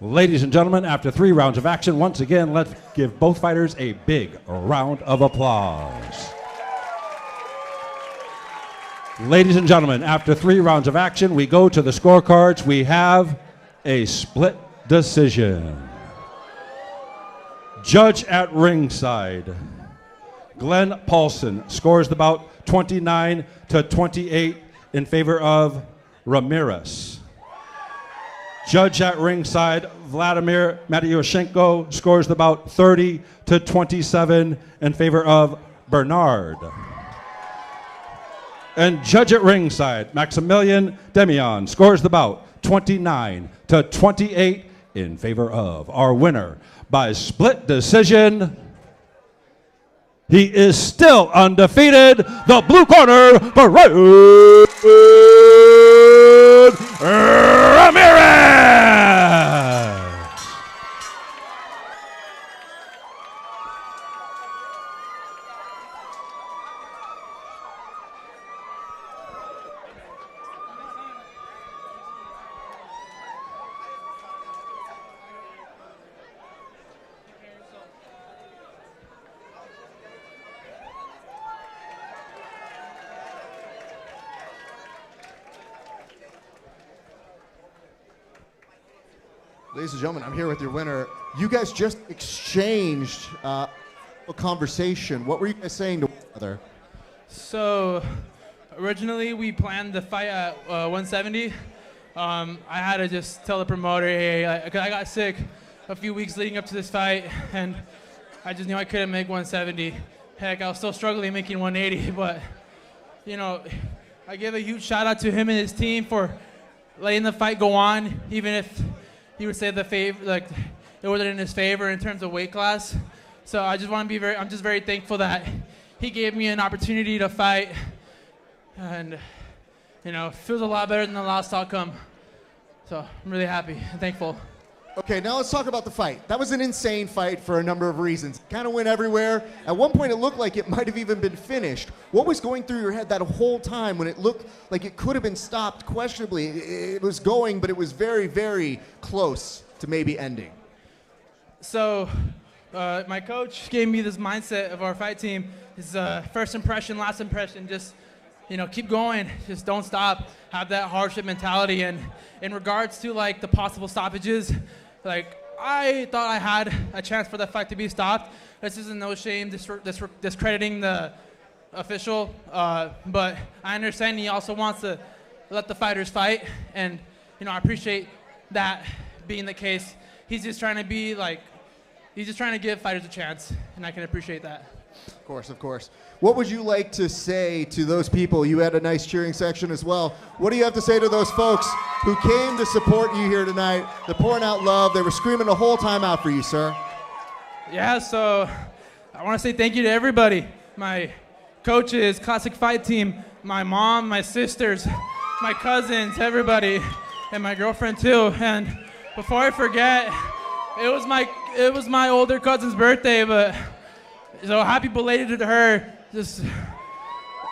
Ladies and gentlemen, after 3 rounds of action, once again, let's give both fighters a big round of applause. Ladies and gentlemen, after 3 rounds of action, we go to the scorecards. We have a split decision. Judge at ringside, Glenn Paulson scores the bout 29-28 in favor of Ramirez. Judge at ringside, Vladimir Matyoshenko scores the bout 30-27 in favor of Bernard. And judge at ringside, Maximilian Demian scores the bout 29-28 in favor of our winner by split decision. He is still undefeated, the blue corner, Bernard Ramirez. Ladies and gentlemen, I'm here with your winner. You guys just exchanged a conversation. What were you guys saying to one another? So, originally we planned the fight at 170. I had to just tell the promoter, hey, I got sick a few weeks leading up to this fight, and I just knew I couldn't make 170. Heck, I was still struggling making 180, but, you know, I give a huge shout out to him and his team for letting the fight go on, even if he would say it wasn't in his favor in terms of weight class. So I just want to be I'm just very thankful that he gave me an opportunity to fight, and, you know, it feels a lot better than the last outcome. So I'm really happy and thankful. Okay, now let's talk about the fight. That was an insane fight for a number of reasons. Kind of went everywhere. At one point, it looked like it might have even been finished. What was going through your head that whole time when it looked like it could have been stopped questionably? It was going, but it was very, very close to maybe ending. So my coach gave me this mindset of our fight team. His first impression, last impression, just, you know, keep going, just don't stop, have that hardship mentality. And in regards to like the possible stoppages, like I thought I had a chance for the fight to be stopped. This isn't no shame discrediting the official, but I understand he also wants to let the fighters fight, and, you know, I appreciate that being the case. He's just trying to give fighters a chance, and I can appreciate that. Of course, of course. What would you like to say to those people? You had a nice cheering section as well. What do you have to say to those folks who came to support you here tonight? They're pouring out love. They were screaming the whole time out for you, sir. Yeah, so I want to say thank you to everybody. My coaches, Classic Fight Team, my mom, my sisters, my cousins, everybody, and my girlfriend too. And before I forget, it was my older cousin's birthday, but so happy belated to her. Just,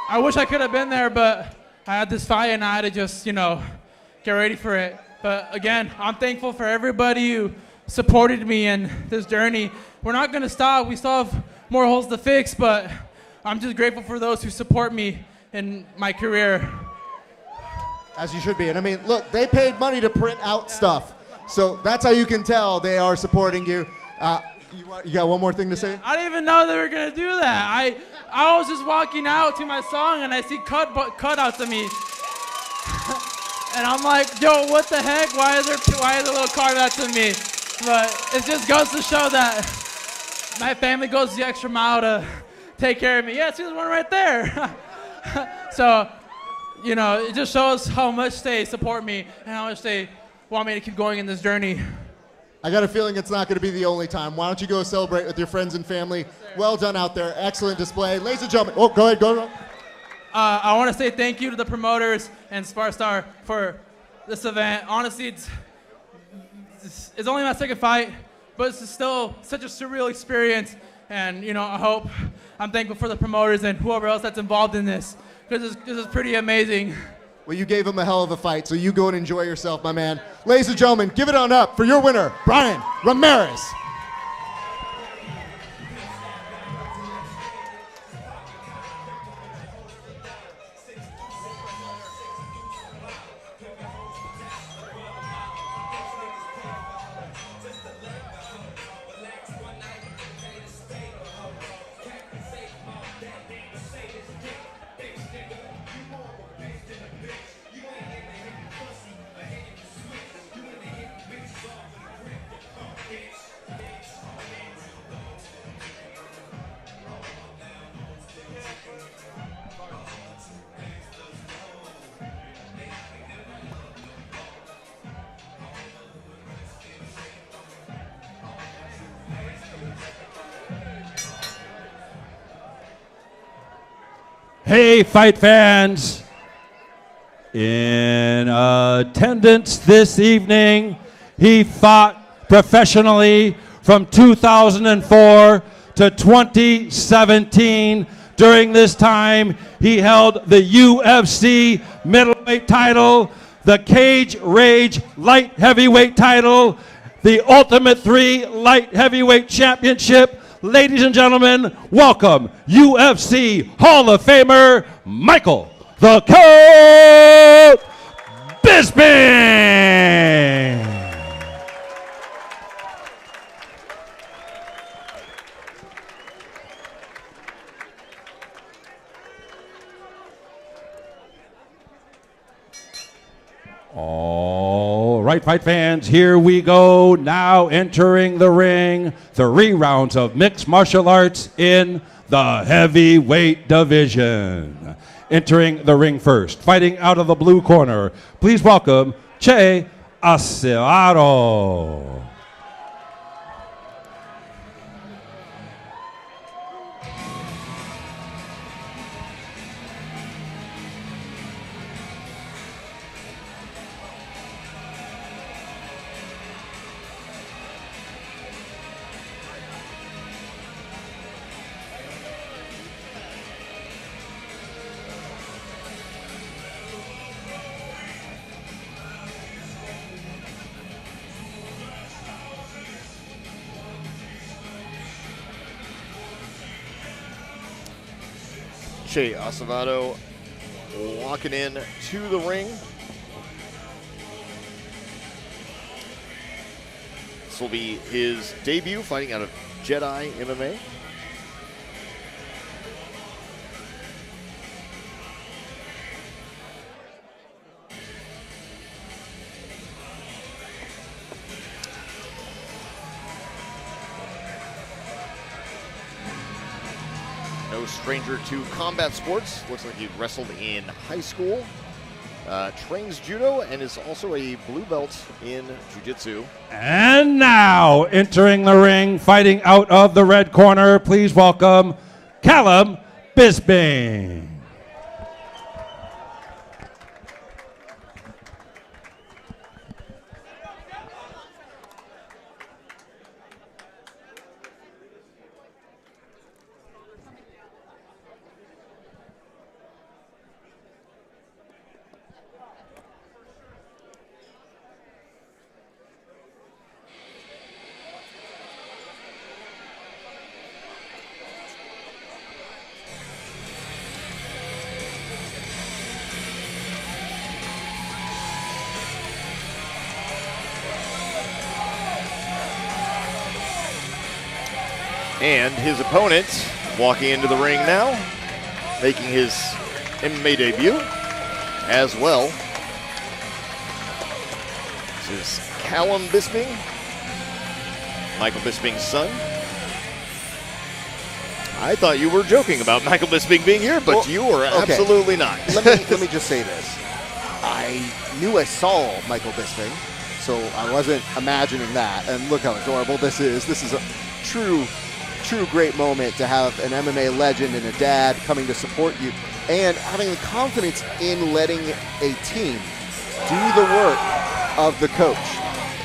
I wish I could have been there, but I had this fight and I had to just, you know, get ready for it. But again, I'm thankful for everybody who supported me in this journey. We're not gonna stop. We still have more holes to fix, but I'm just grateful for those who support me in my career. As you should be. And I mean, look, they paid money to print out stuff. So that's how you can tell they are supporting you. You got one more thing to say? I didn't even know they were gonna do that. I was just walking out to my song and I see cutouts of me, and I'm like, yo, what the heck? Why is there little cutouts of me? But it just goes to show that my family goes the extra mile to take care of me. Yeah, see, there's one right there. So, you know, it just shows how much they support me and how much they want me to keep going in this journey. I got a feeling it's not going to be the only time. Why don't you go celebrate with your friends and family? Well done out there. Excellent display. Ladies and gentlemen. Oh, go ahead. Go. I want to say thank you to the promoters and SparStar for this event. Honestly, it's only my second fight, but it's still such a surreal experience. And, you know, I'm thankful for the promoters and whoever else that's involved in this, because this is pretty amazing. Well, you gave him a hell of a fight, so you go and enjoy yourself, my man. Ladies and gentlemen, give it on up for your winner, Brian Ramirez. Hey, fight fans! In attendance this evening, he fought professionally from 2004 to 2017. During this time, he held the UFC middleweight title, the Cage Rage light heavyweight title, the Ultimate 3 light heavyweight championship. Ladies and gentlemen, welcome UFC Hall of Famer Michael the Coat Bisping. All right, fight fans, here we go. Now entering the ring, 3 rounds of mixed martial arts in the heavyweight division. Entering the ring first, fighting out of the blue corner, please welcome Che Acevedo. Che Acevedo walking in to the ring. This will be his debut fighting out of Jedi MMA. No stranger to combat sports. Looks like he wrestled in high school. Trains judo and is also a blue belt in jiu-jitsu. And now entering the ring, fighting out of the red corner, please welcome Callum Bisping. And his opponent walking into the ring now, making his MMA debut as well. This is Callum Bisping, Michael Bisping's son. I thought you were joking about Michael Bisping being here, but you were absolutely not. Let me just say this. I knew I saw Michael Bisping, so I wasn't imagining that. And look how adorable this is. This is a true great moment to have an MMA legend and a dad coming to support you and having the confidence in letting a team do the work of the coach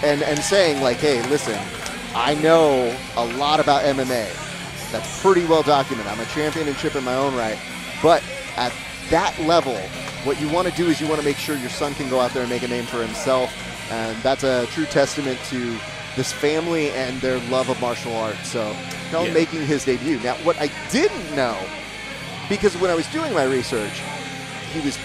and saying like, hey, listen, I know a lot about MMA. That's pretty well documented. I'm a championship in my own right. But at that level, what you want to do is you want to make sure your son can go out there and make a name for himself. And that's a true testament to this family and their love of martial arts. So making his debut. Now, what I didn't know, because when I was doing my research, he was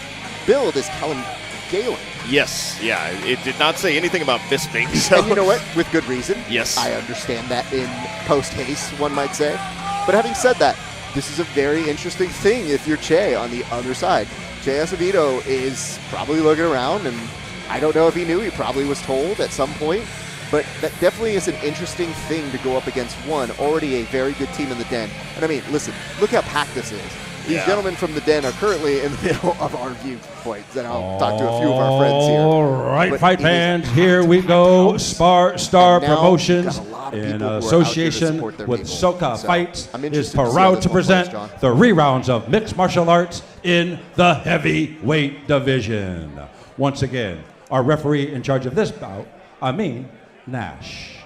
billed as Callum Galen. Yes, yeah, it did not say anything about Bisping. So. And you know what? With good reason. Yes. I understand that in post-haste, one might say. But having said that, this is a very interesting thing if you're Che on the other side. Che Acevedo is probably looking around, and I don't know if he knew. He probably was told at some point. But that definitely is an interesting thing to go up against already a very good team in the Den. And I mean, listen, look how packed this is. These gentlemen from the Den are currently in the middle of our viewpoints, and I'll talk to a few of our friends here. All right, fight fans, here we go. SparStar Promotions in association with Soca Fights is proud to present the rerounds of mixed martial arts in the heavyweight division. Once again, our referee in charge of this bout, Nash.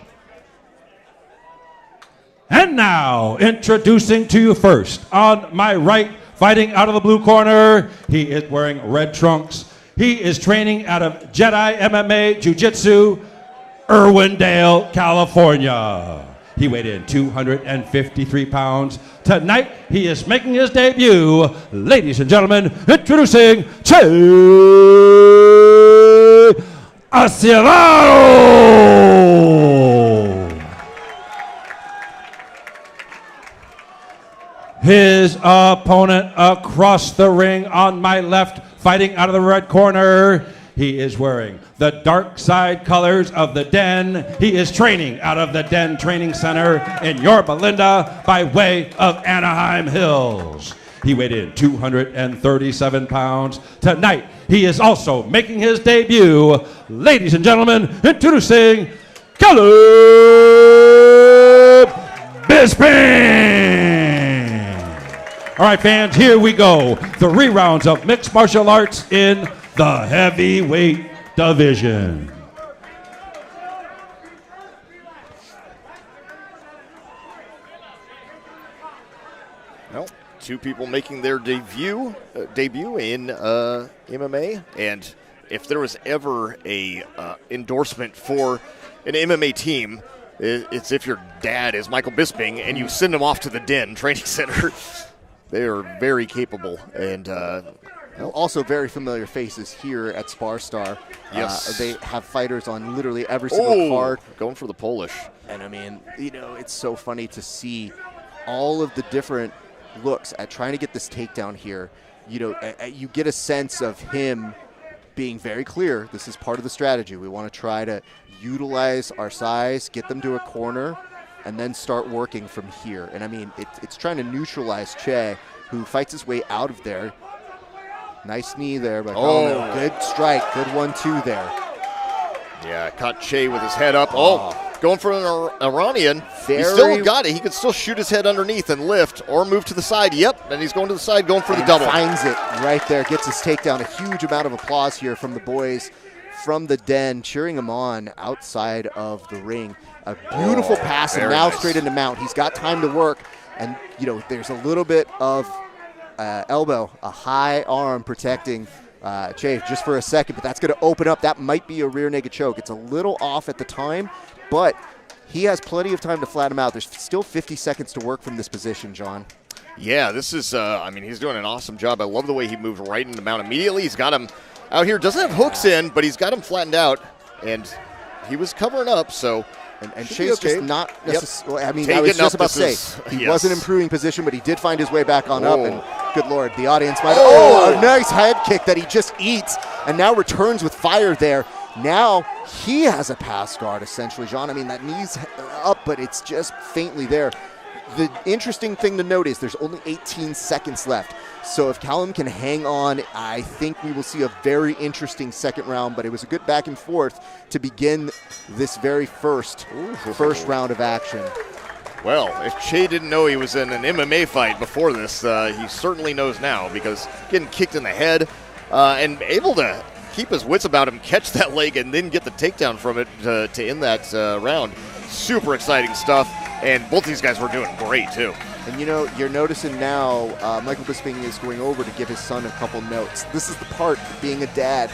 And now, introducing to you first, on my right, fighting out of the blue corner, he is wearing red trunks. He is training out of Jedi MMA Jiu-Jitsu, Irwindale, California. He weighed in 253 pounds. Tonight, he is making his debut. Ladies and gentlemen, introducing Che Acevedo. His opponent across the ring on my left, fighting out of the red corner. he is wearing the dark side colors of the Den. He is training out of the Den Training Center in Yorba Linda by way of Anaheim Hills. He weighed in 237 pounds. Tonight, he is also making his debut. Ladies and gentlemen, introducing Caleb Bisping. All right, fans, here we go. 3 rounds of mixed martial arts in the heavyweight division. Well, 2 people making their debut in MMA, and if there was ever a endorsement for an MMA team, it's if your dad is Michael Bisping and you send him off to the Den Training Center. They are very capable and also very familiar faces here at SparStar. Yes. They have fighters on literally every single card. Going for the Polish. And I mean, it's so funny to see all of the different looks at trying to get this takedown here. You get a sense of him being very clear. This is part of the strategy. We want to try to utilize our size, get them to a corner, and then start working from here. And I mean, it's trying to neutralize Che, who fights his way out of there. Nice knee there by Colin. Good strike. Good 1-2 there. Yeah, caught Che with his head up. Going for an Iranian. He still got it. He could still shoot his head underneath and lift or move to the side. Yep, and he's going to the side, going for the double. Finds it right there. Gets his takedown. A huge amount of applause here from the boys from the Den, cheering him on outside of the ring. A beautiful pass, and now straight into mount. He's got time to work, and there's a little bit of elbow, a high arm protecting Che just for a second, but that's going to open up. That might be a rear naked choke. It's a little off at the time, but he has plenty of time to flat him out. There's still 50 seconds to work from this position, John. Yeah, this is, he's doing an awesome job. I love the way he moved right into mount immediately. He's got him out here. Doesn't have hooks in, but he's got him flattened out, and he was covering up, so. And Che's just not necessarily, I mean, I was just about to say, he wasn't improving position, but he did find his way back on up, and good Lord, the audience might, a nice head kick that he just eats, and now returns with fire there. Now he has a pass guard, essentially, John. I mean, that knee's up, but it's just faintly there. The interesting thing to note is there's only 18 seconds left. So if Callum can hang on, I think we will see a very interesting second round, but it was a good back and forth to begin this very first round of action. Well, if Che didn't know he was in an MMA fight before this, he certainly knows now, because getting kicked in the head and able to keep his wits about him, catch that leg, and then get the takedown from it to end that round. Super exciting stuff, and both these guys were doing great, too. And you're noticing now Michael Bisping is going over to give his son a couple notes. This is the part of being a dad.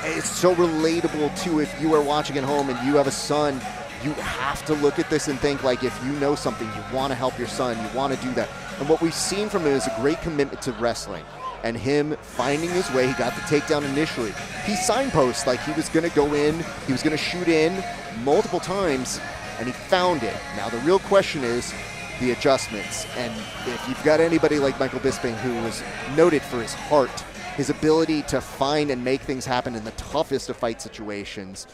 It's so relatable, too, if you are watching at home and you have a son. You have to look at this and think, like, if you know something, you want to help your son, you want to do that. And what we've seen from him is a great commitment to wrestling. And him finding his way, he got the takedown initially. He signposted like he was going to go in, he was going to shoot in multiple times, and he found it. Now the real question is the adjustments. And if you've got anybody like Michael Bisping, who was noted for his heart, his ability to find and make things happen in the toughest of fight situations,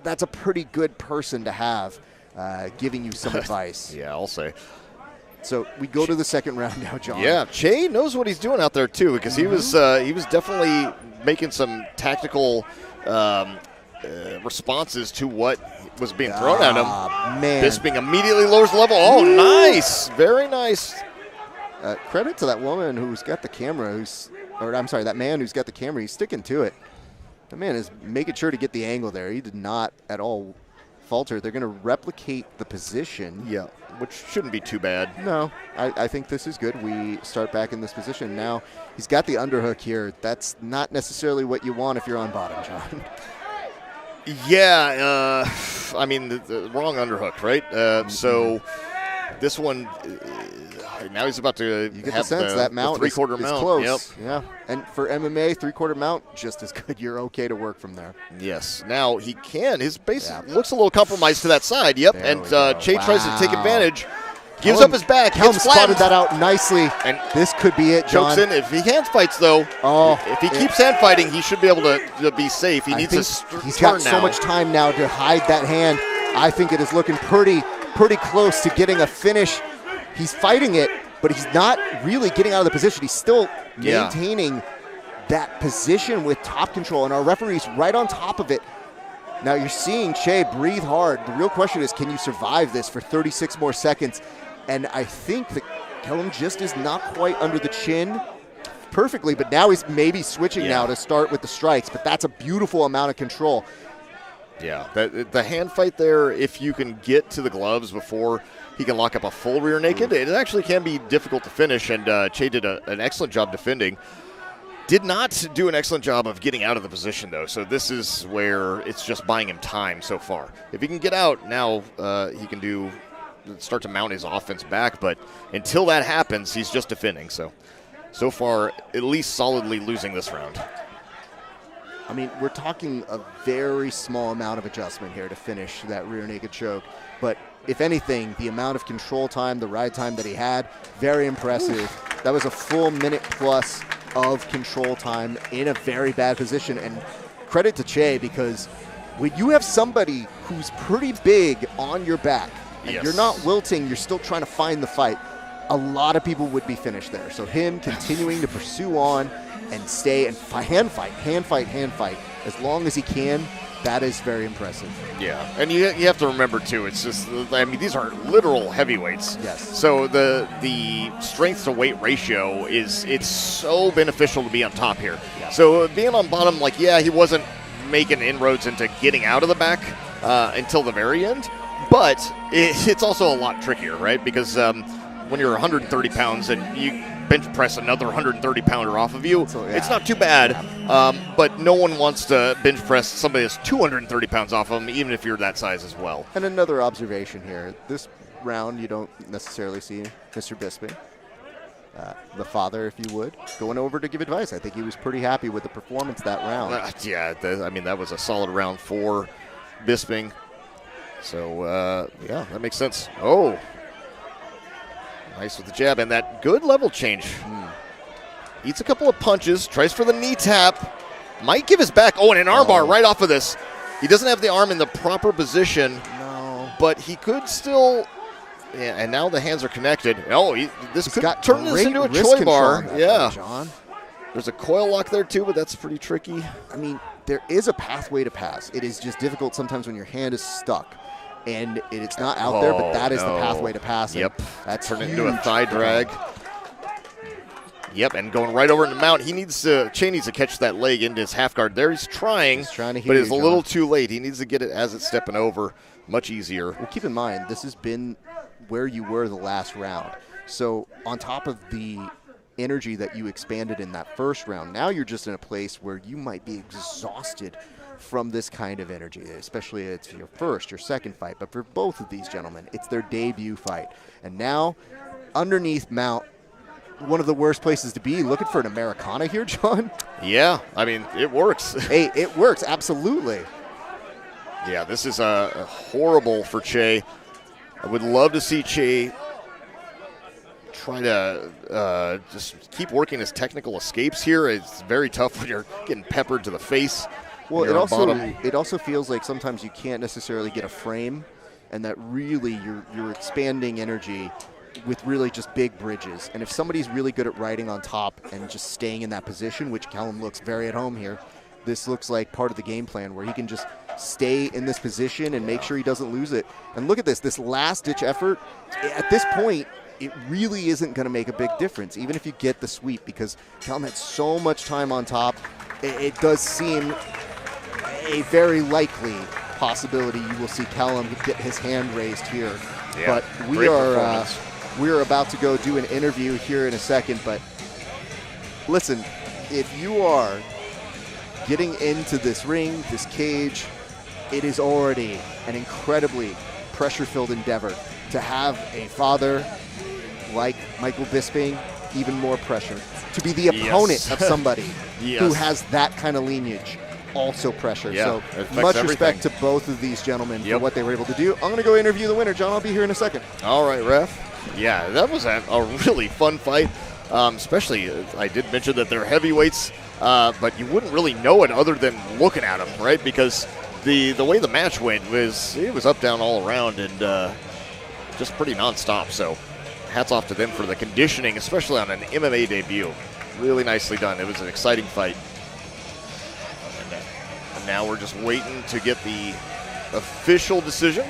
that's a pretty good person to have giving you some advice. Yeah, I'll say. So we go to the second round now, John. Yeah, Che knows what he's doing out there too, because he was definitely making some tactical responses to what was being thrown at him. Man. Bisping immediately lowers the level. Oh, nice, very nice. Credit to that woman who's got the camera, that man who's got the camera. He's sticking to it. That man is making sure to get the angle there. He did not at all falter. They're going to replicate the position. Yeah, which shouldn't be too bad. No, I think this is good. We start back in this position. Now, he's got the underhook here. That's not necessarily what you want if you're on bottom, John. Yeah, the wrong underhook, right? So this one, now he's about to you get have the sense that mount three-quarter is mount. Close. Yep. Yeah, and for MMA, three-quarter mount, just as good. You're okay to work from there. Yes. Now he can. His base looks a little compromised to that side. Yep. There and Che tries to take advantage. Gives up his back. Callum gets spotted flattened. that out nicely. And this could be it, John. chokes in. If he hand fights, though, if he keeps hand fighting, he should be able to be safe. He needs to he's turn got so now. much time now to hide that hand. I think it is looking pretty close to getting a finish. He's fighting it, but he's not really getting out of the position. He's still maintaining that position with top control, and our referee's right on top of it. Now you're seeing Che breathe hard. The real question is, can you survive this for 36 more seconds? And I think that Kellum just is not quite under the chin perfectly, but now he's maybe switching now to start with the strikes, but that's a beautiful amount of control. Yeah, the hand fight there, if you can get to the gloves before he can lock up a full rear naked, it actually can be difficult to finish, and Che did an excellent job defending. Did not do an excellent job of getting out of the position, though, so this is where it's just buying him time so far. If he can get out, now he can start to mount his offense back, but until that happens, he's just defending. So far, at least solidly losing this round. I mean, we're talking a very small amount of adjustment here to finish that rear naked choke. But if anything, the amount of control time, the ride time that he had, very impressive. That was a full minute plus of control time in a very bad position. And credit to Che, because when you have somebody who's pretty big on your back, and you're not wilting, you're still trying to find the fight, a lot of people would be finished there. So him continuing to pursue on and stay and hand fight as long as he can, that is very impressive. Yeah, and you have to remember too, it's just, I mean, these are literal heavyweights. Yes. So the strength to weight ratio it's so beneficial to be on top here. Yeah. So being on bottom, like, he wasn't making inroads into getting out of the back until the very end, but it's also a lot trickier, right? Because when you're 130 pounds and you bench press another 130-pounder off of you, it's not too bad, but no one wants to bench press somebody that's 230 pounds off of them, even if you're that size as well. And another observation here, this round you don't necessarily see Mr. Bisping, the father, if you would, going over to give advice. I think he was pretty happy with the performance that round. I mean, that was a solid round for Bisping. So, that makes sense. Oh, nice with the jab, and that good level change. Eats a couple of punches, tries for the knee tap, might give his back. Oh, and an armbar right off of this. He doesn't have the arm in the proper position, but he could still. Yeah, and now the hands are connected. Oh, this could turn this into a Choi bar. Yeah, John. There's a coil lock there too, but that's pretty tricky. I mean, there is a pathway to pass. It is just difficult sometimes when your hand is stuck. And it's not out there, but that is the pathway to pass. Yep. That's turned it into a thigh drag. Yep, and going right over into mount. Che needs to catch that leg into his half guard. There he's trying to hear but it's you, a little too late. He needs to get it as it's stepping over. Much easier. Well, keep in mind, this has been where you were the last round. So on top of the energy that you expanded in that first round, now you're just in a place where you might be exhausted from this kind of energy, especially it's your first, your second fight. But for both of these gentlemen, it's their debut fight. And now, underneath mount, one of the worst places to be, looking for an Americana here, John. Yeah, I mean, it works. Hey, it works, absolutely. Yeah, this is horrible for Che. I would love to see Che try to just keep working his technical escapes here. It's very tough when you're getting peppered to the face. Well, it also feels like sometimes you can't necessarily get a frame, and that really you're expanding energy with really just big bridges. And if somebody's really good at riding on top and just staying in that position, which Callum looks very at home here, this looks like part of the game plan where he can just stay in this position and make sure he doesn't lose it. And look at this last-ditch effort. At this point, it really isn't going to make a big difference, even if you get the sweep, because Callum had so much time on top. It does seem a very likely possibility you will see Callum get his hand raised here. Yeah, but we are about to go do an interview here in a second. But listen, if you are getting into this ring, this cage, it is already an incredibly pressure-filled endeavor. To have a father like Michael Bisping, even more pressure. To be the opponent of somebody who has that kind of lineage, also pressure. Yeah, so much respect to both of these gentlemen for what they were able to do. I'm going to go interview the winner. John, I'll be here in a second. All right, ref. Yeah, that was a really fun fight. Especially, I did mention that they're heavyweights, but you wouldn't really know it other than looking at them, right? Because the way the match went was up, down, all around, and just pretty nonstop. So hats off to them for the conditioning, especially on an MMA debut. Really nicely done. It was an exciting fight. And now we're just waiting to get the official decision.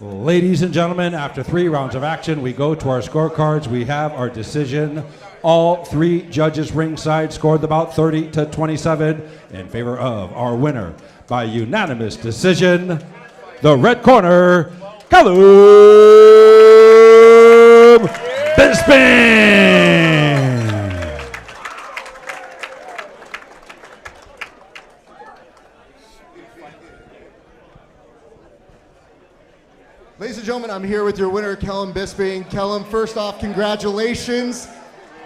Ladies and gentlemen, after 3 rounds of action, we go to our scorecards. We have our decision. All 3 judges ringside scored the bout 30-27 in favor of our winner by unanimous decision, the red corner, Callum Bisping. Ladies and gentlemen, I'm here with your winner, Callum Bisping. Callum, first off, congratulations.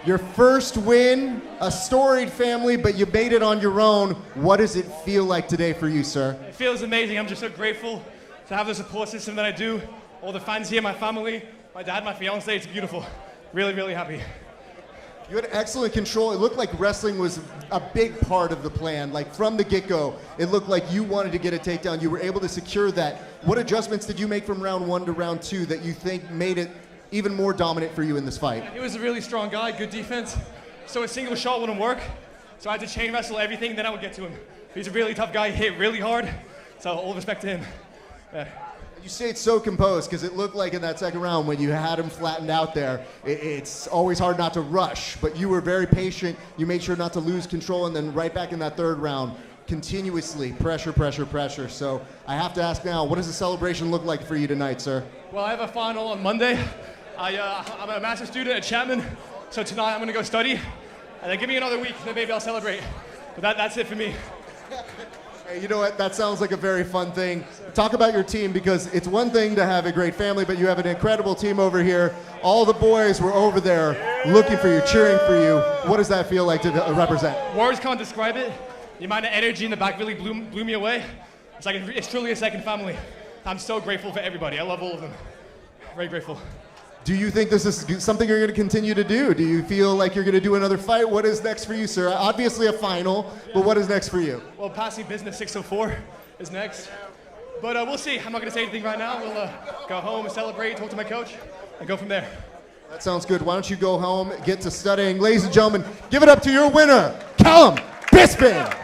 Your first win, a storied family, but you made it on your own. What does it feel like today for you, sir? It feels amazing. I'm just so grateful to have the support system that I do. All the fans here, my family, my dad, my fiance, it's beautiful. Really, really happy. You had excellent control. It looked like wrestling was a big part of the plan. Like from the get-go, it looked like you wanted to get a takedown. You were able to secure that. What adjustments did you make from round 1 to round 2 that you think made it even more dominant for you in this fight? He was a really strong guy, good defense. So a single shot wouldn't work. So I had to chain wrestle everything, then I would get to him. He's a really tough guy, hit really hard. So all respect to him. Yeah. You stayed so composed because it looked like in that second round when you had him flattened out there, it's always hard not to rush, but you were very patient. You made sure not to lose control, and then right back in that third round, continuously pressure, pressure, pressure. So I have to ask now, what does the celebration look like for you tonight, sir? Well, I have a final on Monday. I'm a master's student at Chapman, so tonight I'm going to go study, and then give me another week, then maybe I'll celebrate. But that's it for me. Hey, you know what? That sounds like a very fun thing. Talk about your team, because it's one thing to have a great family, but you have an incredible team over here. All the boys were over there looking for you, cheering for you. What does that feel like to represent? Words can't describe it. The amount of energy in the back really blew me away. It's truly a second family. I'm so grateful for everybody. I love all of them. Very grateful. Do you think this is something you're going to continue to do? Do you feel like you're going to do another fight? What is next for you, sir? Obviously a final, but what is next for you? Well, passing business 604 is next. But we'll see. I'm not going to say anything right now. We'll go home and celebrate, talk to my coach, and go from there. That sounds good. Why don't you go home, get to studying. Ladies and gentlemen, give it up to your winner, Callum Bisping.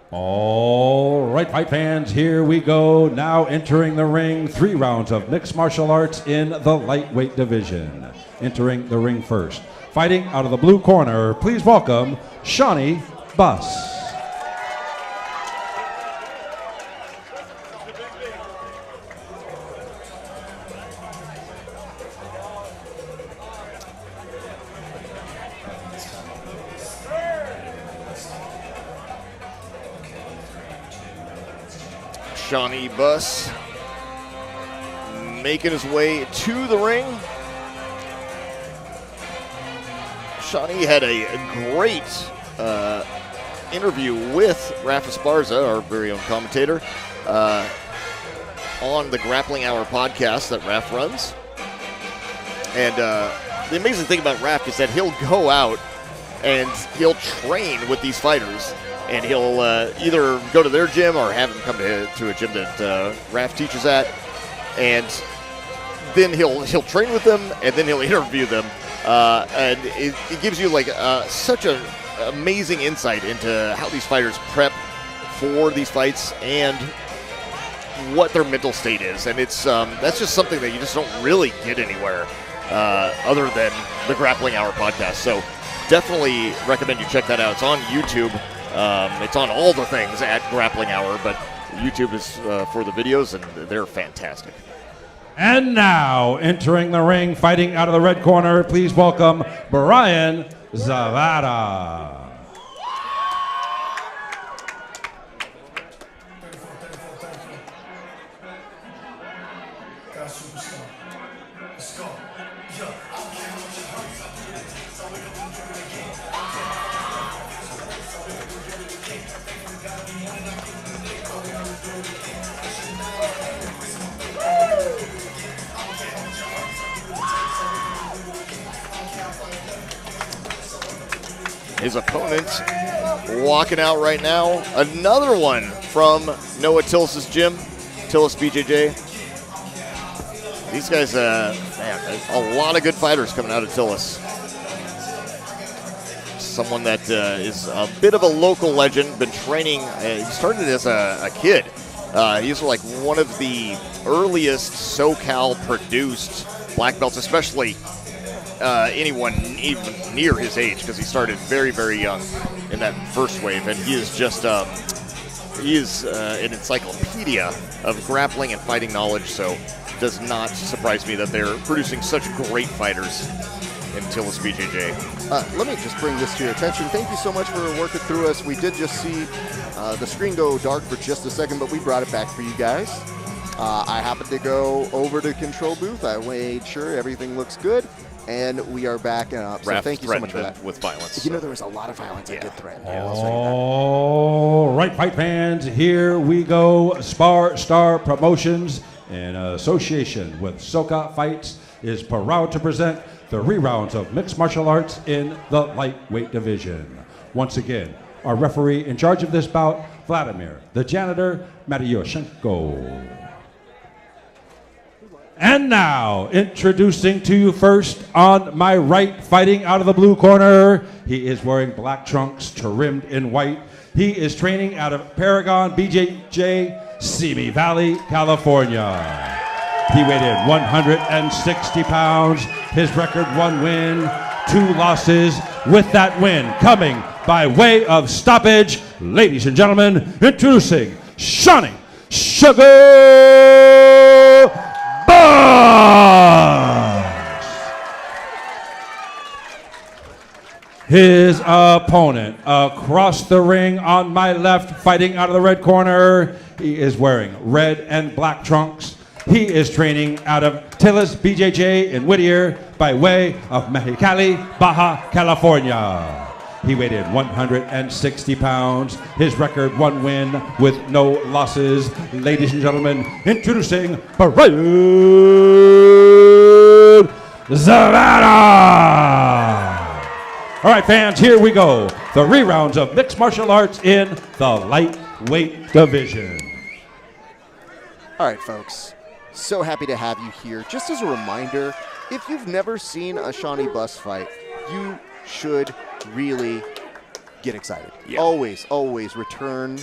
All right, fight fans, here we go. Now entering the ring, 3 rounds of mixed martial arts in the lightweight division. Entering the ring first, fighting out of the blue corner, please welcome Shawnee Buss. Shawnee Bus making his way to the ring. Shawnee had a great interview with Rafa Esparza, our very own commentator, on the Grappling Hour podcast that Raf runs. And the amazing thing about Raf is that he'll go out and he'll train with these fighters, and he'll either go to their gym or have them come to a gym that Raf teaches at, and then he'll train with them, and then he'll interview them, and it gives you like such an amazing insight into how these fighters prep for these fights and what their mental state is, and it's that's just something that you just don't really get anywhere other than the Grappling Hour podcast. So definitely recommend you check that out. It's on YouTube. It's on all the things at Grappling Hour, but YouTube is for the videos, and they're fantastic. And now, entering the ring, fighting out of the red corner, please welcome Brian Zavada. His opponent walking out right now. Another one from Noah Tillis' gym, Tillis BJJ. These guys, man, a lot of good fighters coming out of Tillis. Someone that is a bit of a local legend, been training, he started as a kid. He's like one of the earliest SoCal produced black belts, especially anyone even near his age, because he started very, very young in that first wave, and he is just an encyclopedia of grappling and fighting knowledge, so it does not surprise me that they're producing such great fighters in Tillis BJJ. Let me just bring this to your attention. Thank you so much for working through us. We did just see the screen go dark for just a second, but we brought it back for you guys. I happened to go over to control booth. I made sure everything looks good. And we are back up. So thank you so much for that. With violence. You know, there was a lot of violence. I did threaten. All right, fight fans, here we go. SparStar Promotions, in association with Soca Fights, is proud to present the rerounds of mixed martial arts in the lightweight division. Once again, our referee in charge of this bout, Vladimir, the janitor, Matyoshenko. And now, introducing to you first, on my right, fighting out of the blue corner, he is wearing black trunks trimmed in white. He is training out of Paragon BJJ, Simi Valley, California. He weighed in 160 pounds. His record, 1 win, 2 losses. With that win coming by way of stoppage, ladies and gentlemen, introducing Shawnee Sugar Bus. His opponent across the ring on my left, fighting out of the red corner. He is wearing red and black trunks. He is training out of Tillis BJJ in Whittier by way of Mexicali, Baja California. He weighed in 160 pounds. His record, 1 win with no losses. Ladies and gentlemen, introducing Brian Zavada. All right, fans, here we go. The rerounds of mixed martial arts in the lightweight division. All right, folks. So happy to have you here. Just as a reminder, if you've never seen a Shawnee Bus fight, you should really get excited. Yeah. Always return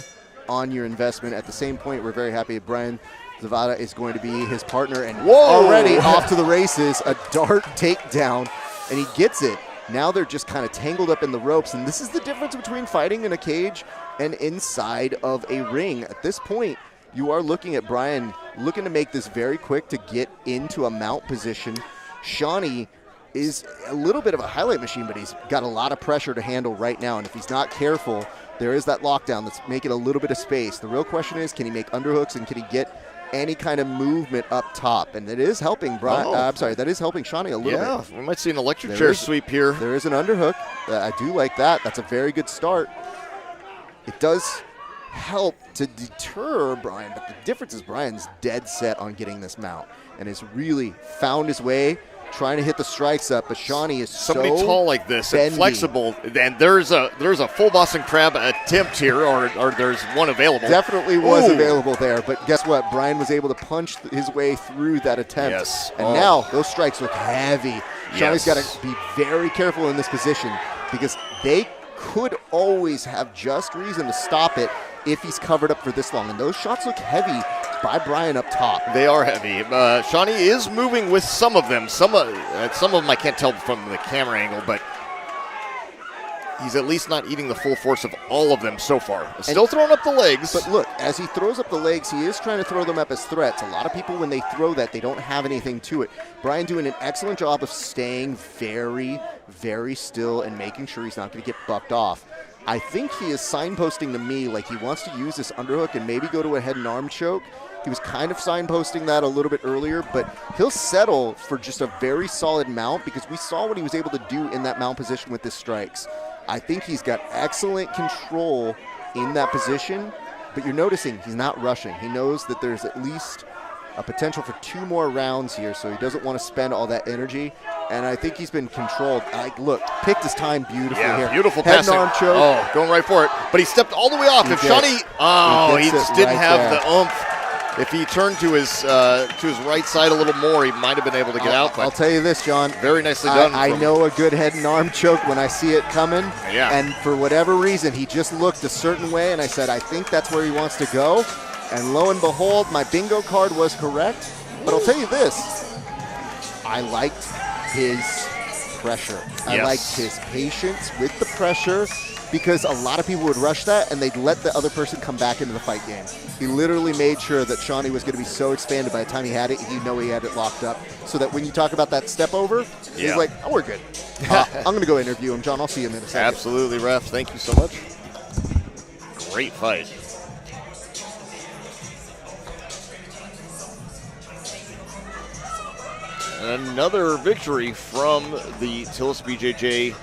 on your investment. At the same point, we're very happy Brian Zavada is going to be his partner, and already off to the races, a dart takedown, and he gets it. Now they're just kind of tangled up in the ropes, and this is the difference between fighting in a cage and inside of a ring. At this point, you are looking at Brian looking to make this very quick to get into a mount position. Shawnee is a little bit of a highlight machine, but he's got a lot of pressure to handle right now, and if he's not careful, there is that lockdown that's making a little bit of space. The real question is, can he make underhooks and can he get any kind of movement up top? And it is helping Brian. That is helping Shawnee a little bit. Yeah, we might see an electric chair sweep here. There is an underhook. I do like that. That's a very good start. It does help to deter Brian, but the difference is Brian's dead set on getting this mount and has really found his way, trying to hit the strikes up, but Shawnee is somebody so tall like this bendy. and flexible, and there's a full Boston Crab attempt here, or there's one available. Definitely was available there, but guess what? Brian was able to punch his way through that attempt. Yes. And now those strikes look heavy. Shawnee's got to be very careful in this position because they could always have just reason to stop it if he's covered up for this long. And those shots look heavy by Brian up top. They are heavy. Shawnee is moving with some of them. Some of them I can't tell from the camera angle, but he's at least not eating the full force of all of them so far. Still throwing up the legs. But look, as he throws up the legs, he is trying to throw them up as threats. A lot of people, when they throw that, they don't have anything to it. Brian doing an excellent job of staying very, very still and making sure he's not going to get bucked off. I think he is signposting to me like he wants to use this underhook and maybe go to a head and arm choke. He was kind of signposting that a little bit earlier, but he'll settle for just a very solid mount because we saw what he was able to do in that mount position with his strikes. I think he's got excellent control in that position, but you're noticing he's not rushing. He knows that there's at least a potential for 2 more rounds here, so he doesn't want to spend all that energy, and I think he's been controlled. Look, picked his time beautifully here. Beautiful head passing. And arm choke. Oh, going right for it, but he stepped all the way off. If Shawnee, he just didn't have the oomph. If he turned to his right side a little more, he might have been able to get out. But I'll tell you this, John. Very nicely done. I know a good head and arm choke when I see it coming. Yeah. And for whatever reason, he just looked a certain way, and I said, I think that's where he wants to go. And lo and behold, my bingo card was correct. But I'll tell you this, I liked his pressure. I liked his patience with the pressure because a lot of people would rush that and they'd let the other person come back into the fight game. He literally made sure that Shawnee was going to be so expanded by the time he had it, he'd know he had it locked up. So that when you talk about that step over, he's like, oh, we're good. I'm going to go interview him, John. I'll see him in a second. Absolutely, ref. Thank you so much. Great fight. Another victory from the Tillis BJJ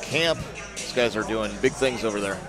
camp. These guys are doing big things over there.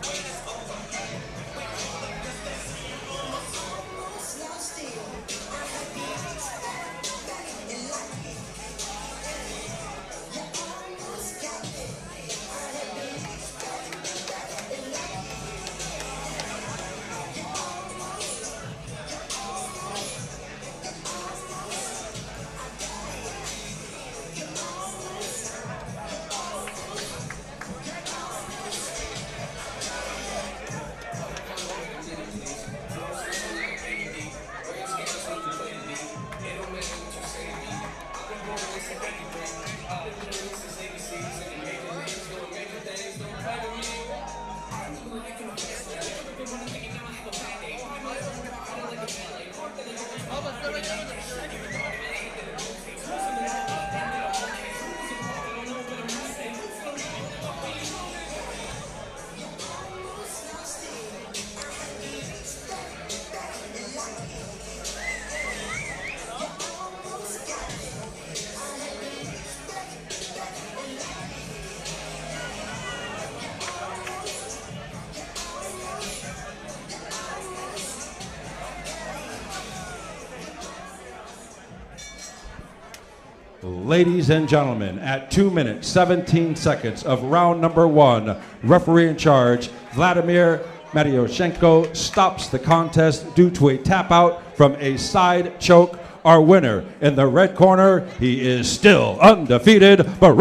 Ladies and gentlemen, at 2 minutes, 17 seconds of round number 1, referee in charge, Vladimir Matyoshenko, stops the contest due to a tap out from a side choke. Our winner in the red corner, he is still undefeated, Brian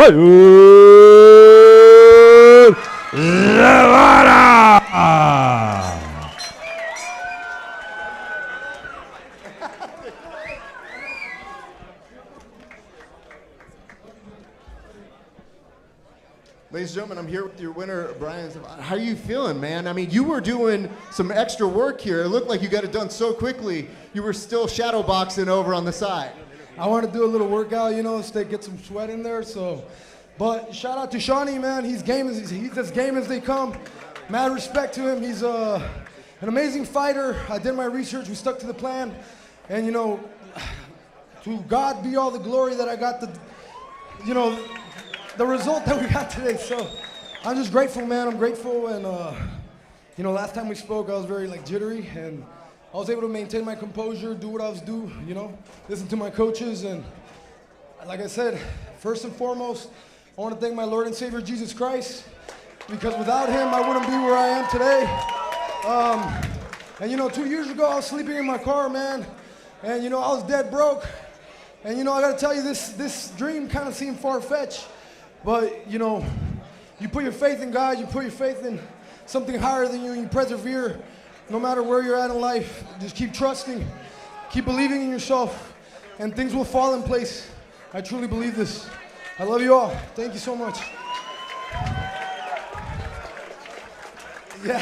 Zavada! Ladies and gentlemen, I'm here with your winner, Brian. How are you feeling, man? I mean, you were doing some extra work here. It looked like you got it done so quickly. You were still shadow boxing over on the side. I want to do a little workout, you know, get some sweat in there. But shout out to Shawnee, man. He's as game as they come. Mad respect to him. He's an amazing fighter. I did my research. We stuck to the plan, and you know, to God be all the glory that I got the result that we got today. So I'm just grateful, man. I'm grateful, and you know, last time we spoke, I was very jittery, and I was able to maintain my composure, do what I was due, you know, listen to my coaches, and like I said, first and foremost, I want to thank my Lord and Savior Jesus Christ, because without him, I wouldn't be where I am today. And you know, 2 years ago, I was sleeping in my car, man, and you know, I was dead broke. And you know, I gotta tell you, this dream kind of seemed far-fetched, but you know, you put your faith in God, you put your faith in something higher than you, and you persevere, no matter where you're at in life. Just keep trusting, keep believing in yourself, and things will fall in place. I truly believe this. I love you all. Thank you so much. Yeah.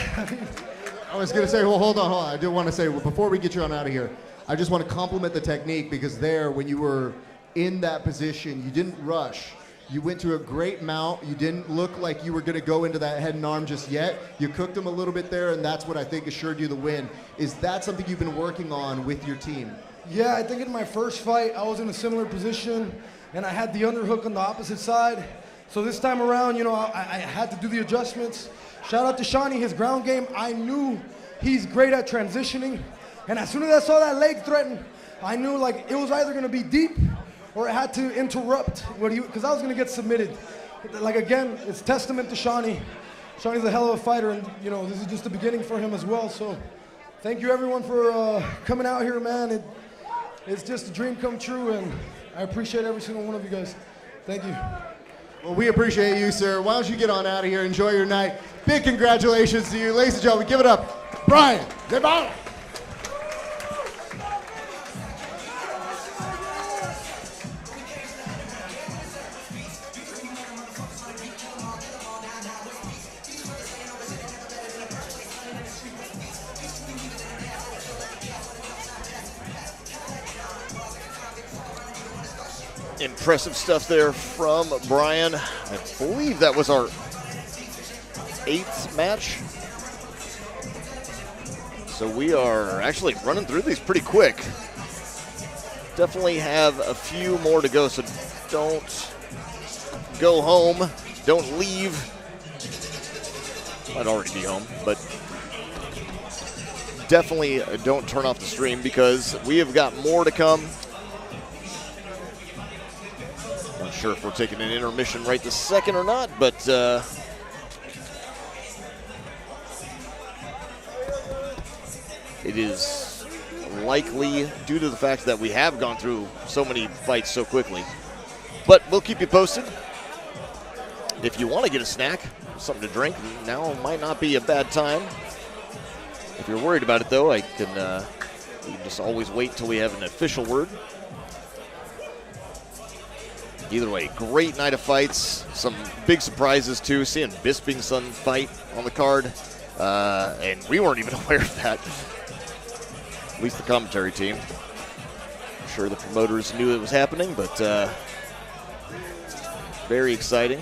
I was going to say, well, hold on. I do want to say, before we get you on out of here, I just want to compliment the technique, because there, when you were in that position, you didn't rush. You went to a great mount. You didn't look like you were going to go into that head and arm just yet. You cooked them a little bit there, and that's what I think assured you the win. Is that something you've been working on with your team? Yeah, I think in my first fight, I was in a similar position, and I had the underhook on the opposite side. So this time around, you know, I had to do the adjustments. Shout out to Shawnee, his ground game. I knew he's great at transitioning. And as soon as I saw that leg threaten, I knew like it was either going to be deep or it had to interrupt because I was going to get submitted. Like again, it's testament to Shawnee. Shawnee's a hell of a fighter, and you know, this is just the beginning for him as well. So thank you everyone for coming out here, man. It's just a dream come true, and I appreciate every single one of you guys. Thank you. Well, we appreciate you, sir. Why don't you get on out of here, enjoy your night. Big congratulations to you. Ladies and gentlemen, give it up. Brian Zebal. Impressive stuff there from Brian. I believe that was our 8th match. So we are actually running through these pretty quick. Definitely have a few more to go, so don't go home. Don't leave. Might already be home, but definitely don't turn off the stream, because we have got more to come. Not sure if we're taking an intermission right this second or not, but it is likely due to the fact that we have gone through so many fights so quickly. But we'll keep you posted. If you want to get a snack, something to drink, now might not be a bad time. If you're worried about it, though, you can just always wait until we have an official word. Either way, great night of fights. Some big surprises, too. Seeing Bisping's son fight on the card. And we weren't even aware of that. At least the commentary team. I'm sure the promoters knew it was happening, but very exciting.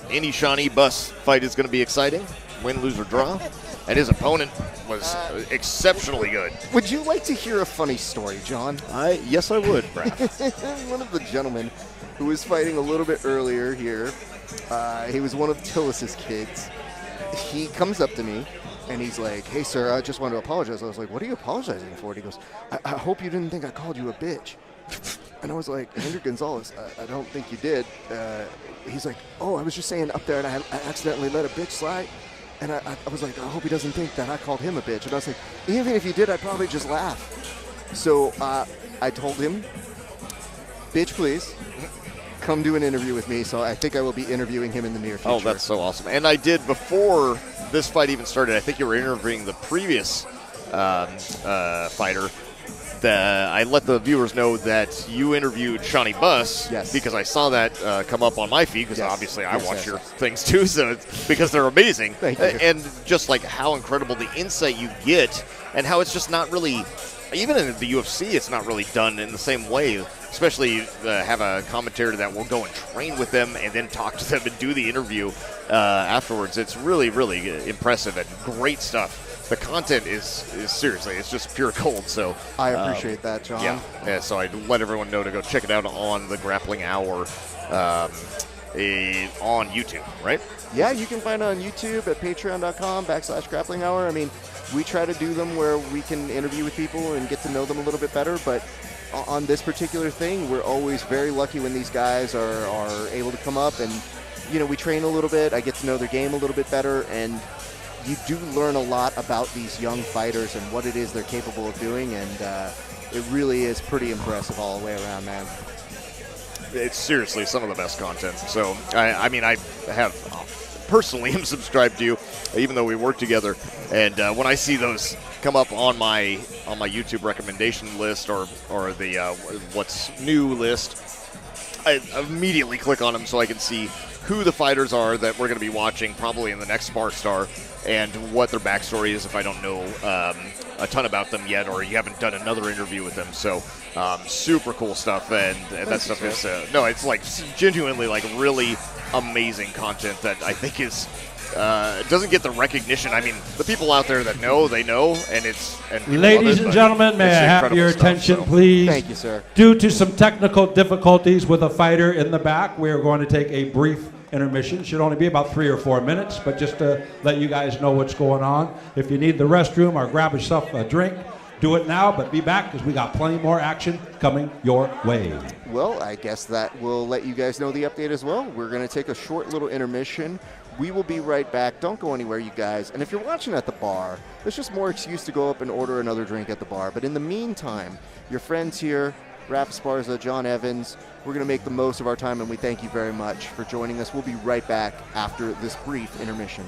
Any Shawnee Bus fight is going to be exciting. Win, lose, or draw. And his opponent was exceptionally good. Would you like to hear a funny story, John? Yes, I would, Brad. One of the gentlemen who was fighting a little bit earlier here, he was one of Tillis's kids. He comes up to me, and he's like, "Hey, sir, I just want to apologize." I was like, "What are you apologizing for?" And he goes, I hope you didn't think I called you a bitch." And I was like, "Hendrik Gonzalez, I don't think you did." He's like, "Oh, I was just saying up there, and I accidentally let a bitch slide." And I was like, "I hope he doesn't think that I called him a bitch." And I was like, "Even if you did, I'd probably just laugh." So I told him, "Bitch, please, come do an interview with me." So I think I will be interviewing him in the near future. Oh, that's so awesome. And I did, before this fight even started, I think you were interviewing the previous fighter. I let the viewers know that you interviewed Shawnee Buss because I saw that come up on my feed because obviously I watch your things too, so it's because they're amazing. Thank you. And just like how incredible the insight you get and how it's just not really, even in the UFC, it's not really done in the same way, especially have a commentator that will go and train with them and then talk to them and do the interview afterwards. It's really, really impressive and great stuff. The content is seriously, it's just pure gold. So I appreciate that, John. Yeah, so I'd let everyone know to go check it out on the Grappling Hour on YouTube, right? Yeah, you can find it on YouTube at patreon.com/Grappling Hour. I mean, we try to do them where we can interview with people and get to know them a little bit better, but on this particular thing, we're always very lucky when these guys are able to come up and, you know, we train a little bit, I get to know their game a little bit better, and you do learn a lot about these young fighters and what it is they're capable of doing, and it really is pretty impressive all the way around, man. It's seriously some of the best content. So, I mean, I have personally am subscribed to you, even though we work together. And when I see those come up on my YouTube recommendation list or the what's new list, I immediately click on them so I can see who the fighters are that we're going to be watching probably in the next SparStar and what their backstory is if I don't know a ton about them yet or you haven't done another interview with them. So super cool stuff, and that stuff is no, it's like genuinely like really amazing content that I think is doesn't get the recognition. I mean, the people out there that know, they know, and it's ladies and gentlemen, may I have your attention, please? Thank you, sir. Due to some technical difficulties with a fighter in the back, we are going to take a brief intermission. Should only be about 3 or 4 minutes, but just to let you guys know what's going on. If you need the restroom or grab yourself a drink, do it now, but be back because we got plenty more action coming your way. Well, I guess that will let you guys know the update as well. We're going to take a short little intermission. We will be right back. Don't go anywhere, you guys. And if you're watching at the bar, there's just more excuse to go up and order another drink at the bar. But in the meantime, your friends here, Raph Esparza, John Evans, we're going to make the most of our time, and we thank you very much for joining us. We'll be right back after this brief intermission.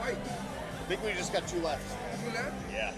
I think we just got 2 left. 2 left? Yeah.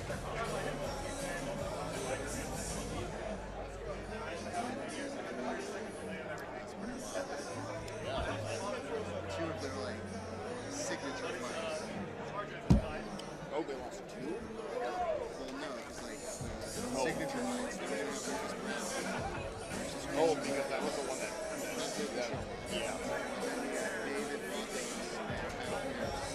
Two of their like signature fights. Oh, they lost 2? Well, no, it's like signature fights. They did it for this round. Oh, because that was the one that. Yeah. David Robbins and Kyle Pierce.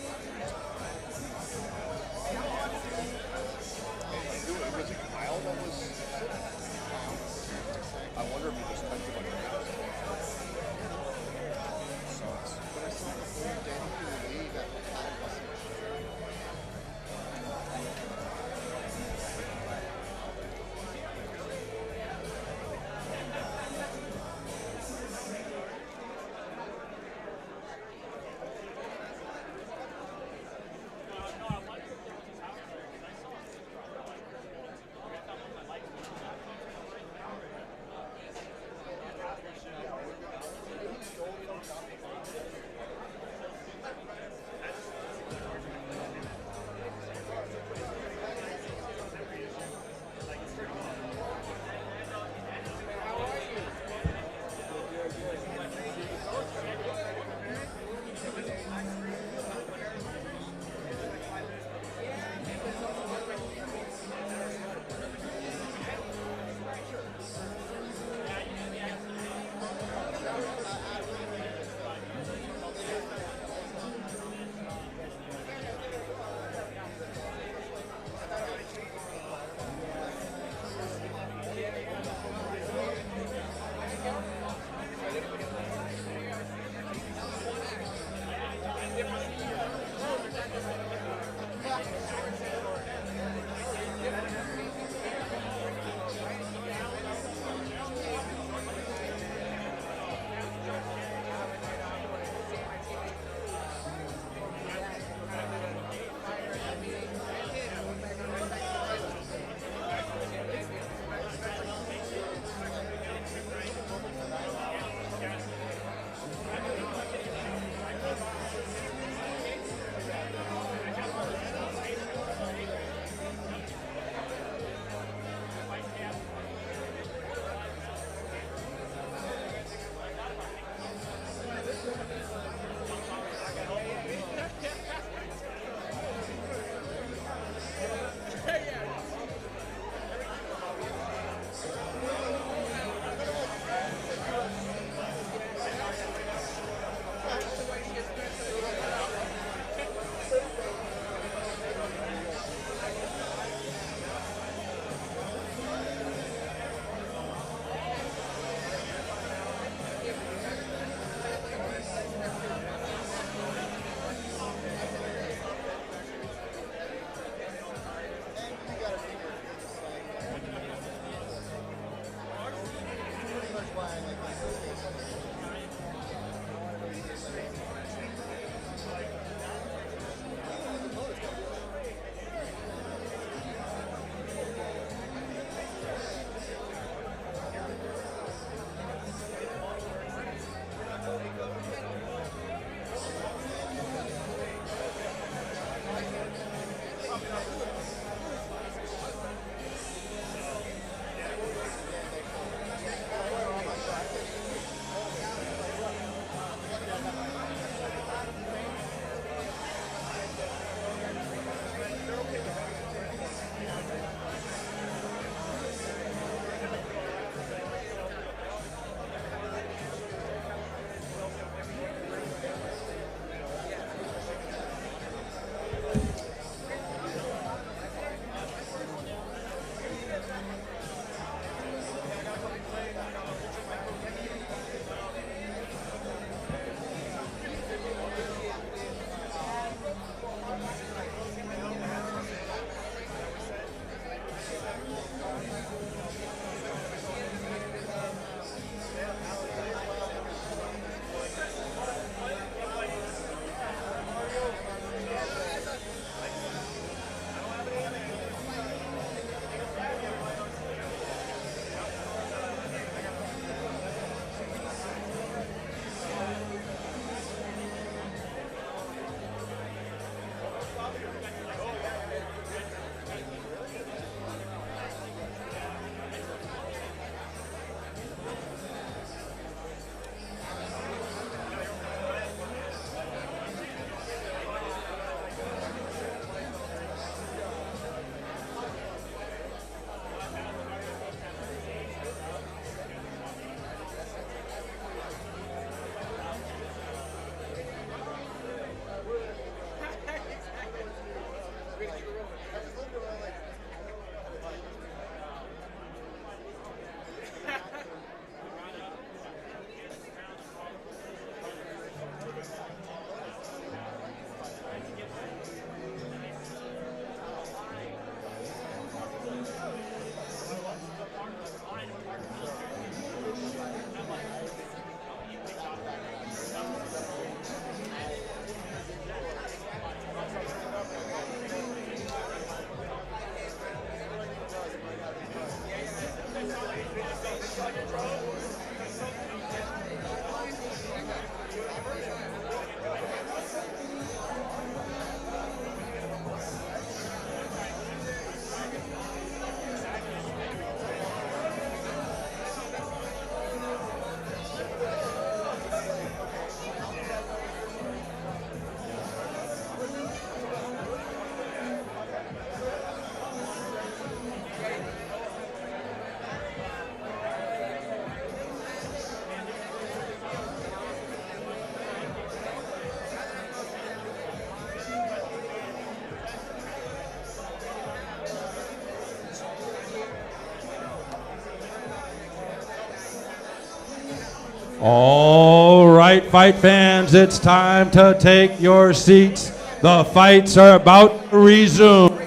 All right, fight fans, it's time to take your seats. The fights are about to resume.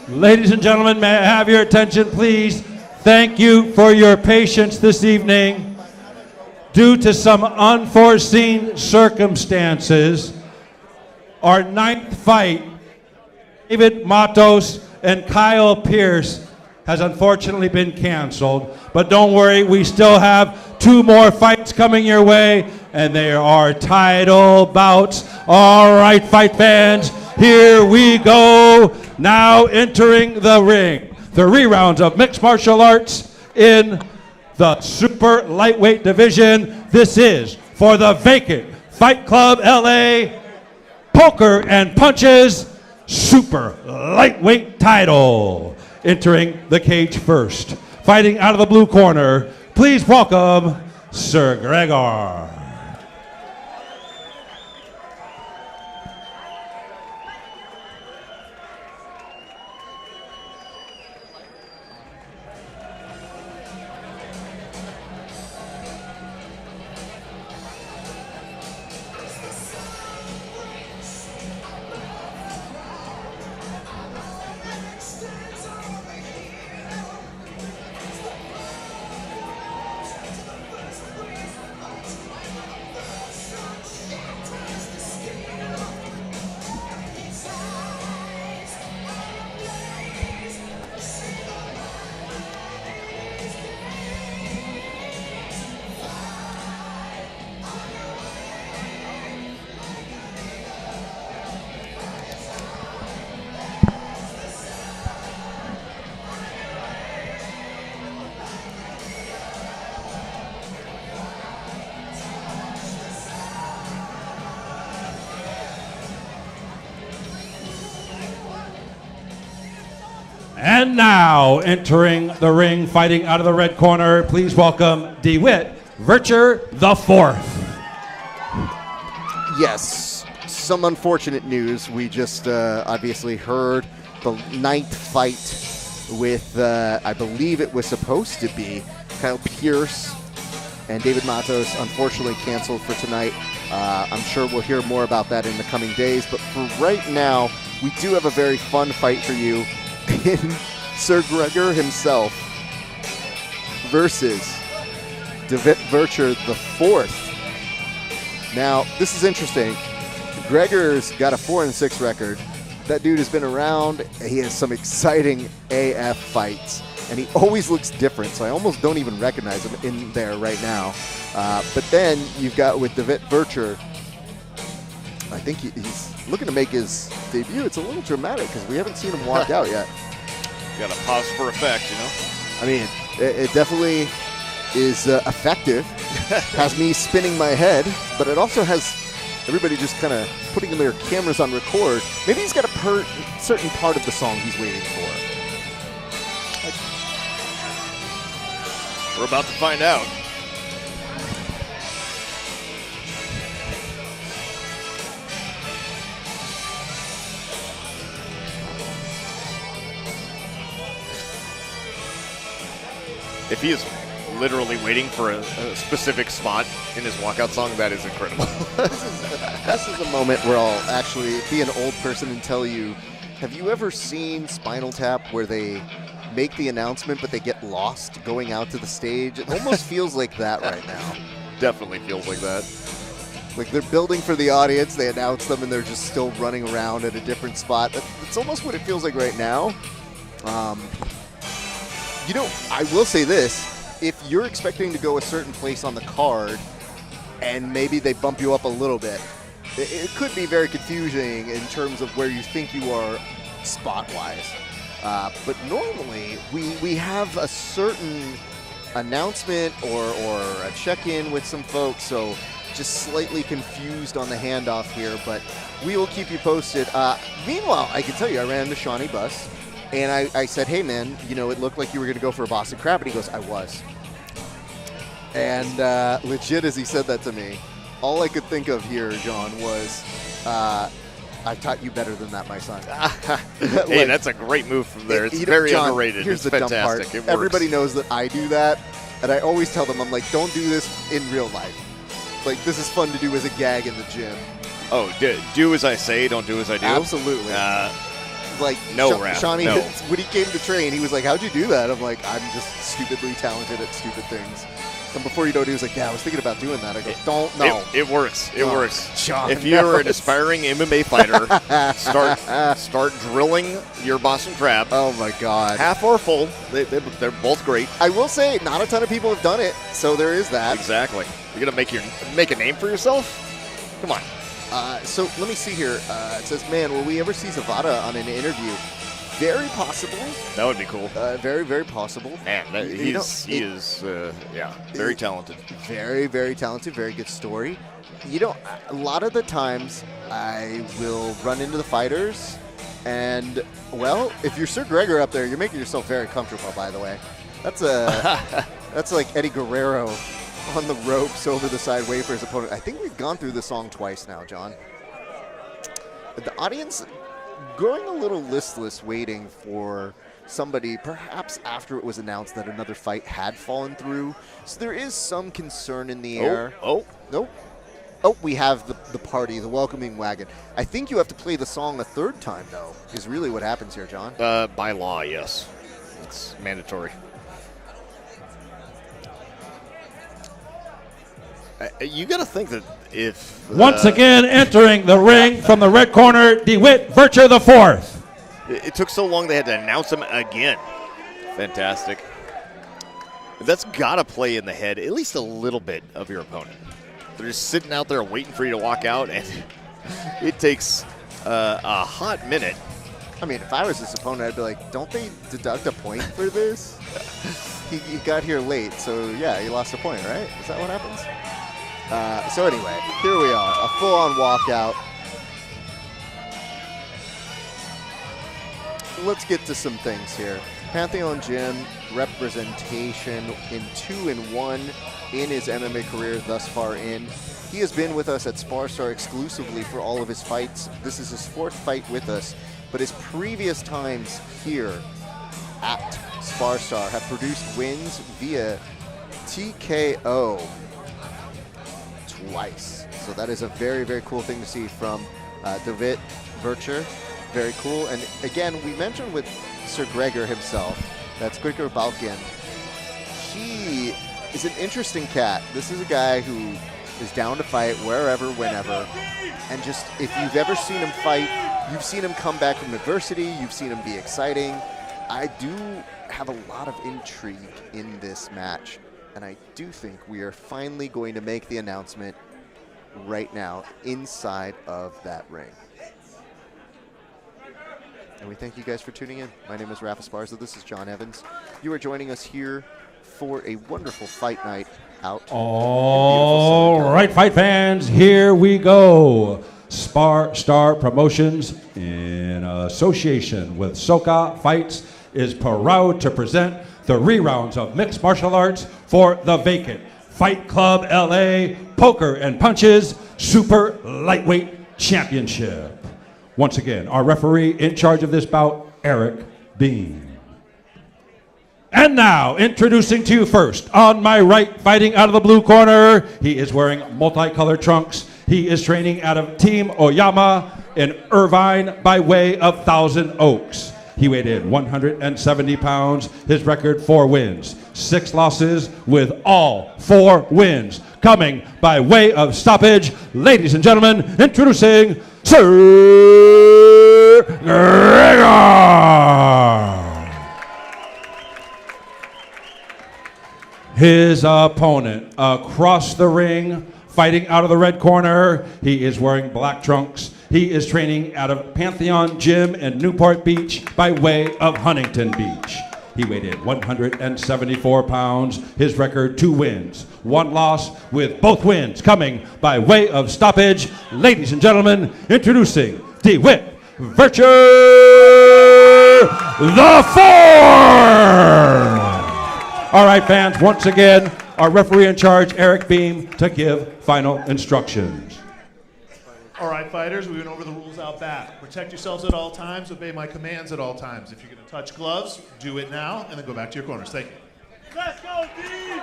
Ladies and gentlemen, may I have your attention, please? Thank you for your patience this evening. Due to some unforeseen circumstances, our ninth fight, David Matos and Kyle Pierce, has unfortunately been canceled. But don't worry, we still have 2 more fights coming your way, and they are title bouts. All right, fight fans, here we go. Now entering the ring, 3 rounds of mixed martial arts in the super lightweight division. This is for the vacant Fight Club LA Poker and Punches super lightweight title. Entering the cage first, fighting out of the blue corner, please welcome Sir Gregor. And now, entering the ring, fighting out of the red corner, please welcome DeWitt Vircher the Fourth. Yes, some unfortunate news. We just obviously heard the 9th fight with, I believe it was supposed to be Kyle Pierce and David Matos, unfortunately canceled for tonight. I'm sure we'll hear more about that in the coming days, but for right now, we do have a very fun fight for you in Sir Gregor himself versus DeWitt Vircher the Fourth. Now, this is interesting. Gregor's got a 4-6 record. That dude has been around. He has some exciting AF fights, and he always looks different, so I almost don't even recognize him in there right now. But then you've got with DeWitt Vircher, I think he's looking to make his debut. It's a little dramatic because we haven't seen him walk out yet. Got to pause for effect, you know? I mean, it definitely is effective. Has me spinning my head, but it also has everybody just kind of putting their cameras on record. Maybe he's got a certain part of the song he's waiting for. We're about to find out. If he is literally waiting for a specific spot in his walkout song, that is incredible. This is a moment where I'll actually be an old person and tell you, have you ever seen Spinal Tap where they make the announcement but they get lost going out to the stage? It almost feels like that right now. Definitely feels like that. Like they're building for the audience, they announce them, and they're just still running around at a different spot. It's almost what it feels like right now. You know, I will say this. If you're expecting to go a certain place on the card and maybe they bump you up a little bit, it could be very confusing in terms of where you think you are spot-wise. But normally, we have a certain announcement or a check-in with some folks, so just slightly confused on the handoff here, but we will keep you posted. Meanwhile, I can tell you, I ran into Shawnee Bus, and I said, hey, man, you know, it looked like you were going to go for a Boston Crab, and he goes, I was. And legit, as he said that to me, all I could think of here, John, was I taught you better than that, my son. Hey, that's a great move from there. It's very John, underrated. Here's it's the fantastic. dumb part. It works. Everybody knows that I do that, and I always tell them, I'm like, don't do this in real life. Like, this is fun to do as a gag in the gym. Oh, do as I say, don't do as I do? Absolutely. Like, Shawnee, no. when he came to train, he was like, how'd you do that? I'm like, I'm just stupidly talented at stupid things. And before you know it, he was like, yeah, I was thinking about doing that. I go, don't, no. It works. It works. John, if you're an aspiring MMA fighter, start drilling your Boston Crab. Oh, my God. Half or full. They're both great. I will say, not a ton of people have done it, so there is that. Exactly. You're going to make a name for yourself? Come on. So let me see here. It says, man, will we ever see Zavada on an interview? Very possible. That would be cool. Very, very possible. Man, he is very talented. Very, very talented. Very good story. You know, a lot of the times I will run into the fighters, and, well, if you're Sir Gregor up there, you're making yourself very comfortable, by the way. That's like Eddie Guerrero on the ropes over the side, waiting for his opponent. I think we've gone through the song twice now, John. The audience growing a little listless, waiting for somebody, perhaps after it was announced that another fight had fallen through. So there is some concern in the air. Nope. Oh, we have the party, the welcoming wagon. I think you have to play the song a third time, though, is really what happens here, John. By law, yes. It's mandatory. You got to think that if... Once again, entering the ring from the red corner, DeWitt Virtue the fourth. It took so long they had to announce him again. Fantastic. That's got to play in the head at least a little bit of your opponent. They're just sitting out there waiting for you to walk out, and it takes a hot minute. I mean, if I was this opponent, I'd be like, don't they deduct a point for this? He got here late, so yeah, he lost a point, right? Is that what happens? So anyway, here we are, a full-on walkout. Let's get to some things here. Pantheon Gym representation in 2-1 in his MMA career thus far in. He has been with us at SparStar exclusively for all of his fights. This is his fourth fight with us, but his previous times here at SparStar have produced wins via TKO twice. So that is a very, very cool thing to see from DeWitt Virtue. Very cool. And again, we mentioned with Sir Gregor himself, that's Gregor Balkan. He is an interesting cat. This is a guy who is down to fight wherever, whenever. And just, if you've ever seen him fight, you've seen him come back from adversity, you've seen him be exciting. I do have a lot of intrigue in this match, and I do think we are finally going to make the announcement right now inside of that ring. And we thank you guys for tuning in. My name is Rafa Esparza. This is John Evans. You are joining us here for a wonderful fight night out. All right, fight fans, here we go. SparStar Promotions, in association with Soca Fights, is proud to present the rerounds of mixed martial arts for the vacant Fight Club LA Poker and Punches Super Lightweight Championship. Once again, our referee in charge of this bout, Eric Bean. And now, introducing to you first, on my right, fighting out of the blue corner, he is wearing multicolored trunks. He is training out of Team Oyama in Irvine by way of Thousand Oaks. He weighed in 170 pounds. His record, 4 wins, 6 losses, with all 4 wins. Coming by way of stoppage, ladies and gentlemen, introducing Sir Gregor. His opponent across the ring, fighting out of the red corner. He is wearing black trunks. He is training out of Pantheon Gym in Newport Beach by way of Huntington Beach. He weighed in 174 pounds. His record, 2 wins, 1 loss, with both wins coming by way of stoppage. Ladies and gentlemen, introducing DeWitt Virtue the Fourth. All right, fans, once again, our referee in charge, Eric Beam, to give final instructions. All right, fighters, we went over the rules out back. Protect yourselves at all times, obey my commands at all times. If you're going to touch gloves, do it now, and then go back to your corners. Thank you. Let's go, team!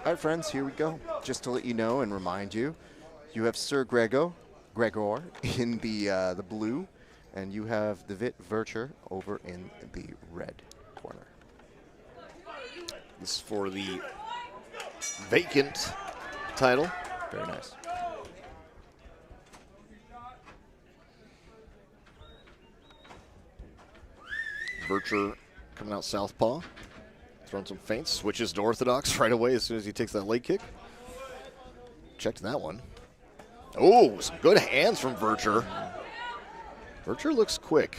All right, friends, here we go. Just to let you know and remind you, you have Sir Gregor in the blue, and you have DeWitt Virtue over in the red corner. This is for the vacant title. Very nice. Virtue coming out southpaw, throwing some feints, switches to orthodox right away as soon as he takes that leg kick. Checked that one. Oh, some good hands from Virtue. Virtue looks quick.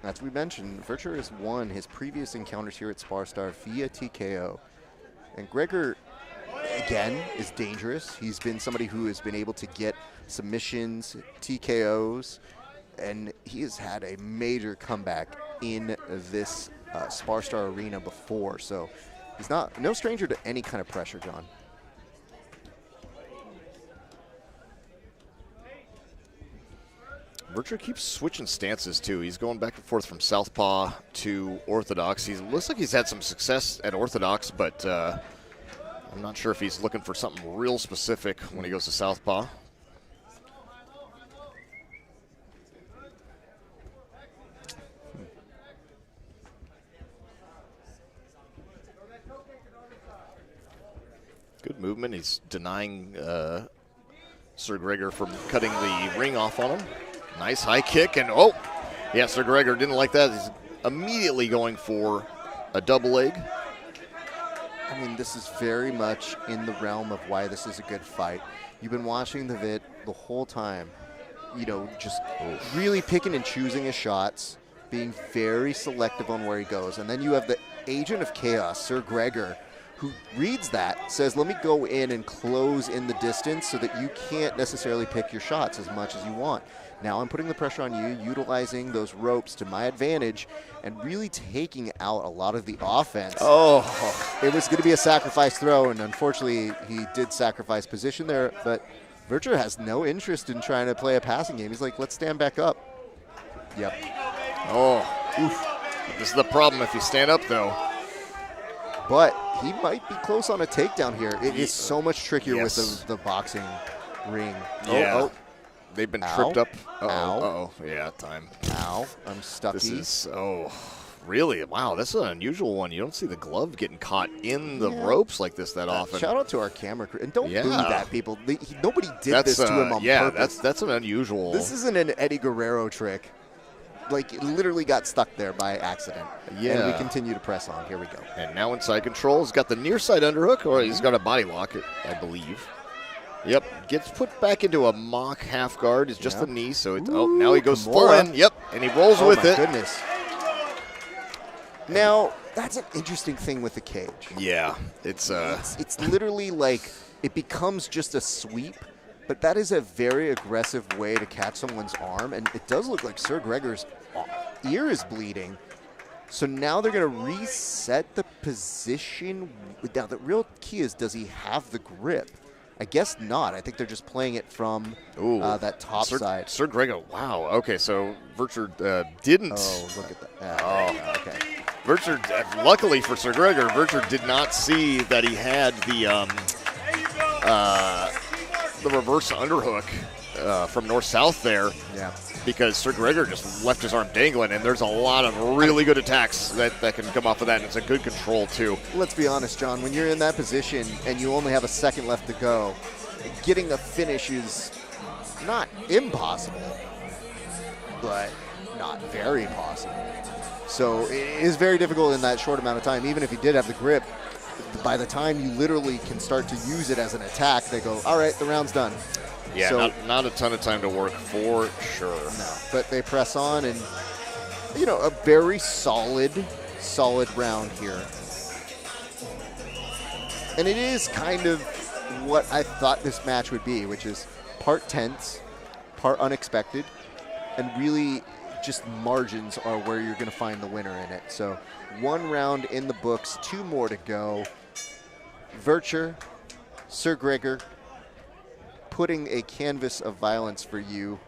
As we mentioned, Virtue has won his previous encounters here at SparStar via TKO. And Gregor, again, is dangerous. He's been somebody who has been able to get submissions, TKOs, and he has had a major comeback in this SparStar arena before. So he's no stranger to any kind of pressure, John. Virtue keeps switching stances, too. He's going back and forth from southpaw to orthodox. He looks like he's had some success at orthodox, but I'm not sure if he's looking for something real specific when he goes to southpaw. Good movement. He's denying Sir Gregor from cutting the ring off on him. Nice high kick, and oh, yeah, Sir Gregor didn't like that. He's immediately going for a double leg. I mean, this is very much in the realm of why this is a good fight. You've been watching the vid the whole time, you know, just really picking and choosing his shots, being very selective on where he goes. And then you have the agent of chaos, Sir Gregor, who reads that, says, let me go in and close in the distance so that you can't necessarily pick your shots as much as you want. Now I'm putting the pressure on you, utilizing those ropes to my advantage, and really taking out a lot of the offense. Oh. It was going to be a sacrifice throw, and unfortunately he did sacrifice position there, but Virtue has no interest in trying to play a passing game. He's like, let's stand back up. Yep. Oh, oof. This is the problem if you stand up, though. But he might be close on a takedown here. It is so much trickier with the boxing ring. Yeah. Oh. They've been Ow. tripped up. Uh-oh. Ow. Uh-oh. Yeah, time. Ow. I'm stucky. This is, really? Wow, this is an unusual one. You don't see the glove getting caught in the ropes like this that often. Shout out to our camera crew. And don't boo that, people. Nobody did this to him on purpose. That's an unusual. This isn't an Eddie Guerrero trick. Like, it literally got stuck there by accident. Yeah. And we continue to press on. Here we go. And now inside control. He's got the near side underhook, or he's got a body lock, I believe. Yep, gets put back into a mock half guard. It's just the knee, so it's, now he goes full in. Yep, and he rolls with it. Oh, my goodness. Now, that's an interesting thing with the cage. Yeah, it's literally like it becomes just a sweep, but that is a very aggressive way to catch someone's arm, and it does look like Sir Gregor's ear is bleeding. So now they're going to reset the position. Now, the real key is, does he have the grip? I guess not. I think they're just playing it from that top side. Sir Gregor, wow. Okay, so Vircher didn't. Oh, look at that. Okay. Vircher, luckily for Sir Gregor, Vircher did not see that he had the reverse underhook from north-south there. Yeah. Because Sir Gregor just left his arm dangling, and there's a lot of really good attacks that can come off of that, and it's a good control, too. Let's be honest, John. When you're in that position and you only have a second left to go, getting a finish is not impossible, but not very possible. So it is very difficult in that short amount of time. Even if you did have the grip, by the time you literally can start to use it as an attack, they go, all right, the round's done. Yeah, so, not a ton of time to work for sure. No, but they press on, and a very solid round here. And it is kind of what I thought this match would be, which is part tense, part unexpected, and really just margins are where you're going to find the winner in it. So 1 round in the books, 2 more to go. Vircher, Sir Gregor, putting a canvas of violence for you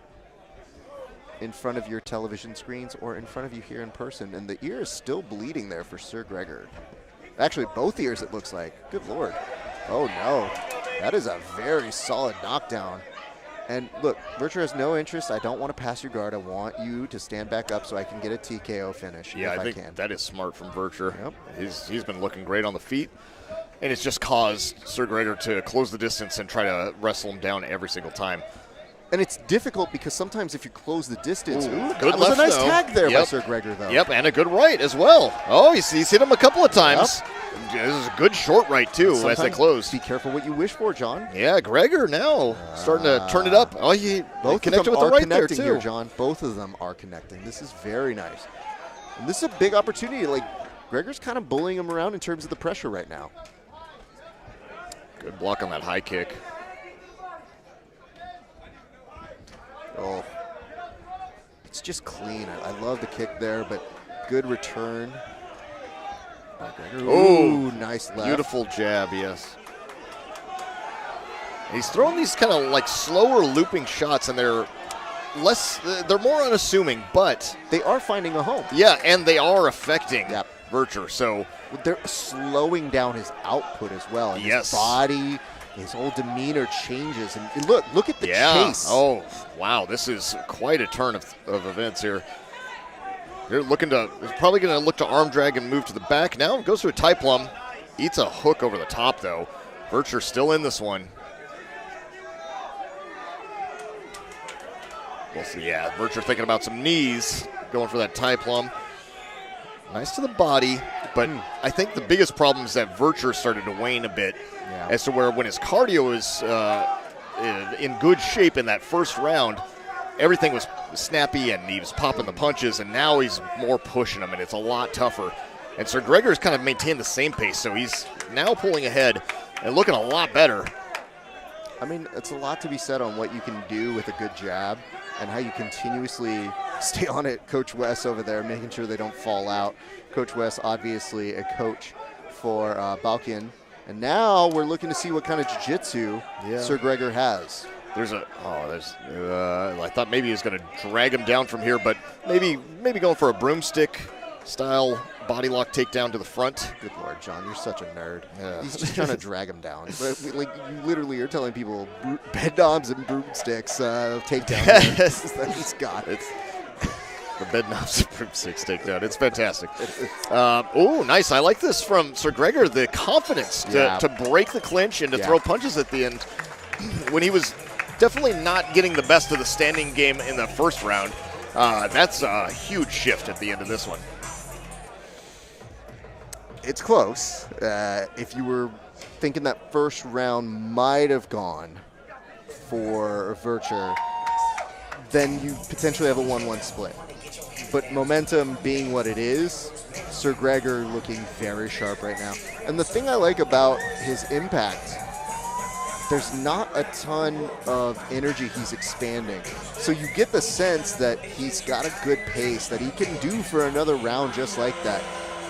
in front of your television screens or in front of you here in person. And the ear is still bleeding there for Sir Gregor. Actually, both ears, it looks like. Good Lord. Oh, no. That is a very solid knockdown. And look, Vircher has no interest. I don't want to pass your guard. I want you to stand back up so I can get a TKO finish. Yeah, if I think can. that is smart from Vircher. Yep. He's been looking great on the feet. And it's just caused Sir Gregor to close the distance and try to wrestle him down every single time. And it's difficult because sometimes if you close the distance, good that was left, a nice though. tag there by Sir Gregor, though. Yep, and a good right as well. Oh, he's hit him a couple of times. Yep. This is a good short right, too, as they close. Be careful what you wish for, John. Yeah, Gregor now starting to turn it up. Oh, he connected with the right there, too. Here, John. Both of them are connecting. This is very nice. And this is a big opportunity. Like, Gregor's kind of bullying him around in terms of the pressure right now. Good block on that high kick. Oh, it's just clean. I love the kick there, but good return. Oh, nice left. Beautiful jab, yes. He's throwing these kind of like slower looping shots, and they're more unassuming, but they are finding a home. Yeah, and they are affecting Vircher. So they're slowing down his output as well. And his body, his whole demeanor changes. And look at the chase. Oh, wow. This is quite a turn of events here. You're probably going to look to arm drag and move to the back. Now goes to a tie plum. Eats a hook over the top, though. Vircher still in this one. We'll see. Yeah, Vircher thinking about some knees. Going for that tie plum. Nice to the body, but I think the biggest problem is that Vircher started to wane a bit as to where when his cardio is in good shape in that first round, everything was snappy and he was popping the punches, and now he's more pushing them, and it's a lot tougher. And Sir Gregor's kind of maintained the same pace, so he's now pulling ahead and looking a lot better. I mean, it's a lot to be said on what you can do with a good jab and how you continuously stay on it. Coach Wes over there making sure they don't fall out. Coach Wes, obviously a coach for Balkan. And now we're looking to see what kind of jiu-jitsu Sir Gregor has. I thought maybe he was going to drag him down from here, but maybe going for a broomstick style body lock takedown to the front. Good Lord, John, you're such a nerd. Yeah. He's just trying to drag him down. Like, you literally are telling people bed knobs and broomsticks takedown that he's got. It's the bed knobs and broomsticks takedown. It's fantastic. Oh, nice. I like this from Sir Gregor, the confidence to break the clinch and to throw punches at the end when he was definitely not getting the best of the standing game in the first round. That's a huge shift at the end of this one. It's close. If you were thinking that first round might have gone for Vircher, then you potentially have a 1-1 split. But momentum being what it is, Sir Gregor looking very sharp right now. And the thing I like about his impact, there's not a ton of energy he's expanding. So you get the sense that he's got a good pace that he can do for another round just like that.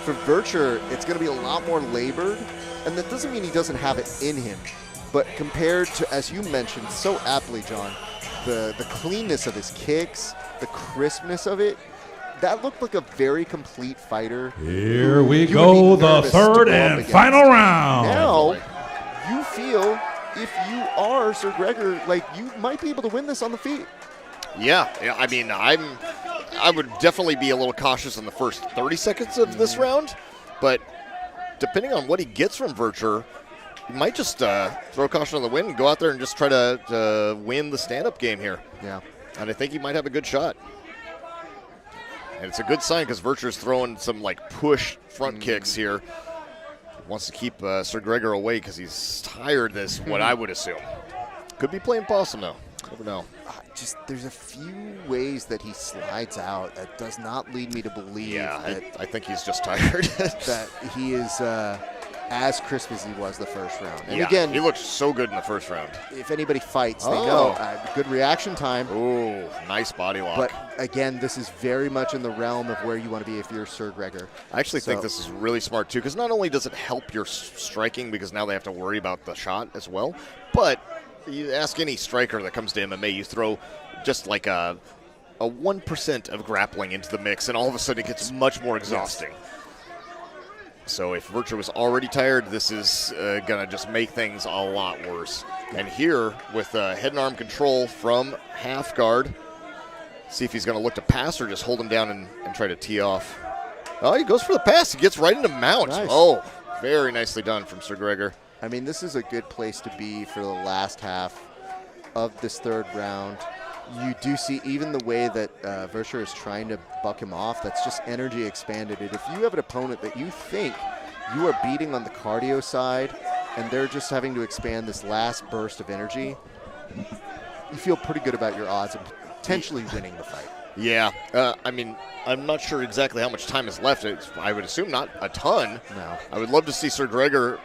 For Vircher, it's going to be a lot more labored, and that doesn't mean he doesn't have it in him, but compared to, as you mentioned so aptly, John, the cleanness of his kicks, the crispness of it, that looked like a very complete fighter. Here we go, the third and final round. Now, you feel if you are Sir Gregor, like you might be able to win this on the feet. Yeah, I mean, I would definitely be a little cautious in the first 30 seconds of this round, but depending on what he gets from Vircher, he might just throw caution on the wind and go out there and just try to win the stand-up game here. Yeah. And I think he might have a good shot. And it's a good sign because Vircher's throwing some like push front kicks here. Wants to keep Sir Gregor away because he's tired, this what I would assume. Could be playing possum though. Never know. Just there's a few ways that he slides out that does not lead me to believe that I think he's just tired. that he is as crisp as he was the first round. And yeah, again, he looked so good in the first round. If anybody fights, they know good reaction time. Ooh, nice body lock. But again, this is very much in the realm of where you want to be if you're Sir Gregor. I actually think this is really smart too, because not only does it help your striking, because now they have to worry about the shot as well, but you ask any striker that comes to MMA, you throw just like a 1% of grappling into the mix, and all of a sudden it gets much more exhausting. Yes. So if Vircher was already tired, this is going to just make things a lot worse. And here, with head and arm control from half guard, see if he's going to look to pass or just hold him down and try to tee off. Oh, he goes for the pass. He gets right into mount. Nice. Oh, very nicely done from Sir Gregor. I mean, this is a good place to be for the last half of this third round. You do see even the way that Vircher is trying to buck him off, that's just energy expanded. And if you have an opponent that you think you are beating on the cardio side and they're just having to expand this last burst of energy, you feel pretty good about your odds of potentially winning the fight. Yeah, I mean, I'm not sure exactly how much time is left. I would assume not a ton. No. I would love to see Sir Gregor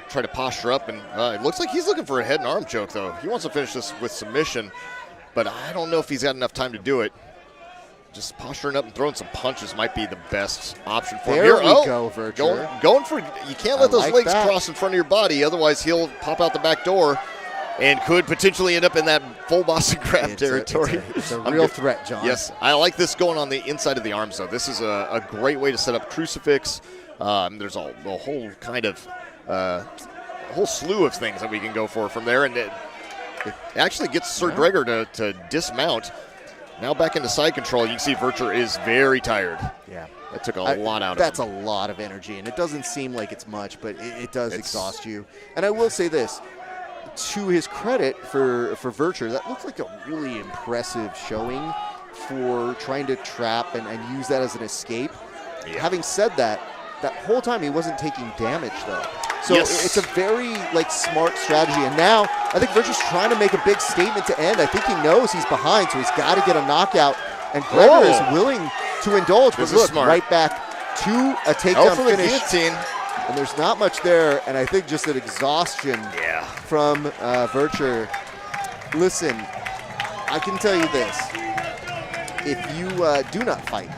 try to posture up, and it looks like he's looking for a head and arm choke, though. He wants to finish this with submission, but I don't know if he's got enough time to do it. Just posturing up and throwing some punches might be the best option for him. There we go, Vircher. Going for, you can't let those legs cross in front of your body, otherwise he'll pop out the back door and could potentially end up in that full Boston Crab territory. It's a real threat, John. Yes, I like this going on the inside of the arms, though. This is a great way to set up crucifix. There's a whole kind of a whole slew of things that we can go for from there, and it actually gets Sir Gregor to dismount. Now back into side control. You can see Vircher is very tired. Yeah. That took a lot out of him. That's a lot of energy, and it doesn't seem like it's much, but it does exhaust you. And I will say this. To his credit for Vircher, that looks like a really impressive showing for trying to trap and use that as an escape. Yeah. Having said that whole time he wasn't taking damage, though. So it's a very smart strategy. And now I think Vircher's trying to make a big statement to end. I think he knows he's behind, so he's got to get a knockout. And Gregor is willing to indulge. But look, right back to a takedown for the finish. guillotine. And there's not much there, and I think just an exhaustion from Vircher. Listen, I can tell you this. If you do not fight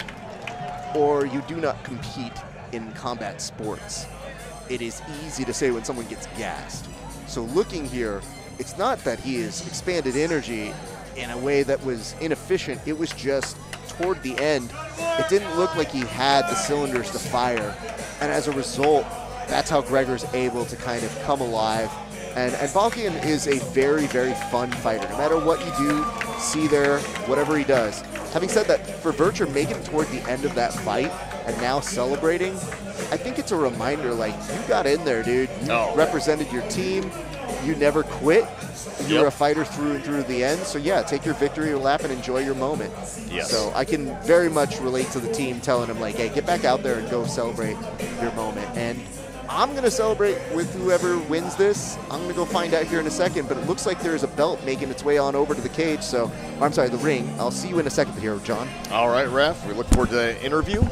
or you do not compete in combat sports, it is easy to say when someone gets gassed. So looking here, it's not that he has expanded energy in a way that was inefficient. It was just toward the end, it didn't look like he had the cylinders to fire. And as a result, that's how Gregor's able to kind of come alive. And Balkian is a very, very fun fighter. No matter what you do, see there, whatever he does. Having said that, for Vircher making it toward the end of that fight and now celebrating, I think it's a reminder, you got in there, dude. You represented your team. You never quit. You were a fighter through and through the end. So, yeah, take your victory lap and enjoy your moment. Yes. So I can very much relate to the team telling him, hey, get back out there and go celebrate your moment. And I'm going to celebrate with whoever wins this. I'm going to go find out here in a second. But it looks like there's a belt making its way on over to the cage. So, I'm sorry, the ring. I'll see you in a second here, John. All right, Raf. We look forward to the interview.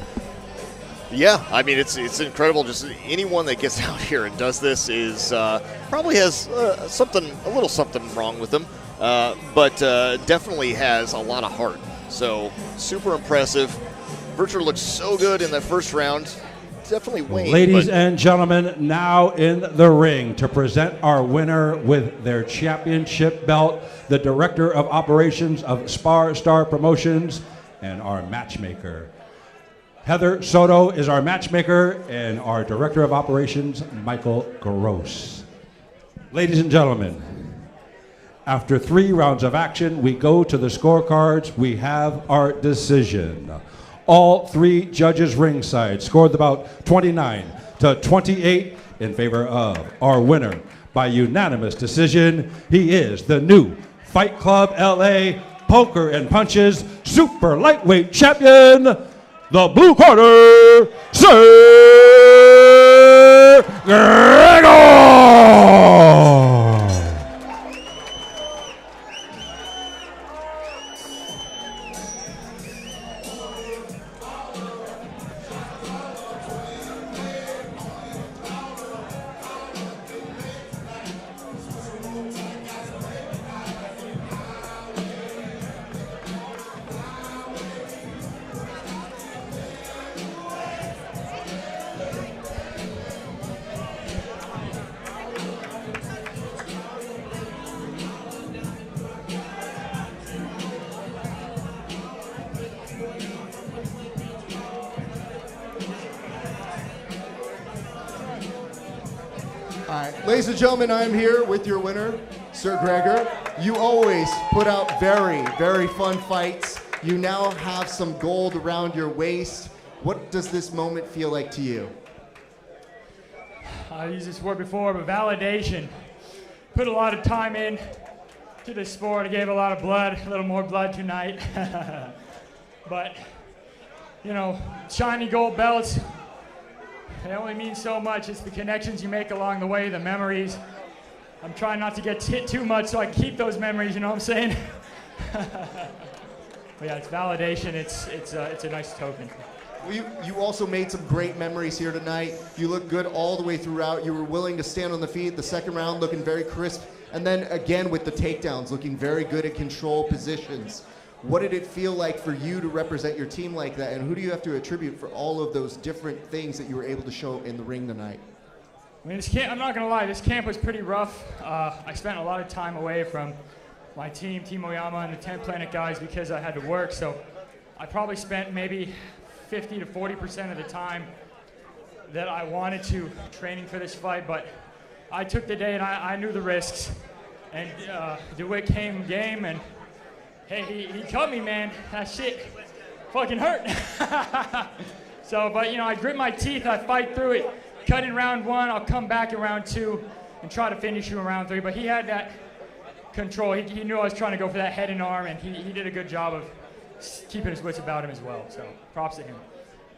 Yeah, I mean, it's incredible. Just anyone that gets out here and does this is probably has a little something wrong with them, but definitely has a lot of heart. So super impressive. Vircher looked so good in that first round. definitely waned. Ladies but and gentlemen, now in the ring to present our winner with their championship belt, the Director of Operations of SparStar Promotions and our matchmaker. Heather Soto is our matchmaker and our Director of Operations, Michael Gross. Ladies and gentlemen, after 3 rounds of action, we go to the scorecards. We have our decision. All 3 judges ringside scored the bout 29-28 in favor of our winner. By unanimous decision, he is the new Fight Club LA Poker and Punches Super Lightweight Champion, the blue corner, Sir Gregor! All right, ladies and gentlemen, I'm here with your winner, Sir Gregor. You always put out very, very fun fights. You now have some gold around your waist. What does this moment feel like to you? I used this word before, but validation. Put a lot of time in to this sport. I gave a lot of blood, a little more blood tonight. But, you know, shiny gold belts, they only mean so much. It's the connections you make along the way, the memories. I'm trying not to get hit too much so I can keep those memories, you know what I'm saying? But yeah, it's validation. It's a nice token. Well, you also made some great memories here tonight. You looked good all the way throughout. You were willing to stand on the feet. The second round looking very crisp. And then again with the takedowns, looking very good at control positions. What did it feel like for you to represent your team like that? And who do you have to attribute for all of those different things that you were able to show in the ring tonight? I mean, this camp, I'm not going to lie, this camp was pretty rough. I spent a lot of time away from my team, Team Oyama, and the 10 Planet guys because I had to work. So I probably spent maybe 50 to 40% of the time that I wanted to training for this fight. But I took the day and I knew the risks. And DeWitt came game and hey, he cut me, man. That shit fucking hurt. So, but you know, I grit my teeth, I fight through it. Cut in round 1, I'll come back in round 2 and try to finish you in round 3. But he had that control. He knew I was trying to go for that head and arm, and he did a good job of keeping his wits about him as well. So, props to him.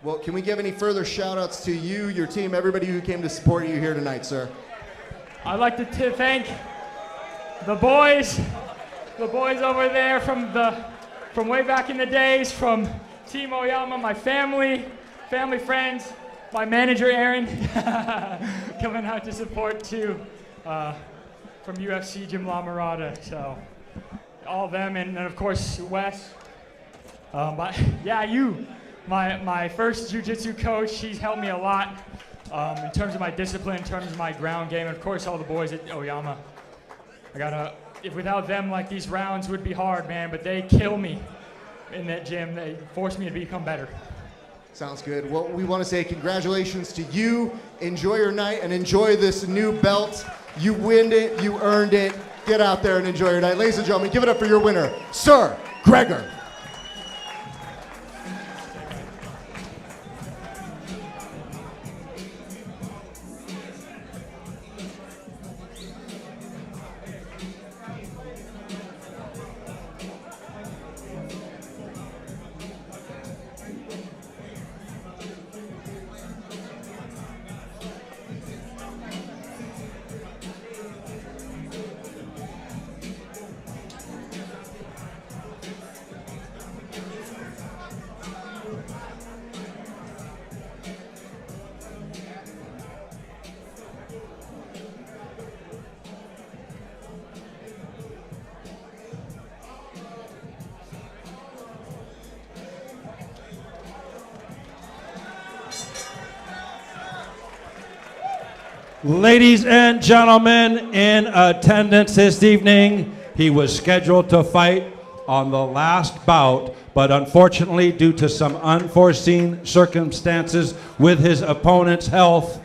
Well, can we give any further shout-outs to you, your team, everybody who came to support you here tonight, sir? I'd like to thank the boys over there from way back in the days, from Team Oyama, my family friends, my manager Aaron, coming out to support too, from UFC Jim La Mirada. So all of them, and of course Wes. But yeah, my first jiu-jitsu coach, he's helped me a lot in terms of my discipline, in terms of my ground game, and of course all the boys at Oyama. If without them, like, these rounds would be hard, man, but they kill me in that gym. They force me to become better. Sounds good. Well, we want to say congratulations to you. Enjoy your night and enjoy this new belt. You win it, you earned it. Get out there and enjoy your night. Ladies and gentlemen, give it up for your winner, Sir Gregor. Ladies and gentlemen, in attendance this evening, he was scheduled to fight on the last bout, but unfortunately, due to some unforeseen circumstances with his opponent's health,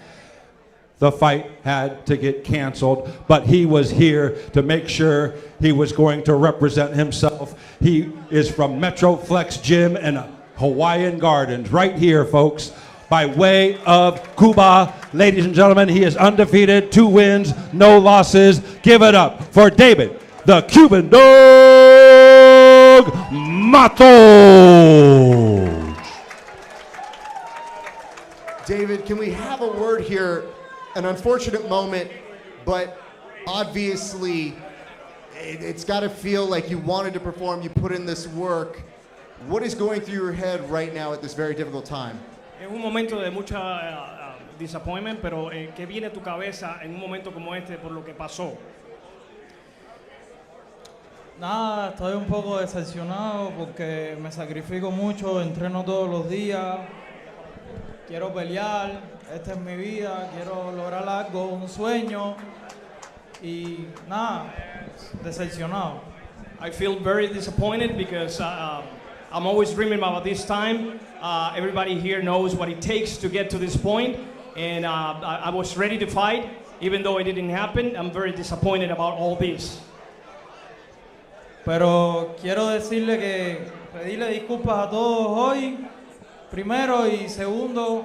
the fight had to get canceled. But he was here to make sure he was going to represent himself. He is from Metroflex Gym in Hawaiian Gardens, right here, folks, by way of Cuba. Ladies and gentlemen, he is undefeated, 2 wins, no losses. Give it up for David, the Cuban Dog Matos. David, can we have a word here? An unfortunate moment, but obviously it's got to feel like you wanted to perform, you put in this work. What is going through your head right now at this very difficult time? Es un momento de mucha disappointment, pero ¿qué viene a tu cabeza en un momento como este por lo que pasó? Nada, estoy un poco decepcionado porque me sacrifico mucho, entreno todos los días, quiero pelear, esta es mi vida, quiero lograr algo, un sueño y nada, decepcionado. I feel very disappointed because I'm always dreaming about this time. Everybody here knows what it takes to get to this point, and I was ready to fight, even though it didn't happen. I'm very disappointed about all this. Pero quiero decirle que pedirle disculpas a todos hoy, primero, y segundo,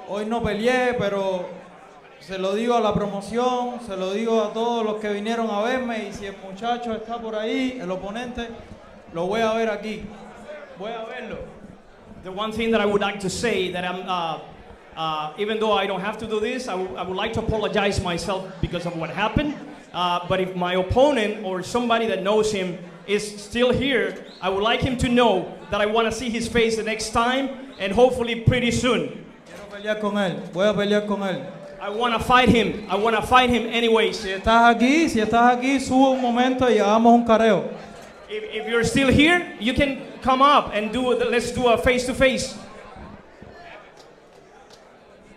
hoy no peleé, pero se lo digo a la promoción, se lo digo a todos los que vinieron a verme, y si el muchacho está por ahí, el oponente, lo voy a ver aquí. Voy a verlo. The one thing that I would like to say that even though I don't have to do this, I would like to apologize myself because of what happened. But if my opponent or somebody that knows him is still here, I would like him to know that I want to see his face the next time and hopefully pretty soon. Quiero pelear con él. Voy a pelear con él. I want to fight him. I want to fight him anyways. Si estás aquí, sube un momento y hagamos un careo. If you're still here, you can come up and let's do a face-to-face.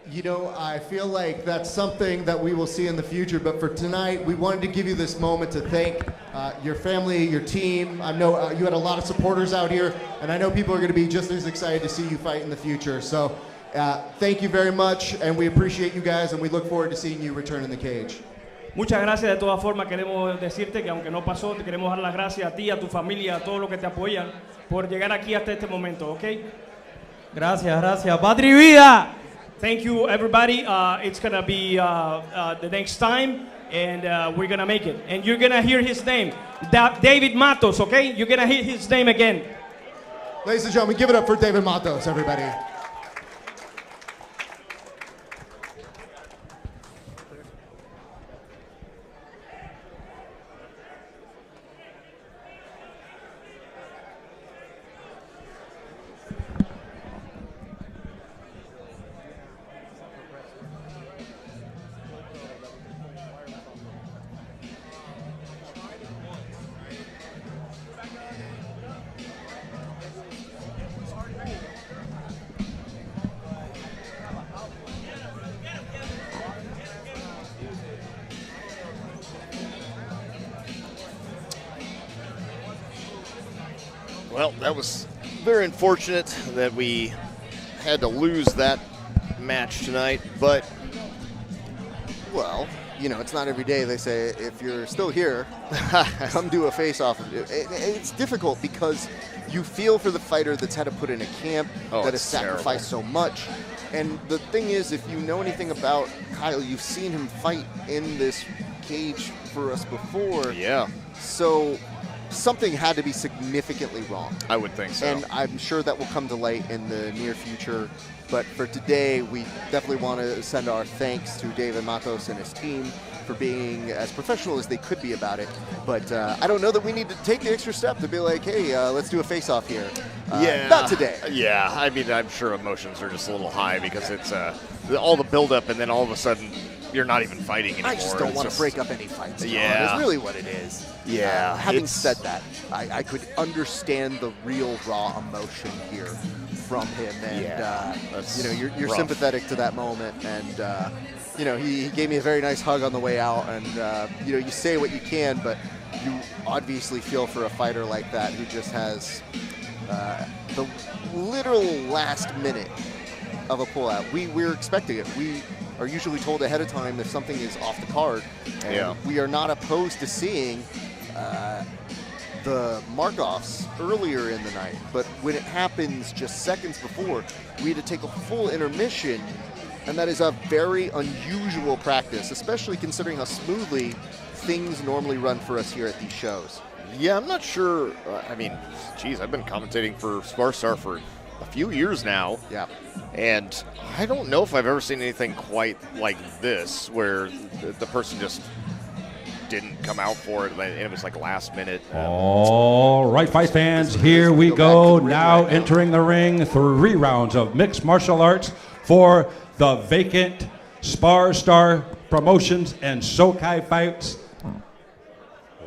You know, I feel like that's something that we will see in the future, but for tonight, we wanted to give you this moment to thank your family, your team. I know you had a lot of supporters out here, and I know people are going to be just as excited to see you fight in the future. So thank you very much, and we appreciate you guys, and we look forward to seeing you return in the cage. Muchas gracias. De todas formas, queremos decirte que aunque no pasó, te queremos dar las gracias a ti, a tu familia, a todos los que te apoyan por llegar aquí hasta este momento, ¿ok? Gracias, gracias. ¡Patria y vida! Thank you, everybody. It's going to be the next time, and we're going to make it. And you're going to hear his name, David Matos, okay? You're going to hear his name again. Ladies and gentlemen, give it up for David Matos, everybody. Well, that was very unfortunate that we had to lose that match tonight, but, well, you know, it's not every day they say, if you're still here, come do a face-off. It's difficult because you feel for the fighter that's had to put in a camp, that has sacrificed so much. And the thing is, if you know anything about Kyle, you've seen him fight in this cage for us before. Yeah. So something had to be significantly wrong. I would think so. And I'm sure that will come to light in the near future. But for today, we definitely want to send our thanks to David Matos and his team for being as professional as they could be about it. But I don't know that we need to take the extra step to be like, hey, let's do a face-off here. Yeah. Not today. Yeah, I mean, I'm sure emotions are just a little high because it's all the buildup and then all of a sudden you're not even fighting anymore. I just don't It's want to break up any fights. John, Yeah. is really what it is. Yeah. Having it's- said that, I could understand the real raw emotion here from him, and that's you know, you're rough. sympathetic to that moment, and you know, he gave me a very nice hug on the way out, and you know, you say what you can, but you obviously feel for a fighter like that who just has the literal last minute of a pullout. We're expecting it. We are usually told ahead of time if something is off the card, and we are not opposed to seeing the mark-offs earlier in the night. But when it happens just seconds before, we had to take a full intermission, and that is a very unusual practice, especially considering how smoothly things normally run for us here at these shows. Yeah, I'm not sure. I mean, geez, I've been commentating for SparStar for a few years now. Yeah. And I don't know if I've ever seen anything quite like this, where the person just didn't come out for it, and it was like last minute. All right, fight fans, here we go. Now entering the ring, 3 rounds of mixed martial arts for the vacant SparStar Promotions and Soca Fights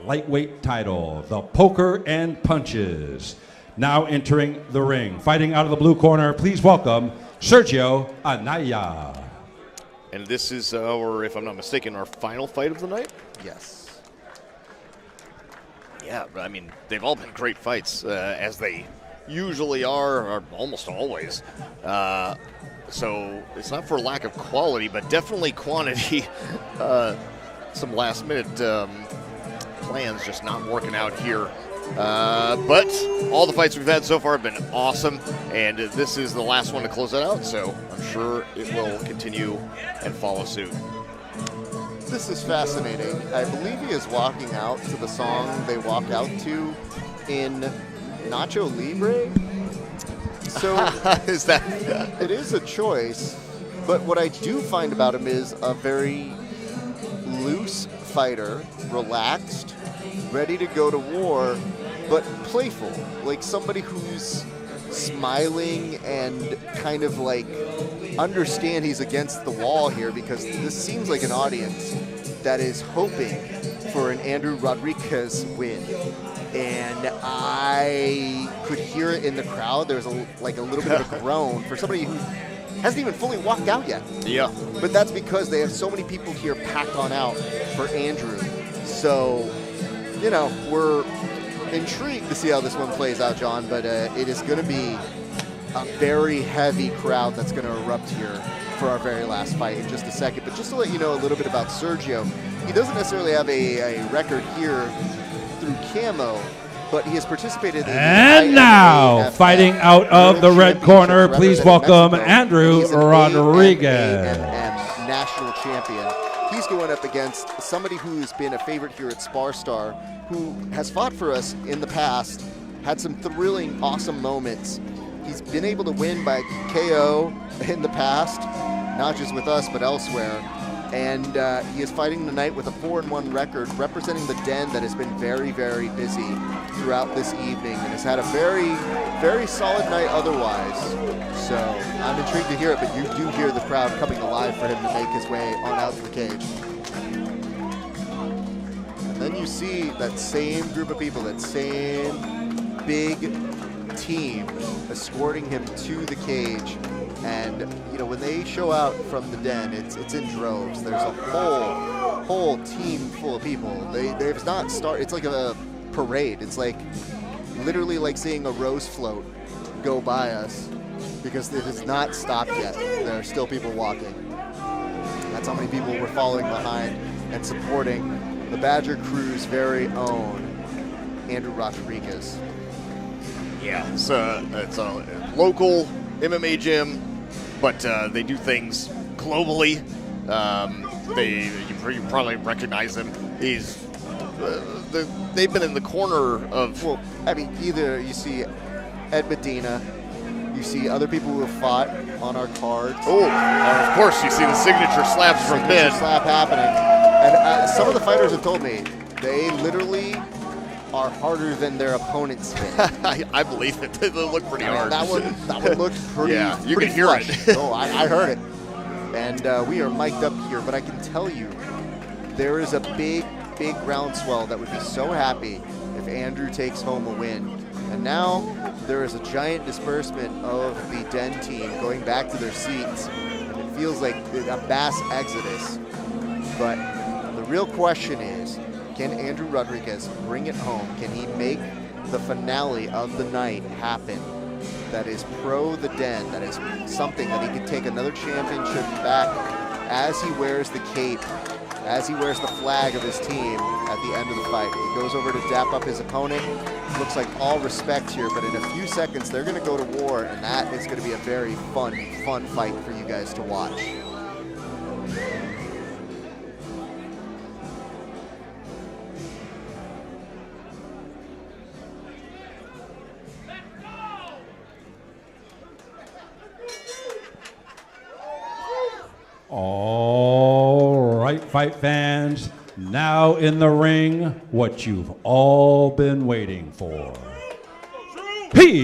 lightweight title, the Poker and Punches. Now entering the ring, fighting out of the blue corner, please welcome Sergio Anaya. And this is our, if I'm not mistaken, our final fight of the night? Yes. Yeah, but I mean, they've all been great fights, as they usually are, or almost always. So it's not for lack of quality, but definitely quantity. Some last-minute plans just not working out here. But all the fights we've had so far have been awesome, and this is the last one to close it out, so I'm sure it will continue and follow suit. This is fascinating. I believe he is walking out to the song they walk out to in Nacho Libre. So is that? It is a choice, but what I do find about him is a very loose fighter, relaxed, ready to go to war, but playful, like somebody who's smiling and kind of like understand he's against the wall here, because this seems like an audience that is hoping for an Andrew Rodriguez win. And I could hear it in the crowd. There was like a little bit of a groan for somebody who hasn't even fully walked out yet. Yeah. But that's because they have so many people here packed on out for Andrew. So, you know, we're intrigued to see how this one plays out, John, but it is going to be a very heavy crowd that's going to erupt here for our very last fight in just a second. But just to let you know a little bit about Sergio, he doesn't necessarily have a record here through Camo, but he has participated in And now, fighting out of the red corner, please welcome Andrew Rodriguez. National champion. He's going up against somebody who's been a favorite here at SparStar, who has fought for us in the past, had some thrilling, awesome moments. He's been able to win by KO in the past, not just with us, but elsewhere. And he is fighting tonight with a 4-1 record, representing the den that has been very, very busy throughout this evening and has had a very, very solid night otherwise. So I'm intrigued to hear it, but you do hear the crowd coming alive for him to make his way on out to the cage. And then you see that same group of people, that same big team escorting him to the cage. And you know, when they show out from the den, it's in droves. There's a whole team full of people. They've not started. It's like a parade. It's like literally like seeing a rose float go by us, because it has not stopped yet. There are still people walking. That's how many people we're following behind and supporting the Badger Crew's very own Andrew Rodriguez. Yeah, it's a local MMA gym, but they do things globally. You probably recognize them. They've been in the corner of. Well, I mean, either you see Ed Medina, you see other people who have fought on our cards. Oh, of course, you see the signature slaps from Ben. Slap happening, and some of the fighters have told me they literally are harder than their opponents hit. I believe it. They look pretty hard. That one looked pretty. Yeah, you pretty can hear flush. it. Oh, I heard it. And we are mic'd up here, but I can tell you there is a big groundswell that would be so happy if Andrew takes home a win. And now there is a giant disbursement of the Den team going back to their seats. And it feels like a mass exodus. But the real question is, can Andrew Rodriguez bring it home? Can he make the finale of the night happen? That is pro the Den. That is something that he could take another championship back as he wears the cape, as he wears the flag of his team at the end of the fight. He goes over to dap up his opponent. Looks like all respect here, but in a few seconds they're going to go to war, and that is going to be a very fun fight for you guys to watch. All right, fight fans, now in the ring, what you've all been waiting for. Here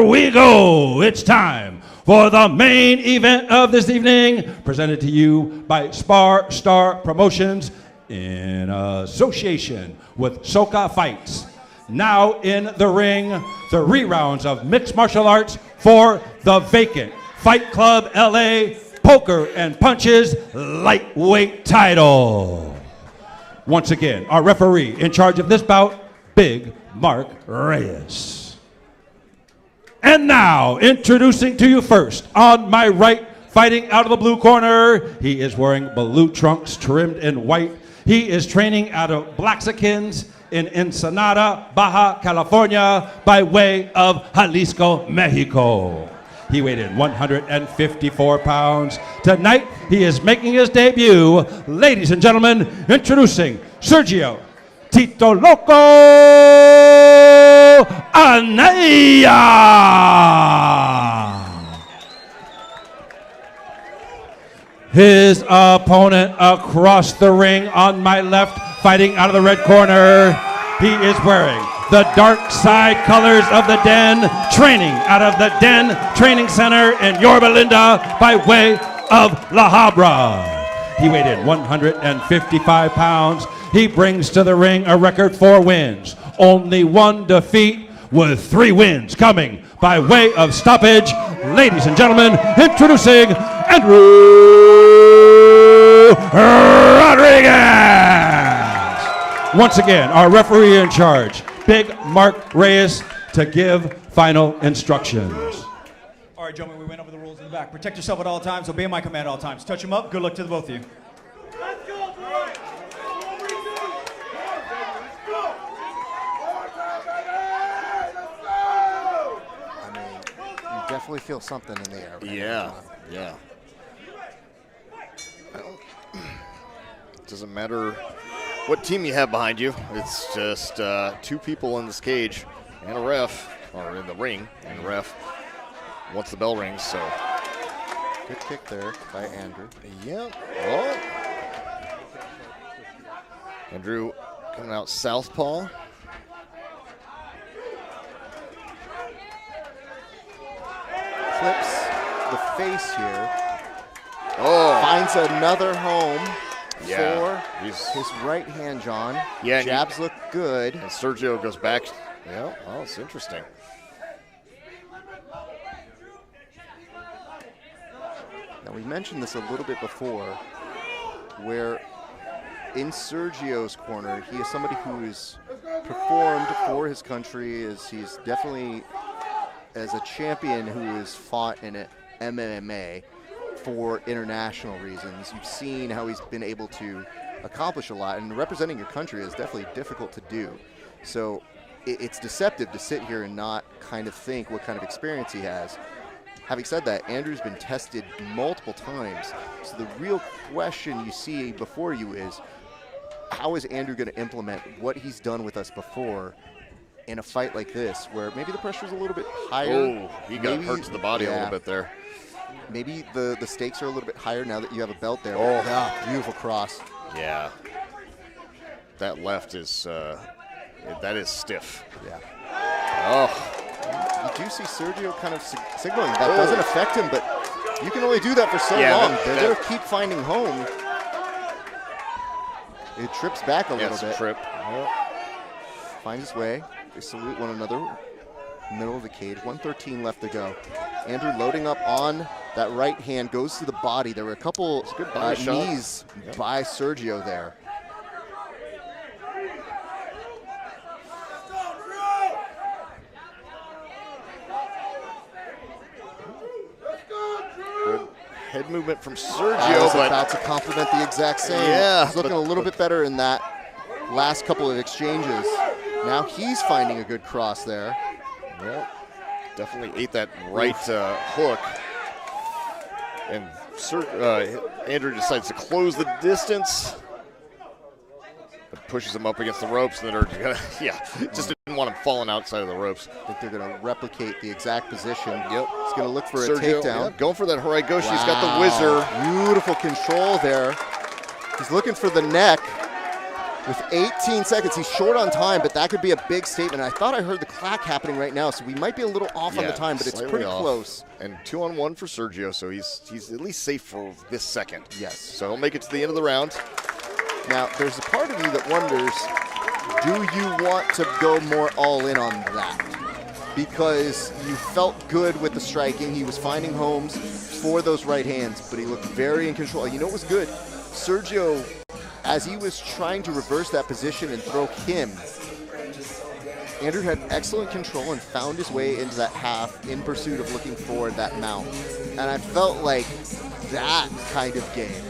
we go. It's time for the main event of this evening, presented to you by SparStar Promotions in association with Soca Fights. Now in the ring, 3 rounds of mixed martial arts for the vacant Fight Club LA Poker and Punches lightweight title. Once again, our referee in charge of this bout, Big Mark Reyes. And now, introducing to you first, on my right, fighting out of the blue corner, he is wearing blue trunks trimmed in white. He is training out of Blaxikins in Ensenada, Baja California, by way of Jalisco, Mexico. He weighed in 154 pounds. Tonight, he is making his debut. Ladies and gentlemen, introducing Sergio Tito Loco Anaya. His opponent across the ring on my left, fighting out of the red corner. He is wearing the dark side colors of the Den, training out of the Den Training Center in Yorba Linda by way of La Habra. He weighed in 155 pounds. He brings to the ring a record 4 wins, only 1 defeat, with 3 wins coming by way of stoppage. Ladies and gentlemen, introducing Andrew Rodriguez. Once again, our referee in charge, Big Mark Reyes, to give final instructions. All right, gentlemen, we went over the rules in the back. Protect yourself at all times. Obey my command at all times. Touch him up. Good luck to the both of you. Let's go, boy! I mean, you definitely feel something in the air. Right? Yeah. Doesn't matter what team you have behind you. It's just 2 people in this cage and a ref, or in the ring, and a ref once the bell rings. So good kick there by Andrew. Yep. Oh. Andrew coming out southpaw. Clips the face here. Oh. Finds another home. Yeah, for his right hand, John. Yeah, jabs look good. And Sergio goes back. Yeah, oh, it's interesting. Now, we mentioned this a little bit before, where in Sergio's corner, he is somebody who has performed for his country. He's definitely as a champion who has fought in MMA for international reasons. You've seen how he's been able to accomplish a lot, and representing your country is definitely difficult to do. So it's deceptive to sit here and not kind of think what kind of experience he has. Having said that, Andrew's been tested multiple times. So the real question you see before you is, how is Andrew going to implement what he's done with us before in a fight like this, where maybe the pressure's a little bit higher? Oh, he got hurt to the body a little bit there. Maybe the stakes are a little bit higher now that you have a belt there. Oh, yeah, beautiful cross. Yeah. That left is, that is stiff. Yeah. Oh. You do see Sergio kind of signaling. That doesn't affect him, but you can only do that for so long. They're going to keep finding home. It trips back a little bit. Trip. Finds his way. They salute one another. Middle of the cage. 1:13 left to go. Andrew loading up on that right hand, goes to the body. There were a couple knees by Sergio there. Good head movement from Sergio. I was about to compliment the exact same. Yeah. He's looking a little bit better in that last couple of exchanges. Now he's finding a good cross there. Well, definitely ate that right hook. And Andrew decides to close the distance. But pushes him up against the ropes. And then just didn't want him falling outside of the ropes. I think they're going to replicate the exact position. Yep. He's going to look for Sergio, a takedown. Yeah, going for that Horaigoshi. He's got the whizzer. Beautiful control there. He's looking for the neck. With 18 seconds, he's short on time, but that could be a big statement. I thought I heard the clack happening right now, so we might be a little off on the time, but it's pretty close. And 2-on-1 for Sergio, so he's at least safe for this second. Yes. So he'll make it to the end of the round. Now, there's a part of me that wonders, do you want to go more all in on that? Because you felt good with the striking. He was finding homes for those right hands, but he looked very in control. You know what was good? Sergio, as he was trying to reverse that position and throw him, Andrew had excellent control and found his way into that half in pursuit of looking for that mount. And I felt like that kind of game,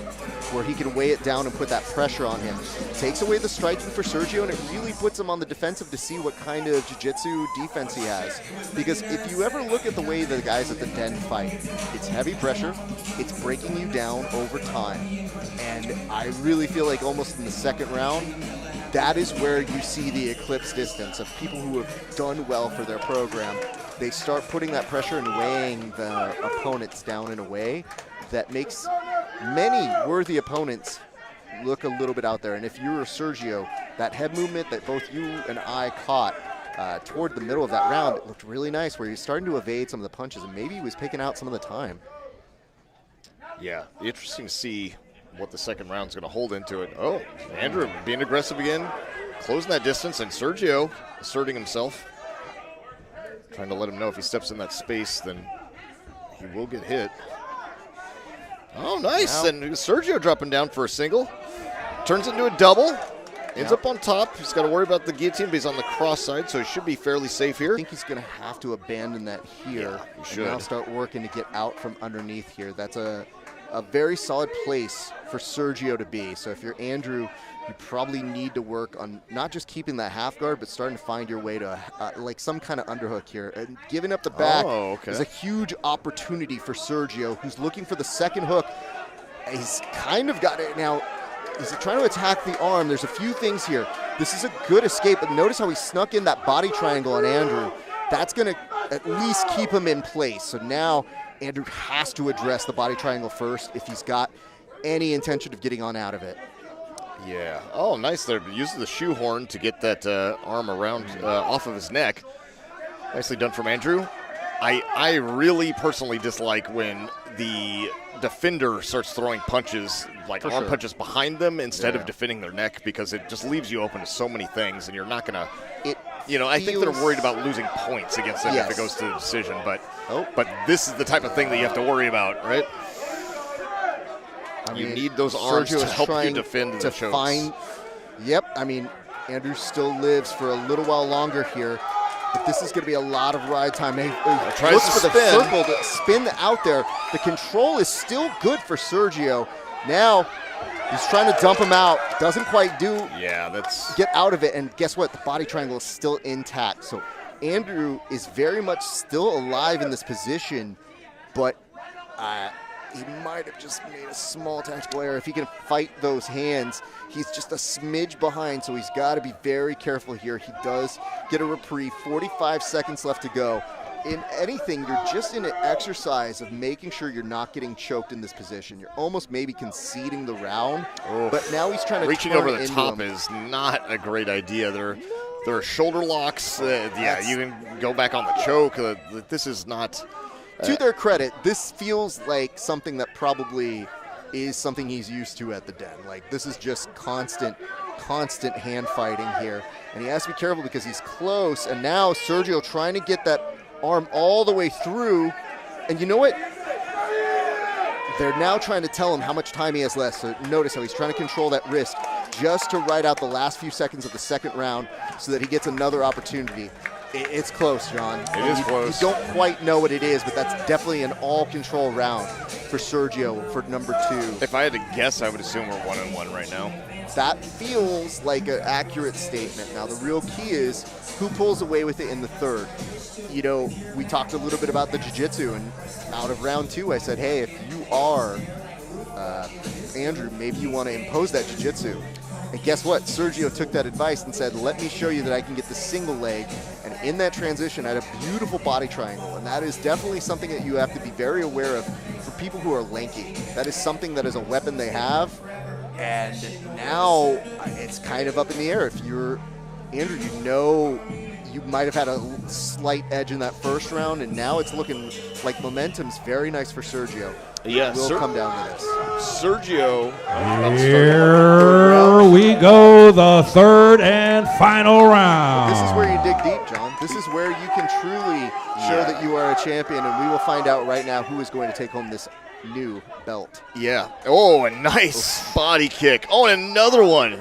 where he can weigh it down and put that pressure on him, takes away the striking for Sergio, and it really puts him on the defensive to see what kind of jiu-jitsu defense he has. Because if you ever look at the way the guys at the Den fight, it's heavy pressure, it's breaking you down over time, and I really feel like almost in the second round, that is where you see the eclipse distance of people who have done well for their program. They start putting that pressure and weighing the opponents down in a way that makes many worthy opponents look a little bit out there. And if you were Sergio, that head movement that both you and I caught toward the middle of that round, it looked really nice, where he was starting to evade some of the punches, and maybe he was picking out some of the time. Yeah, interesting to see what the second round's going to hold into it. Oh, Andrew being aggressive again, closing that distance, and Sergio asserting himself, trying to let him know if he steps in that space, then he will get hit. Oh, nice. Now, and Sergio dropping down for a single. Turns into a double. Ends up on top. He's got to worry about the guillotine, but he's on the cross side, so he should be fairly safe here. I think he's going to have to abandon that here. Yeah, he should. And now start working to get out from underneath here. That's a very solid place for Sergio to be. So if you're Andrew, you probably need to work on not just keeping that half guard, but starting to find your way to like some kind of underhook here. And giving up the back is a huge opportunity for Sergio, who's looking for the second hook. He's kind of got it now. He's trying to attack the arm. There's a few things here. This is a good escape, but notice how he snuck in that body triangle on Andrew. That's going to at least keep him in place. So now Andrew has to address the body triangle first if he's got any intention of getting on out of it. Yeah. Oh, nice there. Uses the shoehorn to get that arm around off of his neck. Nicely done from Andrew. I really personally dislike when the defender starts throwing punches, like arm punches behind them instead of defending their neck, because it just leaves you open to so many things, and you're not going to, I think they're worried about losing points against them if it goes to the decision, but this is the type of thing that you have to worry about, right? You need those arms to help you defend the chokes. Yep, I mean, Andrew still lives for a little while longer here, but this is going to be a lot of ride time. He looks for the circle to spin out there. The control is still good for Sergio. Now he's trying to dump him out. Doesn't quite get out of it. And guess what? The body triangle is still intact. So Andrew is very much still alive in this position, but he might have just made a small tactical error. If he can fight those hands, he's just a smidge behind, so he's got to be very careful here. He does get a reprieve, 45 seconds left to go. In anything, you're just in an exercise of making sure you're not getting choked in this position. You're almost maybe conceding the round, but now he's trying to reaching over the top is not a great idea. There are shoulder locks. Yeah, you can go back on the choke. This is not. To their credit, this feels like something that probably is something he's used to at the Den. Like, this is just constant hand fighting here. And he has to be careful because he's close. And now Sergio trying to get that arm all the way through. And you know what? They're now trying to tell him how much time he has left. So notice how he's trying to control that wrist just to ride out the last few seconds of the second round so that he gets another opportunity. It's close, John. It is close. You don't quite know what it is, but that's definitely an all-control round for Sergio for number 2. If I had to guess, I would assume we're 1-1 right now. That feels like an accurate statement. Now, the real key is who pulls away with it in the third. You know, we talked a little bit about the jiu-jitsu, and out of round 2, I said, hey, if you are Andrew, maybe you want to impose that jiu-jitsu. And guess what? Sergio took that advice and said, let me show you that I can get the single leg. And in that transition, I had a beautiful body triangle. And that is definitely something that you have to be very aware of for people who are lanky. That is something that is a weapon they have. And now it's kind of up in the air. If you're Andrew, you know you might have had a slight edge in that first round, and now it's looking like momentum's very nice for Sergio. Yeah, we'll come down to this. Sergio. Here we go, the third and final round. This is where you dig deep, John. This is where you can truly show that you are a champion, and we will find out right now who is going to take home this new belt. Yeah. Oh, a nice body kick. Oh, and another one.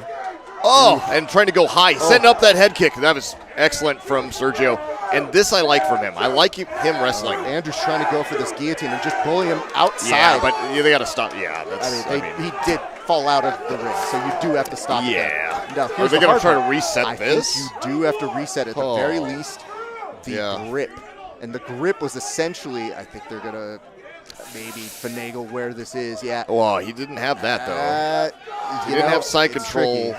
Oh, and trying to go high, setting up that head kick. That was excellent from Sergio. And this I like from him. I like him wrestling. Andrew's trying to go for this guillotine and just bully him outside. Yeah, but they got to stop. Yeah, that's. He did fall out of the ring, so you do have to stop. Yeah. Now, Are they going to try to reset this? I think you do have to reset at the very least the grip. And the grip was essentially, I think they're going to maybe finagle where this is. Yeah. Well, he didn't have that, though. He didn't have side control. Tricky.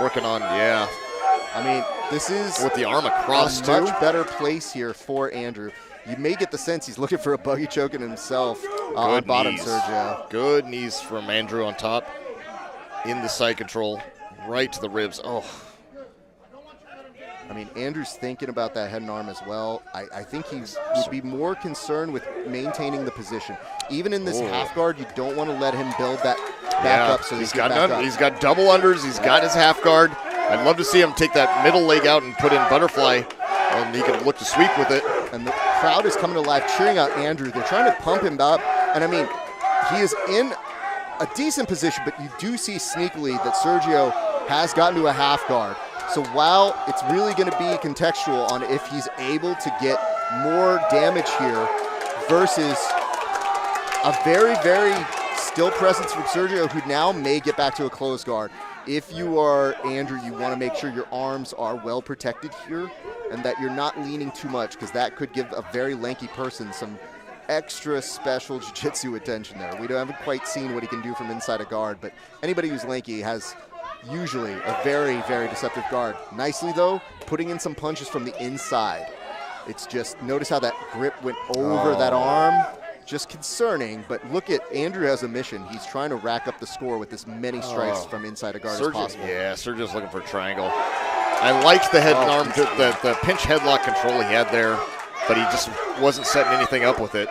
Working on, I mean, this is with the arm across a much better place here for Andrew. You may get the sense he's looking for a buggy choke in himself on bottom, Sergio. Good knees from Andrew on top. In the side control, right to the ribs. Oh. I mean, Andrew's thinking about that head and arm as well. I think he would be more concerned with maintaining the position. Even in this half guard, you don't want to let him build that back up so he's got He's got double unders. He's got his half guard. I'd love to see him take that middle leg out and put in butterfly, and he can look to sweep with it. And the crowd is coming to life, cheering out Andrew. They're trying to pump him up. And, I mean, he is in a decent position, but you do see sneakily that Sergio has gotten to a half guard. So while it's really going to be contextual on if he's able to get more damage here versus a very, very still presence from Sergio, who now may get back to a closed guard. If you are Andrew, you want to make sure your arms are well protected here and that you're not leaning too much, because that could give a very lanky person some extra special jiu-jitsu attention there. We haven't quite seen what he can do from inside a guard, but anybody who's lanky has usually a very, very deceptive guard. Nicely, though, putting in some punches from the inside. It's just, notice how that grip went over that arm. Just concerning, but look at Andrew has a mission. He's trying to rack up the score with as many strikes from inside a guard as possible. Yeah, Sergio's looking for a triangle. I liked the head and arm, the pinch headlock control he had there, but he just wasn't setting anything up with it.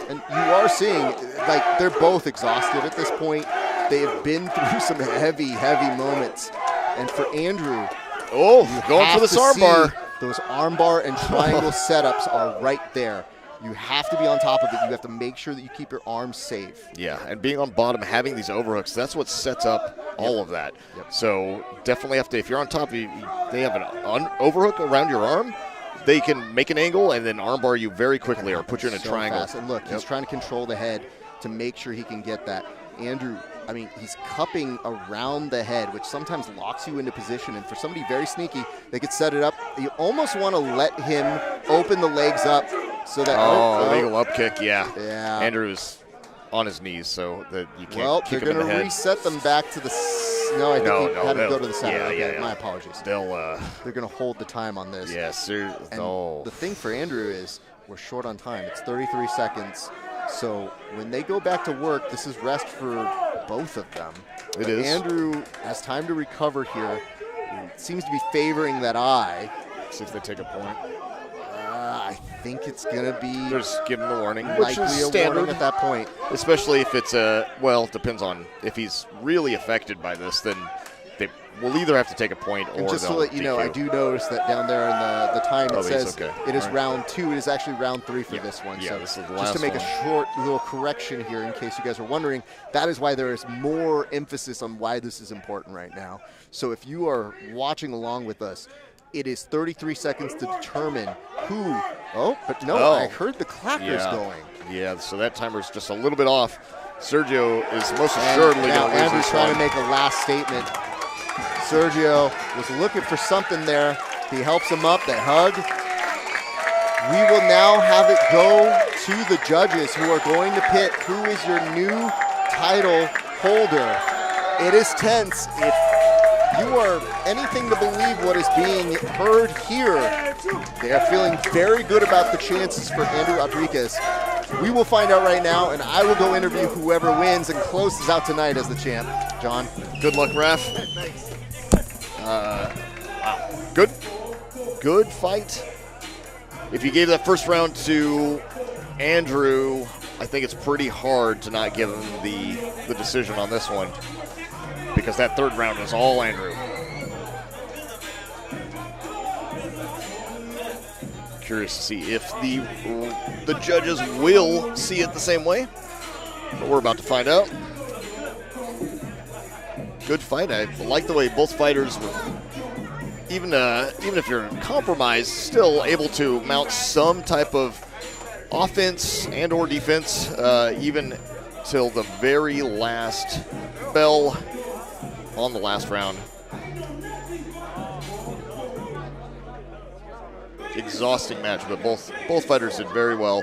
And you are seeing, like, they're both exhausted at this point. They have been through some heavy, heavy moments. And for Andrew, going for this armbar. Those armbar and triangle setups are right there. You have to be on top of it. You have to make sure that you keep your arms safe. Yeah, and being on bottom, having these overhooks, that's what sets up all of that. So definitely have to, if you're on top, they have an overhook around your arm, they can make an angle and then armbar you very quickly or put you in a triangle. Fast. And look, he's trying to control the head to make sure he can get that. Andrew, I mean, he's cupping around the head, which sometimes locks you into position. And for somebody very sneaky, they could set it up. You almost want to let him open the legs up so that illegal up kick, yeah. Andrew's on his knees, so that you can't kick him in the head. They're going to reset them back to the. I think he had to go to the side. Yeah. My apologies. They're going to hold the time on this. Yes, the thing for Andrew is we're short on time. It's 33 seconds. So when they go back to work, this is rest for both of them. It is. Andrew has time to recover here. seems to be favoring that eye. See if they take a point. I think it's going to be just give him the warning, which likely is a standard warning at that point. Especially if it's well, it depends on if he's really affected by this, then they will either have to take a point or and just to they'll let you know, DQ. I do notice that down there in the time it says okay. it is All right. round 2. It is actually round 3 for this one. Yeah, so this is the just to last make one. a short little correction here in case you guys are wondering, that is why there is more emphasis on why this is important right now. So if you are watching along with us, it is 33 seconds to determine who. Oh, but no, I heard the clackers going. Yeah, so that timer's just a little bit off. Sergio is most assuredly now going to lose Andrew's this trying one. to make a last statement. Sergio was looking for something there. He helps him up. They hug. We will now have it go to the judges who are going to pick who is your new title holder. It is tense. If you are anything to believe what is being heard here, they are feeling very good about the chances for Andrew Rodriguez. We will find out right now, and I will go interview whoever wins and closes out tonight as the champ. John. Good luck, ref. Wow. Good fight. If you gave that first round to Andrew, I think it's pretty hard to not give him the decision on this one, because that third round is all Andrew. Curious to see if the judges will see it the same way, but we're about to find out. Good fight. I like the way both fighters were, even if you're compromised, still able to mount some type of offense and or defense, even till the very last bell on the last round. Exhausting match, but both fighters did very well.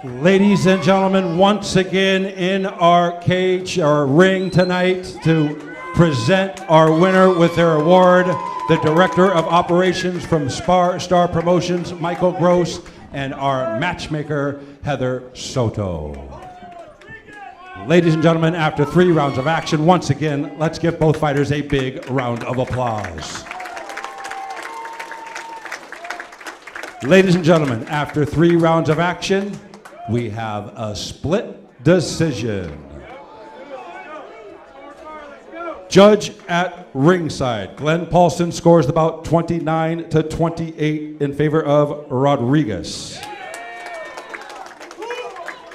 Ladies and gentlemen, once again in our cage, our ring tonight, to present our winner with their award, the Director of Operations from SparStar Promotions, Michael Gross, and our matchmaker, Heather Soto. Ladies and gentlemen, after 3 rounds of action, once again, let's give both fighters a big round of applause. Ladies and gentlemen, after 3 rounds of action, we have a split decision. Judge at ringside, Glenn Paulson scores the bout 29-28 in favor of Rodriguez.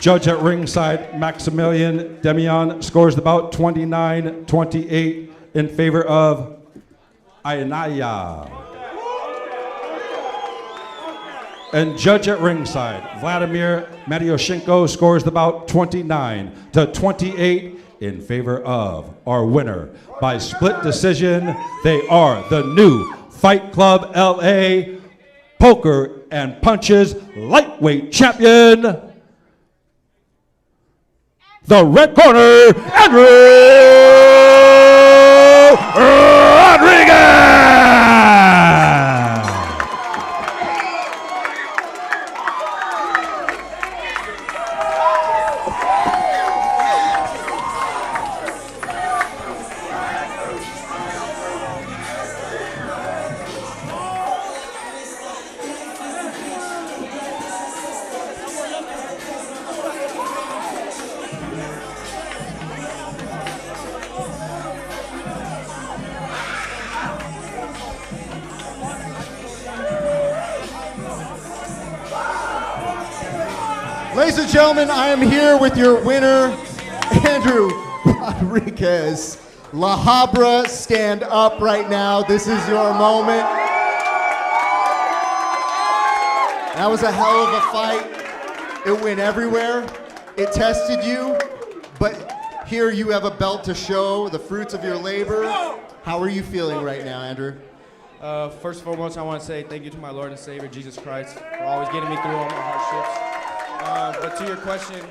Judge at ringside, Maximilian Demian scores the bout 29-28 in favor of Ayanaya. And judge at ringside, Vladimir Matyoshenko scores the bout 29-28 in favor of our winner. By split decision, they are the new Fight Club LA Poker and Punches lightweight champion, the red corner, Andrew Rodriguez! Ladies and gentlemen, I am here with your winner, Andrew Rodriguez. La Habra, stand up right now. This is your moment. That was a hell of a fight. It went everywhere. It tested you, but Here you have a belt to show the fruits of your labor. How are you feeling right now, Andrew? First and foremost, I want to say thank you to my Lord and Savior, Jesus Christ, for always getting me through all my hardships. But to your question,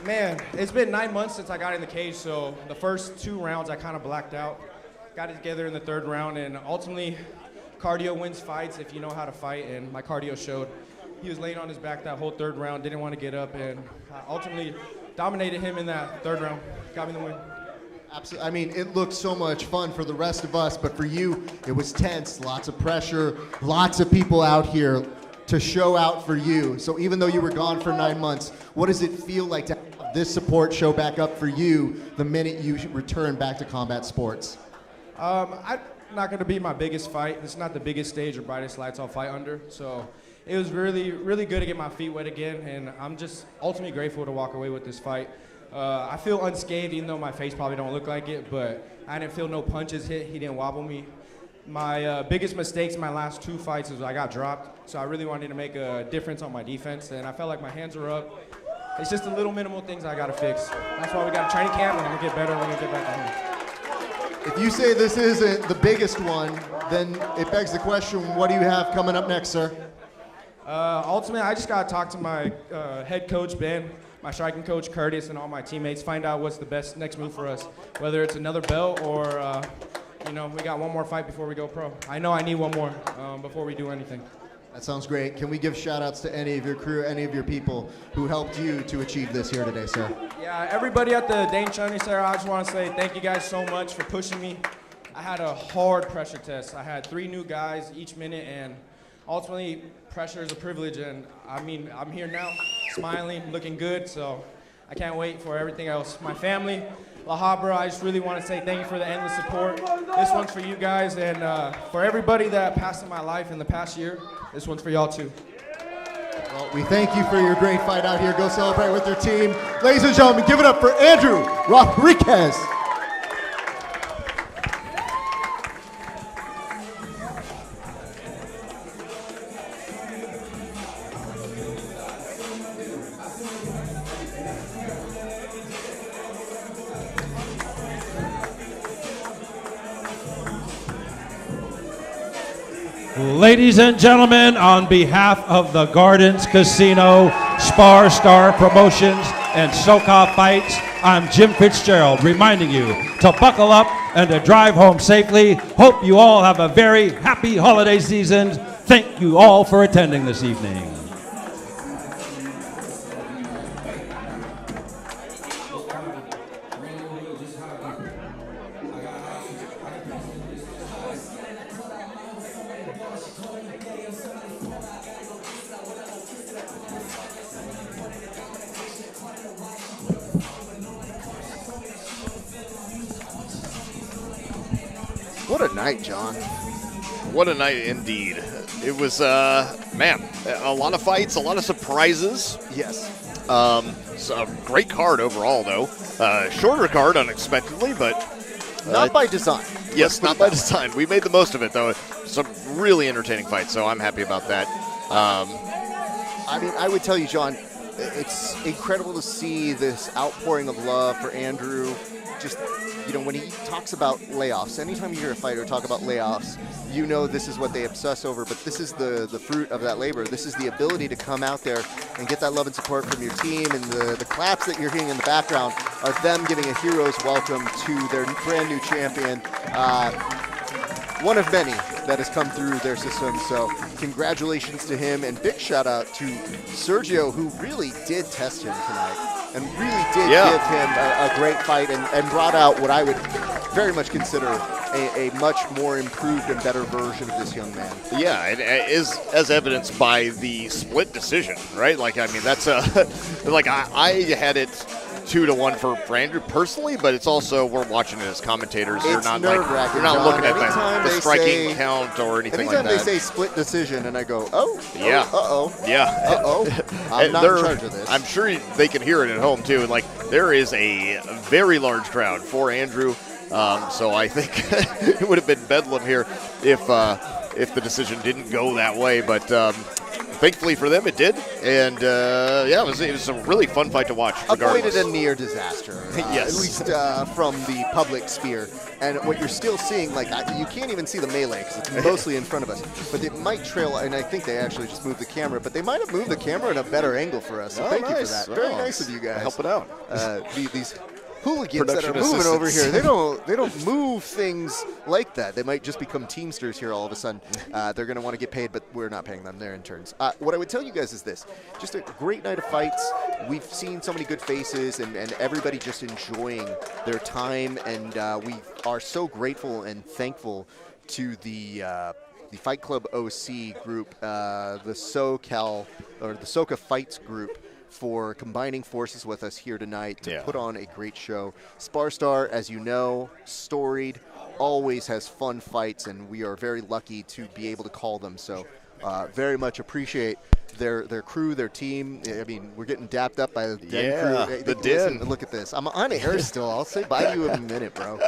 man, it's been 9 months since I got in the cage, so the first 2 rounds I kind of blacked out. Got it together in the 3rd round, and ultimately, cardio wins fights if you know how to fight, and my cardio showed. He was laying on his back that whole 3rd round, didn't want to get up, and ultimately dominated him in that 3rd round. Got me the win. Absolutely. I mean, it looked so much fun for the rest of us, but for you, it was tense, lots of pressure, lots of people out here to show out for you. So even though you were gone for 9 months, what does it feel like to have this support show back up for you the minute you return back to combat sports? I'm not going to be my biggest fight. It's not the biggest stage or brightest lights I'll fight under. So it was really, really good to get my feet wet again, and I'm just ultimately grateful to walk away with this fight. I feel unscathed, even though my face probably don't look like it, but I didn't feel no punches hit. He didn't wobble me. My biggest mistakes in my last 2 fights is I got dropped, so I really wanted to make a difference on my defense, and I felt like my hands were up. It's just the little minimal things I got to fix. That's why we got a training camp, and I'm going to get better when we get back home. If you say this isn't the biggest one, then it begs the question, what do you have coming up next, sir? Ultimately, I just got to talk to my head coach, Ben, my striking coach, Curtis, and all my teammates, find out what's the best next move for us, whether it's another belt or, we got one more fight before we go pro. I know I need one more before we do anything. That sounds great. Can we give shout-outs to any of your crew, any of your people who helped you to achieve this here today, sir? Yeah, everybody at the Dane Chunny Center, I just want to say thank you guys so much for pushing me. I had a hard pressure test. I had 3 new guys each minute, and ultimately, pressure is a privilege, and I mean, I'm here now, smiling, looking good, so I can't wait for everything else. My family, La Habra, I just really want to say thank you for the endless support. This one's for you guys, and for everybody that passed in my life in the past year, this one's for y'all too. Well, we thank you for your great fight out here. Go celebrate with your team. Ladies and gentlemen, give it up for Andrew Rodriguez. Ladies and gentlemen, on behalf of the Gardens Casino, SparStar Promotions, and Soca Fights, I'm Jim Fitzgerald reminding you to buckle up and to drive home safely. Hope you all have a very happy holiday season. Thank you all for attending this evening. What a night, John. What a night indeed. It was, man, a lot of fights, a lot of surprises. Yes. So a great card overall, though. Shorter card, unexpectedly, but... Not by design. Yes, not by design. We made the most of it, though. Some really entertaining fights, so I'm happy about that. I mean, I would tell you, John, it's incredible to see this outpouring of love for Andrew. Just, when he talks about layoffs, anytime you hear a fighter talk about layoffs, you know this is what they obsess over, but this is the fruit of that labor. This is the ability to come out there and get that love and support from your team, and the claps that you're hearing in the background are them giving a hero's welcome to their brand new champion. One of many that has come through their system, so congratulations to him, and big shout out to Sergio, who really did test him tonight and really did give him a great fight and brought out what I would very much consider a much more improved and better version of this young man. Yeah, it is as evidenced by the split decision, right? Like, I mean, that's like I had it 2-1 for Andrew personally, but it's also we're watching it as commentators. You're not looking at the striking count or anything like that. Anytime they say split decision, and I go, yeah, I'm not in charge of this. I'm sure they can hear it at home too. And like, there is a very large crowd for Andrew, so I think it would have been bedlam here if the decision didn't go that way. But thankfully for them, it did. And, yeah, it was a really fun fight to watch, regardless. Avoided a near disaster. Yes. At least from the public sphere. And what you're still seeing, like, you can't even see the melee because it's mostly in front of us. But it might trail, and I think they actually just moved the camera, but they might have moved the camera in a better angle for us. So thank you for that. Very nice of you guys. Helping out. These hooligans that are Production moving over here, assistants. they don't move things like that. They might just become teamsters here all of a sudden. They're going to want to get paid, but we're not paying them. They're interns. What I would tell you guys is this. Just a great night of fights. We've seen so many good faces and everybody just enjoying their time, and we are so grateful and thankful to the Fight Club OC group, the SoCal, or the Soca Fights group, for combining forces with us here tonight to put on a great show. SparStar, as you know, storied, always has fun fights, and we are very lucky to be able to call them. So very much appreciate their crew, their team. I mean, we're getting dapped up by the Den crew. The Den. Look at this. I'm on air still. I'll say bye to you in a minute, bro.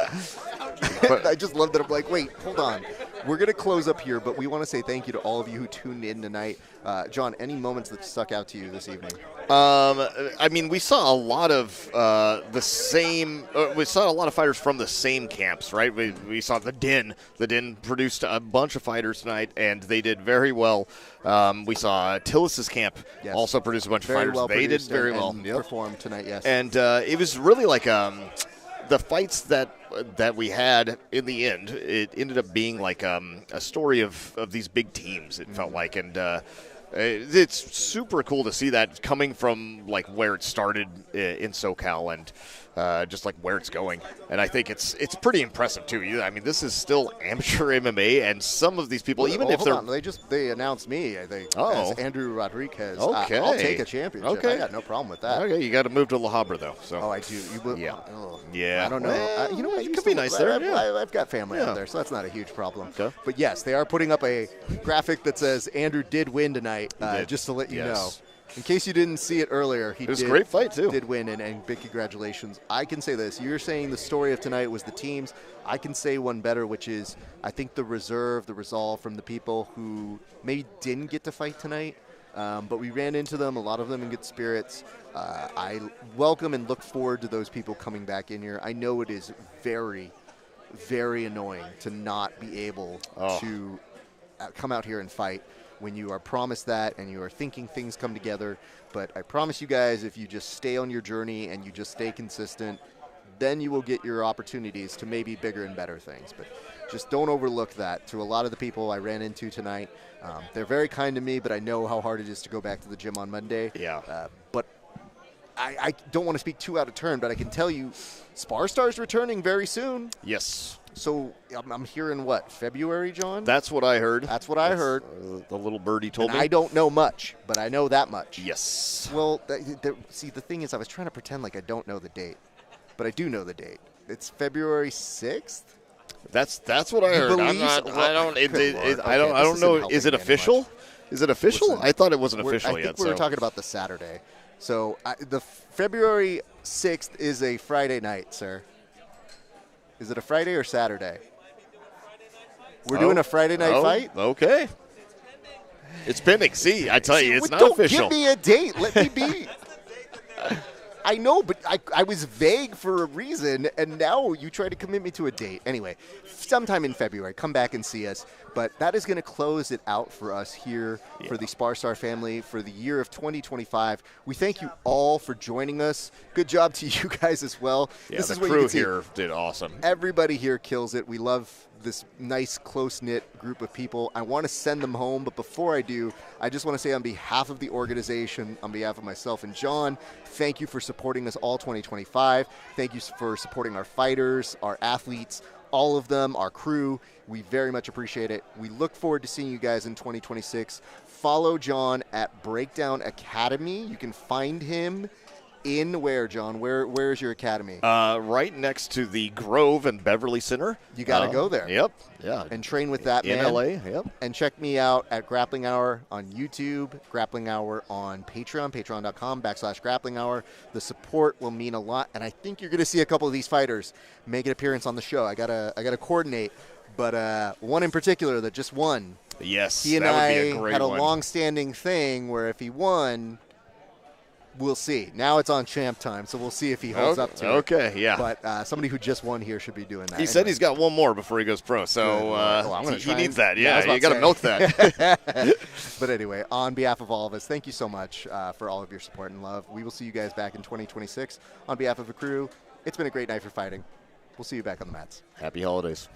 But I just love that. I'm like, wait, hold on. We're going to close up here, but we want to say thank you to all of you who tuned in tonight. John, any moments that stuck out to you this evening? I mean, we saw a lot of the same. We saw a lot of fighters from the same camps, right? We saw the Den. The Den produced a bunch of fighters tonight, and they did very well. We saw Tillis's camp also produced a bunch of fighters. They did very well. Performed tonight, yes. And it was really like the fights that we had in the end. It ended up being like a story of these big teams. It felt like, and. It's super cool to see that coming from like where it started in SoCal and just like where it's going. And I think it's pretty impressive too. I mean, this is still amateur MMA, and some of these people, even if they're they announced me, I think, as Andrew Rodriguez. Okay, I'll take a championship. Okay, I got no problem with that. Okay, you got to move to La Habra though. So I do. You will, yeah, I don't know. Well, you know what? it could be nice there. I've got family out there, so that's not a huge problem. Okay. But yes, they are putting up a graphic that says Andrew did win tonight. Just to let you know. In case you didn't see it earlier, it was a great fight too. Did win, and big congratulations. I can say this: you're saying the story of tonight was the teams. I can say one better, which is I think the resolve from the people who maybe didn't get to fight tonight, but we ran into them. A lot of them in good spirits. I welcome and look forward to those people coming back in here. I know it is very, very annoying to not be able to come out here and fight when you are promised that and you are thinking things come together. But I promise you guys, if you just stay on your journey and you just stay consistent, then you will get your opportunities to maybe bigger and better things. But just don't overlook that. To a lot of the people I ran into tonight, they're very kind to me, but I know how hard it is to go back to the gym on Monday. Yeah. But I don't want to speak too out of turn, but I can tell you SparStar's returning very soon. Yes. So I'm hearing what, February, John? That's what I heard. That's what I heard. The little birdie told me. I don't know much, but I know that much. Yes. Well, see, the thing is, I was trying to pretend like I don't know the date, but I do know the date. It's February 6th. That's what I heard. I don't know. Is it official? Is it official? Listen, I thought it wasn't official yet. I think we were talking about the Saturday. So the February 6th is a Friday night, sir. Is it a Friday or Saturday? We're doing a Friday night fight? Okay. It's pending. See, I tell you, it's not don't official. Give me a date. Let me be. I know, but I was vague for a reason, and now you try to commit me to a date. Anyway, sometime in February, come back and see us. But that is going to close it out for us here for the SparStar family for the year of 2025. We thank you all for joining us. Good job to you guys as well. Yeah, this the is what crew you can here did awesome. Everybody here kills it. We love this nice, close-knit group of people. I want to send them home, but before I do, I just want to say on behalf of the organization, on behalf of myself and John, thank you for supporting us all 2025. Thank you for supporting our fighters, our athletes, all of them, our crew. We very much appreciate it. We look forward to seeing you guys in 2026. Follow John at Breakdown Academy. You can find him in where, John? Where is your academy? Right next to the Grove and Beverly Center. You got to go there. Yep. Yeah. And train with that man. In LA. Yep. And check me out at Grappling Hour on YouTube, Grappling Hour on Patreon, patreon.com/Grappling Hour. The support will mean a lot, and I think you're going to see a couple of these fighters make an appearance on the show. I gotta coordinate. But one in particular that just won Yes, He and that would I be a great had a one. long-standing thing where if he won, we'll see. Now it's on champ time, so we'll see if he holds up to it. Okay, yeah. But somebody who just won here should be doing that. He said he's got one more before he goes pro, so he needs that. Yeah, you got to milk that. But anyway, on behalf of all of us, thank you so much for all of your support and love. We will see you guys back in 2026. On behalf of the crew, it's been a great night for fighting. We'll see you back on the mats. Happy holidays.